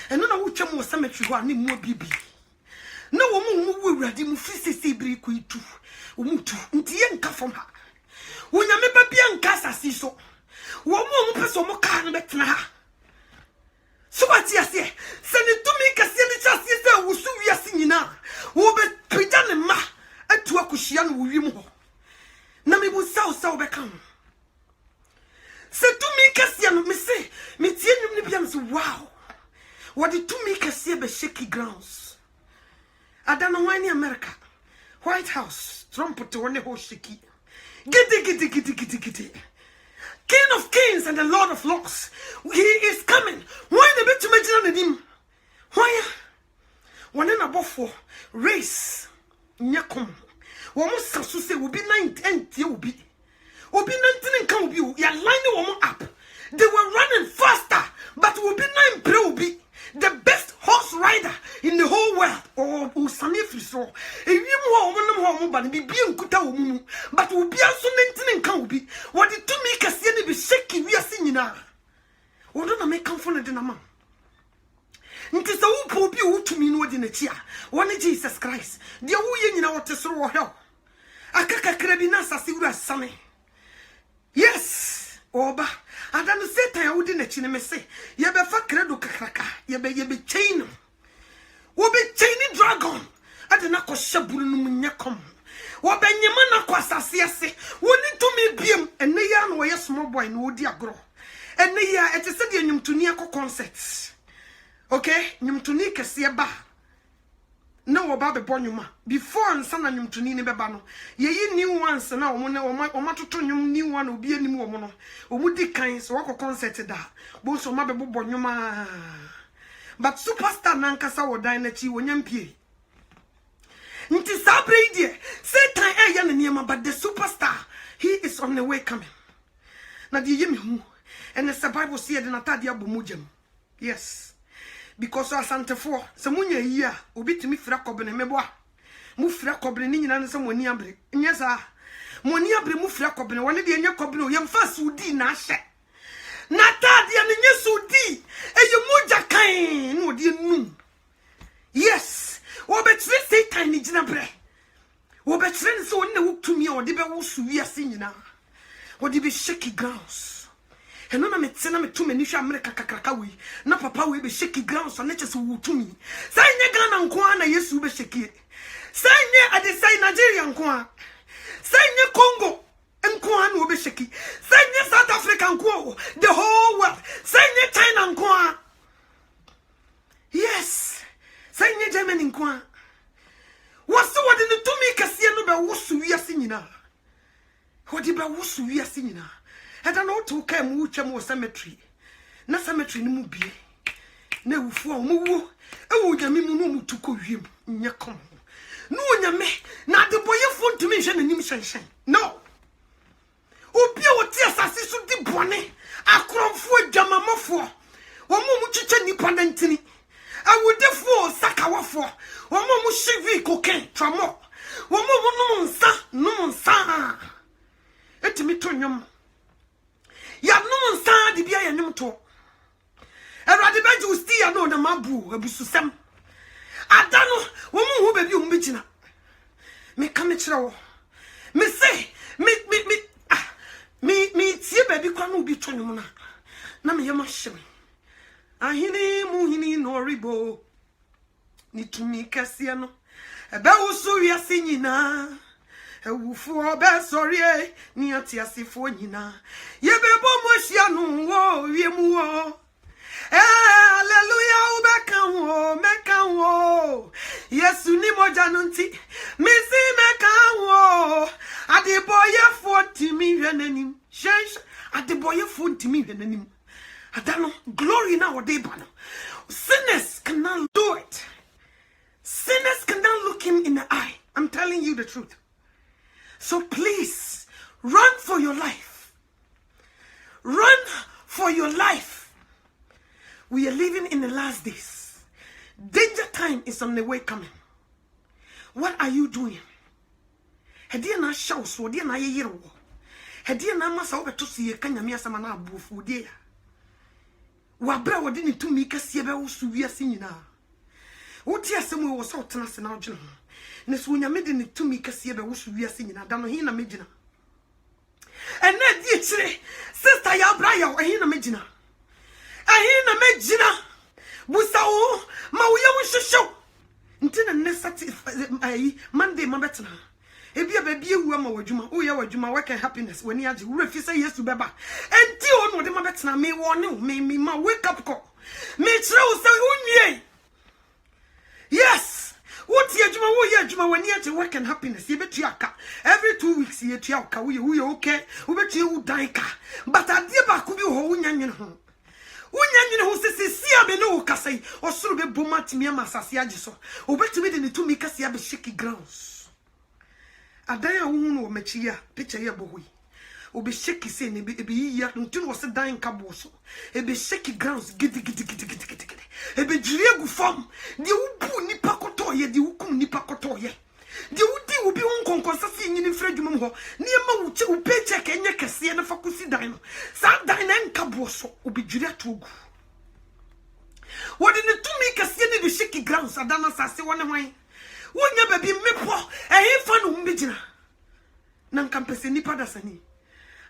And no which more cemetery one more baby. No woman will ready Mufisi Briqui too. Umutu, Ntienka from her. When you may be on Casa Siso. One more person more can bet na. So what you say? Send it to me Cassiebe Chassis will soon be a singing now. Wo be pidane ma atu akushia no wim ho na me bu saw bekam se to me kasia no me say me tie nwum ne bia me say wow what the to me kasia be shaky grounds adana wani America White House, trumpet to one hoshiki. Giddy. King of kings and the Lord of lords. He is coming. Why the bit to mention him? Why? One in above for race. Nyakom. Woman say will be 9 will be. Will be 19 can be. You're lining woman up. They were running faster, but will be 9 will be the best horse rider in the whole world. Oh, Usani Friso. If you want but be being kuta but will be also 19 can be. What did to make us be shaking? We are singing now. What don't I make come from the mama? It is a whoop you to me no in a chair. One Jesus Christ. The woo in our tesoro hell. Akaka Krabina Sasura Same. Yes, Oba. I don't say I wouldn't let you say. You be fa credo kakraka. You be chain. Wo be chaining dragon. I did not call Shabunu Munyakom. Wo be Yamana Quasasiase. Wo need to me beam and Nayan way a small boy no dear grow. And Naya at a stadium to Niako concerts. Okay, Numtunika Siaba. No about the bonuma. Before and son and Numtunini Babano. Ye knew once and now or Matutonium new one will be any more. Or would the kinds walk concert that. Both of Mabel Bonuma. But superstar Nankasa or Dynasty when Yampie. It is a brady. Say time a young Yama, but the superstar, he is on the way coming. Now the Yemu and the Bible said in Atadia Bumujem. Yes. Because I sent for some year, obit me fracobin and mebois. Mufra cobrin in some moniabre. Yes, moniabre mufra cobin, one of the young cobino, young first would be nashe. Natadia and yes, would be a Yamuja kind, no dear noon. Yes, or bet say tiny jinabre. Or bet so no to me or deba wusu we are singing now. Or did be shaky grounds. And no me send me too many America kakakawi. Na papa we be shaky ground so let us wu to me. Say nye Ghana nkwa na Yesu be shaky. Say nye ade say Nigeria nkwa. Say nye Congo nkwa na be shaky. Say nye South Africa nkwa. The whole world. Say nye China nkwa. Yes. Say nye Germany nkwa. Wasu wadi ni to me kasiye no be wusu wi ase nyina. Wadi be wusu wi ase nyina. I don't know to come with a cemetery. Na cemetery ni mubie. Na wufu a muwu. E wo nyame mu no mutuko wiem. Nya kom. No nyame na de boye fo ntumi hwe nanim hyenhyen. No. Obi a wote asase so di bone. Akromfo adwamamofo. Wo mu chiche nipa nantini. Awodefo sakawafo. Wo mu shivi cocaine tramo. Wo mu no nsa. Etimi to nyom. Ya no nsa de bia ya nim to. Erade beju sti ya no na mabu abususem. Ada no wo mu hu bebi wo mbegina. Me ka me kire wo. Me say me tie bebi kwa no bi to nyom na. Na me yema hye. Ahini mu hini no ribo. Ni tumi kase no. Ebe wo so wi ase nyina. Ewufu obe sorry ni atiasifo nyina ye bebo moshia no wo wiemu wo hallelujah ubeka wo meka wo Yesu ni moja nunti misi meka wo adeboye fo timi hwenanim shesh adeboye fo timi hwenanim adano glory na ode ba no sinners cannot do it. Sinners cannot look him in the eye. I'm telling you the truth. So please, run for your life. Run for your life. We are living in the last days. Danger time is on the way coming. What are you doing? Hedia na shows, wodia na yeyero. Hedia na masa obeto siye kanyame asama na abufu dia. Wabra wodi ni tumi kase be wo suwia sinyina. Woti asemu wo so tena se na ogene. Nesu nyame de ne tumi kase be wo suwia sinyina. Da no hin na megina. Ene di chire sister ya bra ya hin na megina. Ahin na megina. Busa wo ma wo ye wo hwehwew. Ntina ne satisfy Monday mabetena. Ebia ba bia wu ama wadwuma. Wo ye wadwuma work and happiness wani age. Wo refi say Yesu beba. Enti o no de mabetena me wone me ma wake up call. Me chire wo say unwie. Yes. What ye juma wo ye juma when ye to work and happiness. Ye bet yaka. Every 2 weeks ye to yaka we okay. We bet you daika. But I dear back could be ho unyan home. Unyan who says see me no casay or so be bomat me masasiajiso. Or bet to me the 2 makers ye be shaky grounds. A day no mechia picture ye boy. Obe shaky say ne be ya until was a dying caboso. E be shaky grounds giddy. E be driegu form. The ubu ni pakoto ye, the ukum ni pakoto ye. The udi ubi unkonkonsasi in Fredumum ho. Niema uche upeche kenya kesi na fakusi dino. Sa dino en caboso ubi juria tugu. What in the 2 makers ye be shaky grounds adana sase one way. Wonya baby mepo e he fan umbijina. Nan kampese nipa dasani.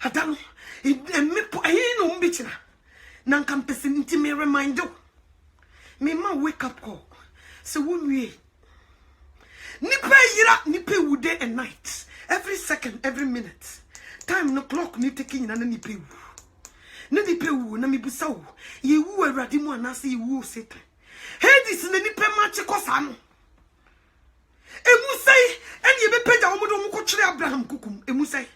Adano e mepo e he no umbijina. Nan kampese nti me remind you. Me ma wake up call. So when we nipe yira nipe wu day and night. Every second, every minute. Time no clock ni taking na nipe wu. Na nipe wu na mi busa wu. Ye wu eradi mu anase ye wu Satan. Hey this na nipe ma chekosa no. Emu say eni ye be peja omodo mu ko kire Abraham kukum. Emu say ni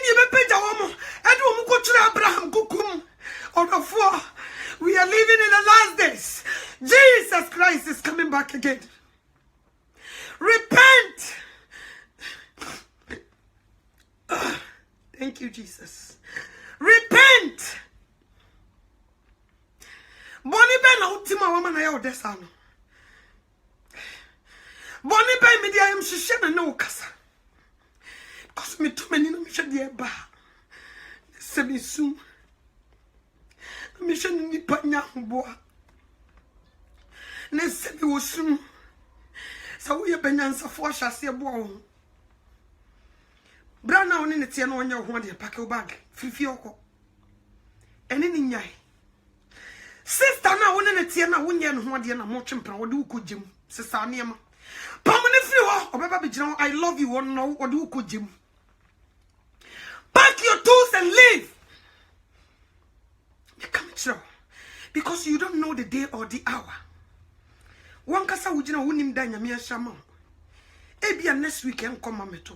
ye be peja omo edi omu ko kire Abraham kukum. Or we are living in the last days. Jesus Christ is coming back again. Repent. Thank you, Jesus. Repent. Bonnie Ben ultima woman I odesano. Bonnie Ben media am shishena no kasa. Because me too many no me shadi eba. Semi soon. Mission ni panya boa. Ne se bi wosum. Sa wo ye benyansa fo ahase boa. Bra na woni ne tie na onya ho de pack your bag. Fifi okọ. Ene ni nyai. Sister na woni ne tie na wonye no ho de na mo twempra wo de ukogjem. Sister anema. Pamone firi ho obeba be gina I love you one no wo de ukogjem. Pack your tools and leave. Come true. Because you don't know the day or the hour. One kasa wujina wunim da nyame shama. Ebia next weekend come ameto.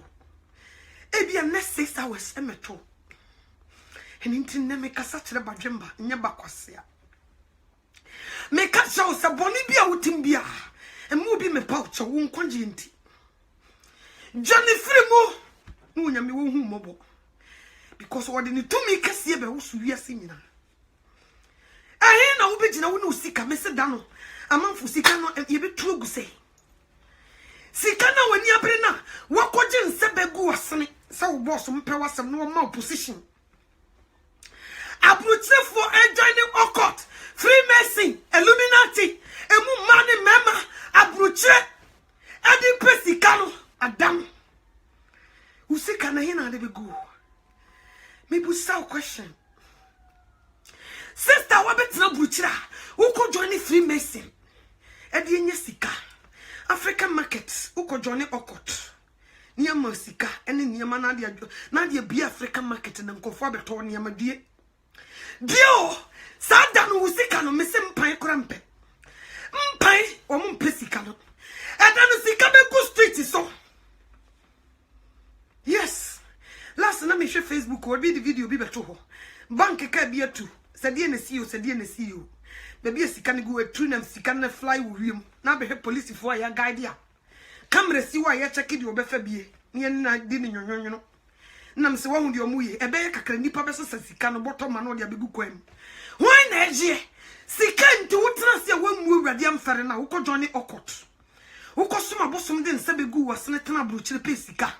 Ebia next 6 hours emeto. Eninti ne me kasa kire badwemba nye bakwasea. Me kasa o se boni bia wutim bia. Emu bi me paucho wo nkonje nti. Johnny Fremo no nyame wo hu mobo. Because what ni to me kase be wo su wiase nyina. Na ubejina wo no sika mese da no amanfo sika no ye betru gu sei sika na wani abere na wakoje nsebegu wasene se wo boss mpe wasem no ma opposition abrochefo joining occult Freemason Illuminati emu mane mema abroche edi pesika no adam usika na hina de begu me busa question. Sister, what better butcher? Who could join the Freemason? Eddie Sika. African markets. Who could join the Okot? Near Mosika, and in Yamanadia, Nadia be African market and conform to Yamadia. Dio, Sadan who sick and missing pine crampe. Pine or Mumpesicano. And then Sika go street is so. Yes. Last night, I share Facebook or be the video be better. Bank can be a two. Said the NCU. Baby, sika ni go true nam sika na fly wo wiem. Na be police for ya guide ya. Camera si wa ya check di obefa bie. Ne na di ni nyonyo. Nam se wa hu di omuye. Ebe ya kakra nipa be so sika no bottom ma no de abegu kwam. Why na eje? Sika nti wotena se wa mu awurade amfare na wo ko join okot. Wo ko soma bosom de nsa begu wasene tena brochire pe sika.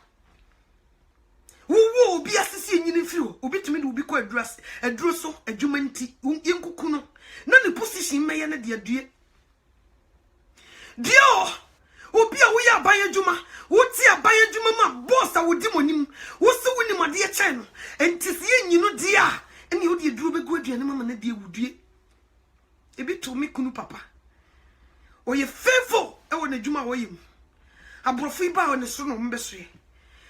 Wo obi asisi nyini firi ho obi timi de obi ko aduro so adwuma nti yenkuku no na ne position meye na de adue dio obi a wo ya aban adwuma wo ti aban adwuma ma boss a wo di monim wo se wo ni made e che no enti se yenyino di a ene wo de aduro begu aduane mama na de ewudue ebi to me kunu papa oye faithful e wo na adwuma wo yim abrofo iba wo ne so no mbesoe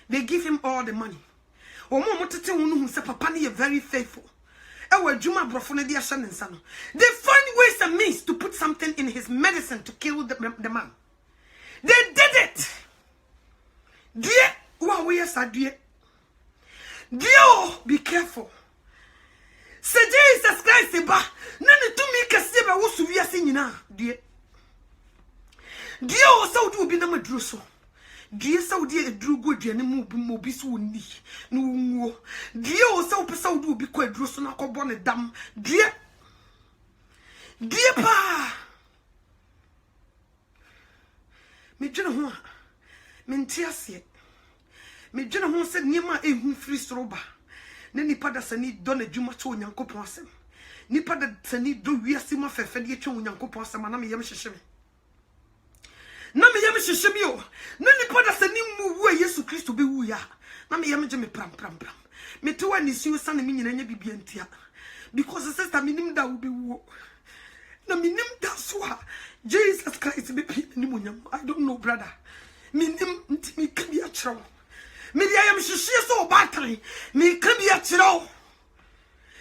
they give him all the money. Omo motete wonu hu se papa ne very faithful. E wa adwuma brofo ne de ahye ne nsa no. They find ways use a means to put something in his medicine to kill the man. They did it. Dear, wow, we are dear. Dear, be careful. Say Jesus Christ, ba. None to me can say, but what's we are singing now, dear. Dear, also do be no madruso. Dear, so dear, drew good, and move be so neat. No, dear, also do be quite druso, not a dam. Dear, dear pa. Me general, Mentiasie. Me general said near my free stroba. Nipa da sani done adwuma to Onyankopon asem. Nipa da sani do wiase ma fefede etwe Onyankopon asem na me yem hyehye me. Na me yem hyehye me o. Na nipa da sani mu wu Yesu Kristo be wu ya. Na me yem je me pram. Me to ani si usa na me nyina nya bibia ntia. Because sister me nim da wo be wu. Na me nim da so a Jesus Christ be pi ni monyam. I don't know brother. Me nim ntimi ka bia kyerɛw. Me dia yam hyehye so obatan. Me ka bia kyerɛw.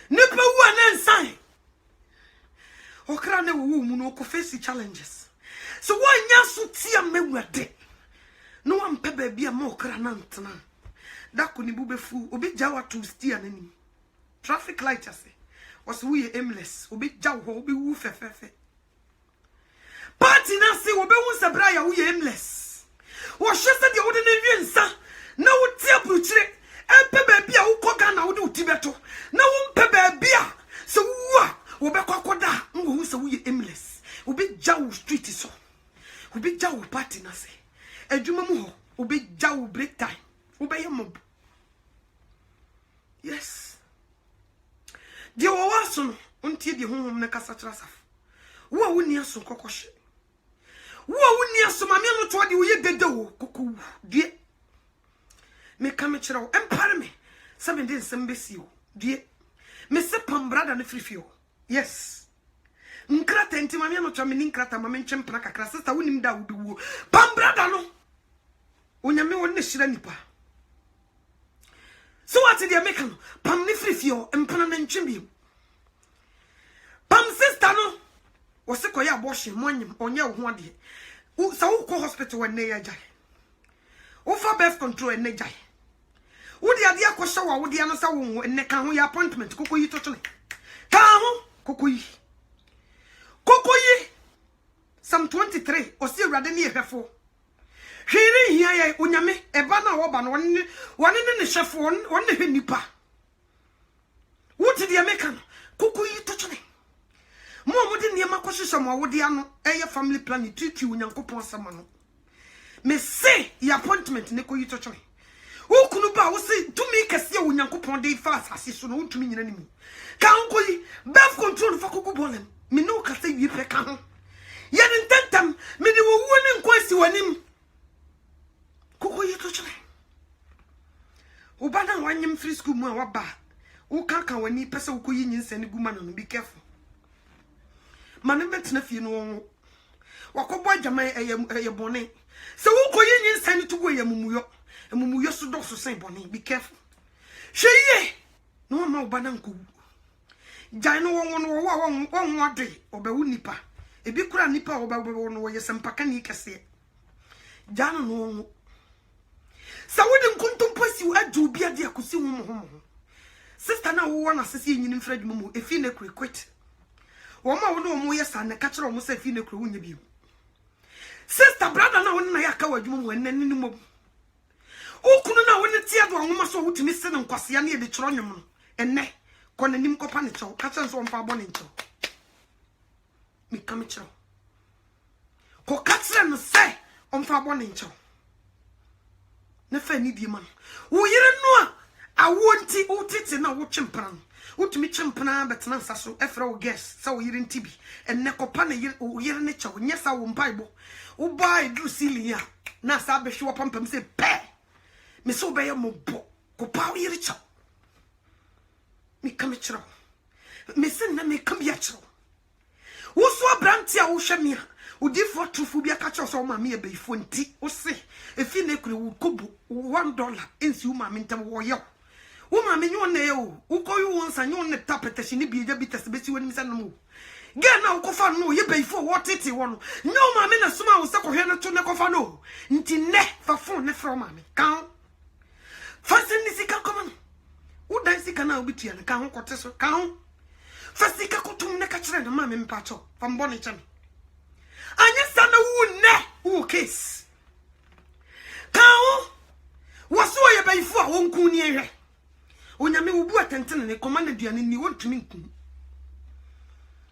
Nipa wu anensan. Okra na wo mu no ko face challenges. So one nya so tia mewade. No am pe ba bia ma okra na ntena. Da ko ni bu befu obi jawa to steer nani. Traffic light ase. Was we aimless. Obi jaw ho obi wu fefefe. Party na se obi wu se bra ya wu aimless. Wo hwese de wo de na wie nsa. Na wo tia bruchire. Empe ba bia wo koga na wo de utibeto. Na wo mpe ba bia se wu a wo be kwakoda ngo se wu aimless. Obi jaw street so. Obi jaw party na se. Adwuma mu ho obi jaw break time. Obi yam. Yes. Dia wo waso no ontie de honhom na kasa trasaf. Wo a woni aso kokoshe. Wo a woni aso mame no to de wo ye dede wo koku. Die. Me kam kire wo empare me. Sabe de nsem besi wo. Die. Me se pam brada na frifio. Yes. Nkrata enti mame no to me ni nkrata mame nchempra kakra sister wonim da wo bi wo. Pam brada no. Onyame won ne hira nipa. So what did you make no? Pam ni frifio empana na nchimbi. Pam sister no. Wose koya abortion monyem onye wo ho ade. Sa wo ko hospital when na jai. Wo fa birth control en na jai. Wo de ade akosha wa wo de no sa wo en ka ho ya appointment kokoyi to tole. Ka ho kokoyi. Kokoyi. Psalm 23 osi awrade ne ehwefo. Hwere hia ye onyame eba na wo ba no wonne ne hwefo wonne hwe nipa. Wo de America no kokoyi to tole. Mo de niema kwhwehwe mo wo de ano eye family planning treat you Onyankopon sama no. Me say your appointment ne koyi to tole. Wo kunu ba wo say tumi kese Onyankopon de fa asase so no tumi nyina nimi. Ka nkoyi birth control fa kogu bolem. Me no ka say wi pe ka ho. Ye ntentam me de wo wu ne nkwasi wanim. Kokoyi to tole. Wo ba na wanyem free school mu a wa ba. Wo kan wani pese wo koyi nyinsa ne guma no be careful. Mane betena fie no won wakobo adwaman eye bone se wo koyi nyinsa ne to go emumuyo so do so sen bone be careful hweye no ma oba na nko jai no won ade obawu nipa ebi kura nipa obawu no ye sempaka ni kese jana no won sa wodi nkontom pasi adu bi ade akosi ho sister na wo na sese nyini mfra dwuma mu efi na quit Woma wo no mo yesa na ka kire mo se fi ne kro wonya bi. Sister brother na won na ya ka wadwuma mo enne ni mo. Okunu na won tie do nwoma so wutimi se ne nkwase na ye de kiro nwom no. Enne ko nanim ko pa ne chew ka kire so mfa bone nchew. Mi kam kire. Ko ka kire no se mfa bone nchew. Na fa ni bi man. Wo yire no a awonti utiti na wo twempran. Utumi chempana betena nsaso efra wo guest sa wo yire ntibi enne kopa na yire ne chawo nyesa wo mpaibo wo bai dru silia na sa behwe wo pampam se pe me so be mo bo kopa wo yire chawo mi kam chiro me se na me kam ya chiro wo so abranti a wo hwe me a wo di for trufu bia ka chiro so ma me e be ifo nti wo se efi na ekure wo kobo $1 ensi wo ma me ntam wo yo Woman, me you ne who call you once and you on the tapet, she need be a bit as the best when Miss Animal. Get now, Cofa, no, you pay for what it one. No, mamma, a small sucker here to Necofano. Inti ne for phone from mammy. Count. First in this come on. Who dies the canal with you and count quarters count? First the cacotum necatran, the mammy pacho from Bonnicham. And yes, son, who ne who case. Count. What's why you pay for one coon here? When you may work and tell and commanded you and you want to meet me.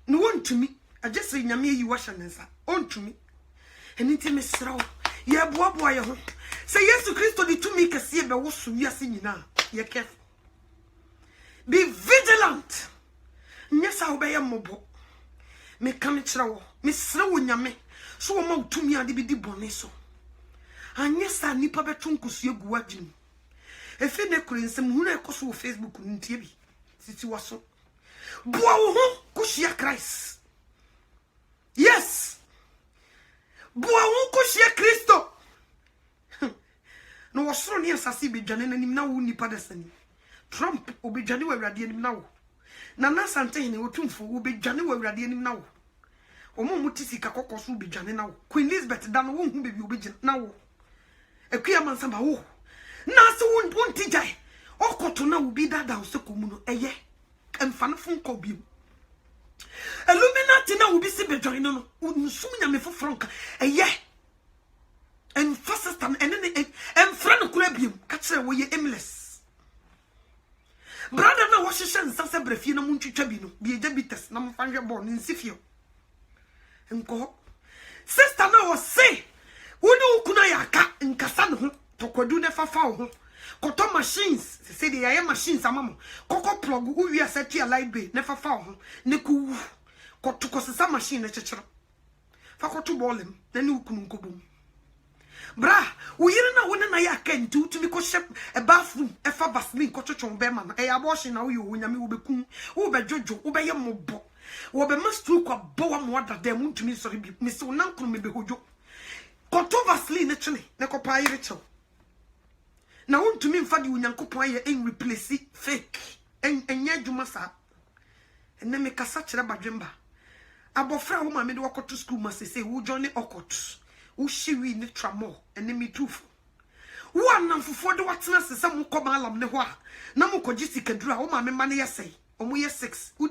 No one to me. I just say Yami you wash and answer. On to me. And intimate straw. Ya boy. Say yes to Christo the to make a see about what you are singing now. You're careful. Be vigilant. Yes, I'll obey a mobile. Me come it straw. Miss Slow in Yame. So I'm out to me and be the boneso. And yes, I nip up a trunkus you guajin. If you never some who I cost Facebook on TV. Situation. Boa kushia Christ. Yes. Boa kushia Christo. No was so near Sassi be Janin and him now ni padesani. Trump will be January radianim now. Nana Santini Utumfu will be January radianim now. Omo mutisi kakokos will be Janin now. Queen Elizabeth dan won't be now. A queer man samba who. Nasu won't tijai. Okotuna will be that down so kumuno a ye. And fanfun kobi. Illuminati na will be sibe joining no. Unsumina me for franca a ye. And fastest and friend Kurebium, catch away ye aimless. Brother no washishan sasa brefino munchi chabino, be a debitus, nam fanga born in Sifio. And go. Sister no was say, Udu kunayaka in Kasano, Tokodune Fafao. Koto machines, say the air machines, a mamma. Coco plug, who we are set here light bay, never found. Neku, Kotukosa machine, a church. Fakotu ball him, then you couldn't go boom. Bra, we don't know when I can do to make a bathroom, a fabaslin, coachon beman, a washing now you when you will be coon, over Jojo, over your mobo. Or be must look a boa more than they want to me, sorry, Miss Uncle may be hojo. Cotovaslin, actually, Necopai Rachel. Now, to me, Fadi Unyankopoya ain't replace it fake. And Yajumasa. And then make a such a bajemba. Abofra whom I made walk to school must say, who Johnny Okot, who she read the tramo, and then me too. One number for the watchers, some come alam newa. Namuko Jessica draw, oh, my money, say, or we are 6. Who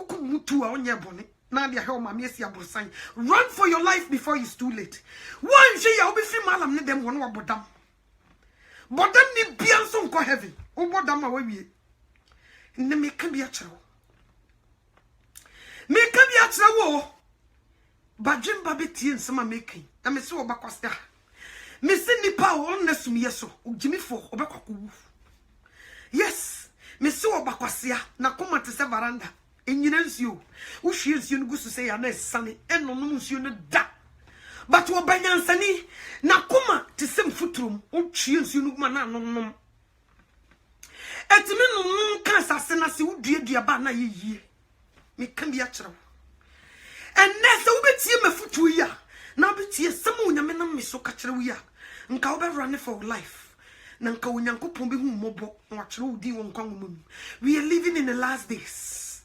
could move to our near bonnet? Nadia home, my messia sign. Run for your life before it's too late. One she will be free malam, them one about them. But then ni bianson ko heaven. O boda ma wawie. Ne me ka bia kire wo. Me ka bia kire wo. Badwem ba betie nsema mekin. Na me se obakwasa. Me se nipa o na sumye so. Ogimifo obekwakowu. Yes. Me se obakwasa na koma te se varanda. Enyina nsuo. Wo hwie nsuo no gusu se ya na esane. Eno no nsuo no da. But what banyansani na kuma te sem futrum o twie nsu no kuma na nonom etime no kan sase na se wuduadua ba na yeyie me kan bi a kire enne se wo betie mafutu yi a na betie sem onyame na me so ka kire wo yi a nka wo be run for life na nka onyankopon be hu mobo na wa kire wo din wo nkwa ngomum. We are living in the last days.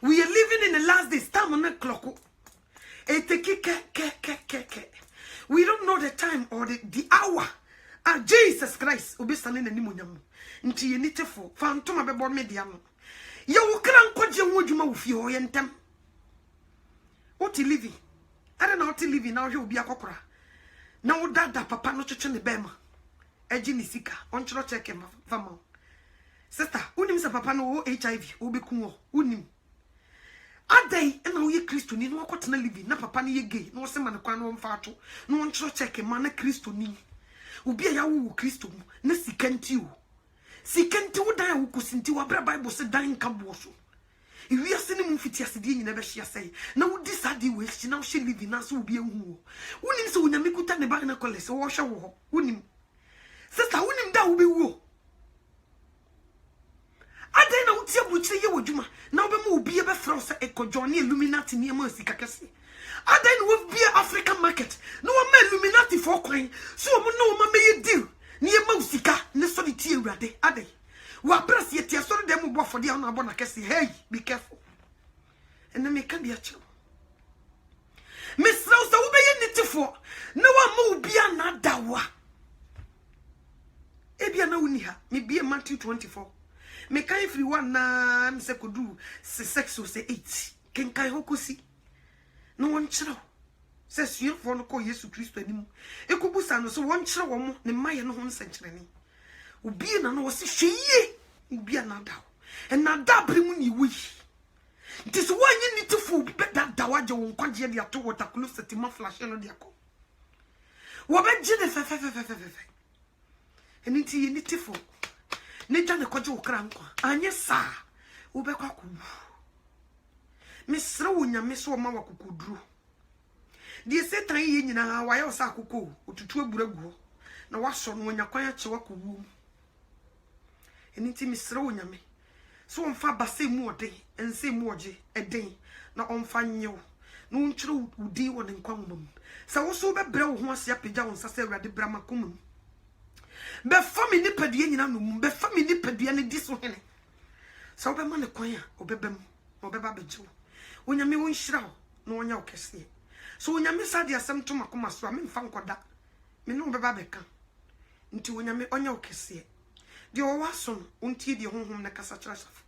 We are living in the last days. Time on the clock. We don't know the time or the hour. Jesus Christ will be standing in the moon. Until you need to for Phantom be born medium. You can't quite your wood you mouth your yentem. What you living? I don't know what you living now. You'll be a copra. Now that papa no church in the bema. Ejini sika. On church check him. Famo. Sister, unim sa papa no HIV. Ubi kumo. Unim. Aday and now ye Christo ni no kwatena living na papa ni ye gay no se man kwa no mfa ato no nchro check man na Christo ni obi ya wo Christo mu na sikanti wo dan wo kusinti wa bra Bible se dan ka bo so iwi ase ni mu fiti ase die nyina be hia sei na wo di sadi we chi na wo she living na so obi ehu wo nim se onyame kuta ne ba na kole se wo hwe wo ho wonim sister wonim da wo be wo Aday na utia buchire ye wodwuma na obe ma obi e be fra se ekojonie Illuminati ni ma sika kese. Aday na wo bia African market na wo ma Illuminati for kwan so mo na wo ma ye deal ni e ma sika ne so de tie Awurade aday Wa press yet ya so dem bo for dia na bo na kesi. Hey, be careful. And then me can be a chill. Miss Rosa will be in it for no one will be another wa. Ebia na uniha, me be a Matthew 24. Me can free one na se could do 6 or 8. Can kai hokusi. No one chill. Says you for no call Yesu Christ anymore. Ekubusa no so one chill one ne maya no one century. Ubi na no was she ubi another. And now that bring you wish. This one you need to fool bet that dawaja won't quadja the ato water close to my flash and the echo. What bet Jennifer? And it's you need to fool. Nature the quadjo crank. And yes, sir. Ubekaku. Miss Rownya, Miss Wama Kukudru. Dear Satan in a wire sakuko, to 2 burgo. Now was on when you're quiet to walk womb. And it's Miss Rownya me. So on fa base more day and say more a day. Now on fan you. No true would deal one in common. So also be brow once ya pigeon sasera de Brahma common. Be family pedian, be family pedian this one. So be man a choir, or bebem, or bebabejo. When you me won't shroud, no one you can see. So when you miss out the assembly to Macoma, so I mean Fankoda, me no bebabeca. Until when you me on your cassia. The owason unti the home na kasa trasaf.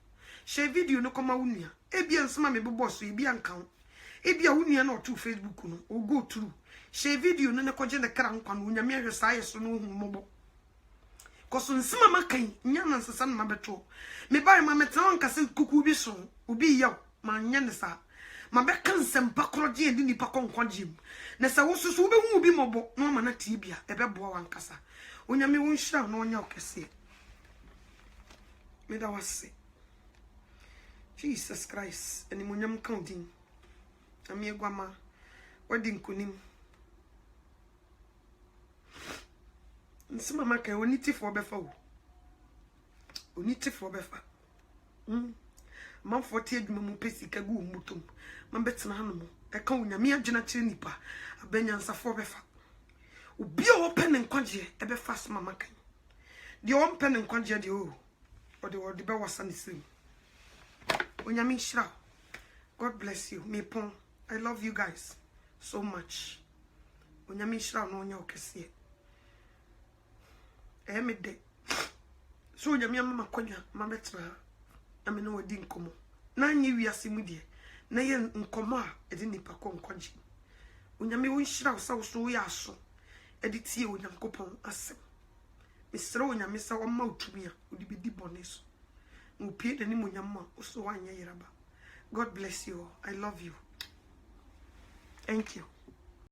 Share video no koma unia. Ebi ansama me boss so ebi ankan. Ebi a unia na to Facebook no o go through. Share video no na koje na kran kwan unya me hwesa yeso no hu mobo. Koso nsima makan nya na nsesa na mabeto. Me bai ma metan kase kuku bi so obi yaw ma nya ne sa. Ma be kan sempa kroje edi nipa konkwajem. Na sa wo susu be hu bi mobo no ma na tibia ebe boa wankasa. Unya me won hira no onya okese. Me that was say Jesus Christ and munyam counting ami egwama wedding kunim nsima maka oniti for befa wo oniti for befa man 40 adwuma mu pesi kagu mutum man betena hanu e ka onyame agina kire nipa abanyansa for befa obi a open nkwaje e befa sima maka de open nkwaje de o or the bear was on the stream. Onyami Shra, God bless you. Me pon, I love you guys so much. Onyami Shra no nya okese. Me de. So onyami mama konya, mama betra. Ame no wadi nkomo. Na nyi wiase mu de. Na ye nkomo a e de nipa ko nkwaji. Onyami won Shra so so ya so. E de tie onyankopon asem. Misra onyame sa wo ma utumi a odi bedi boneso no pie de ni monyamma so wanye yeraba. God bless you all. I love you. Thank you.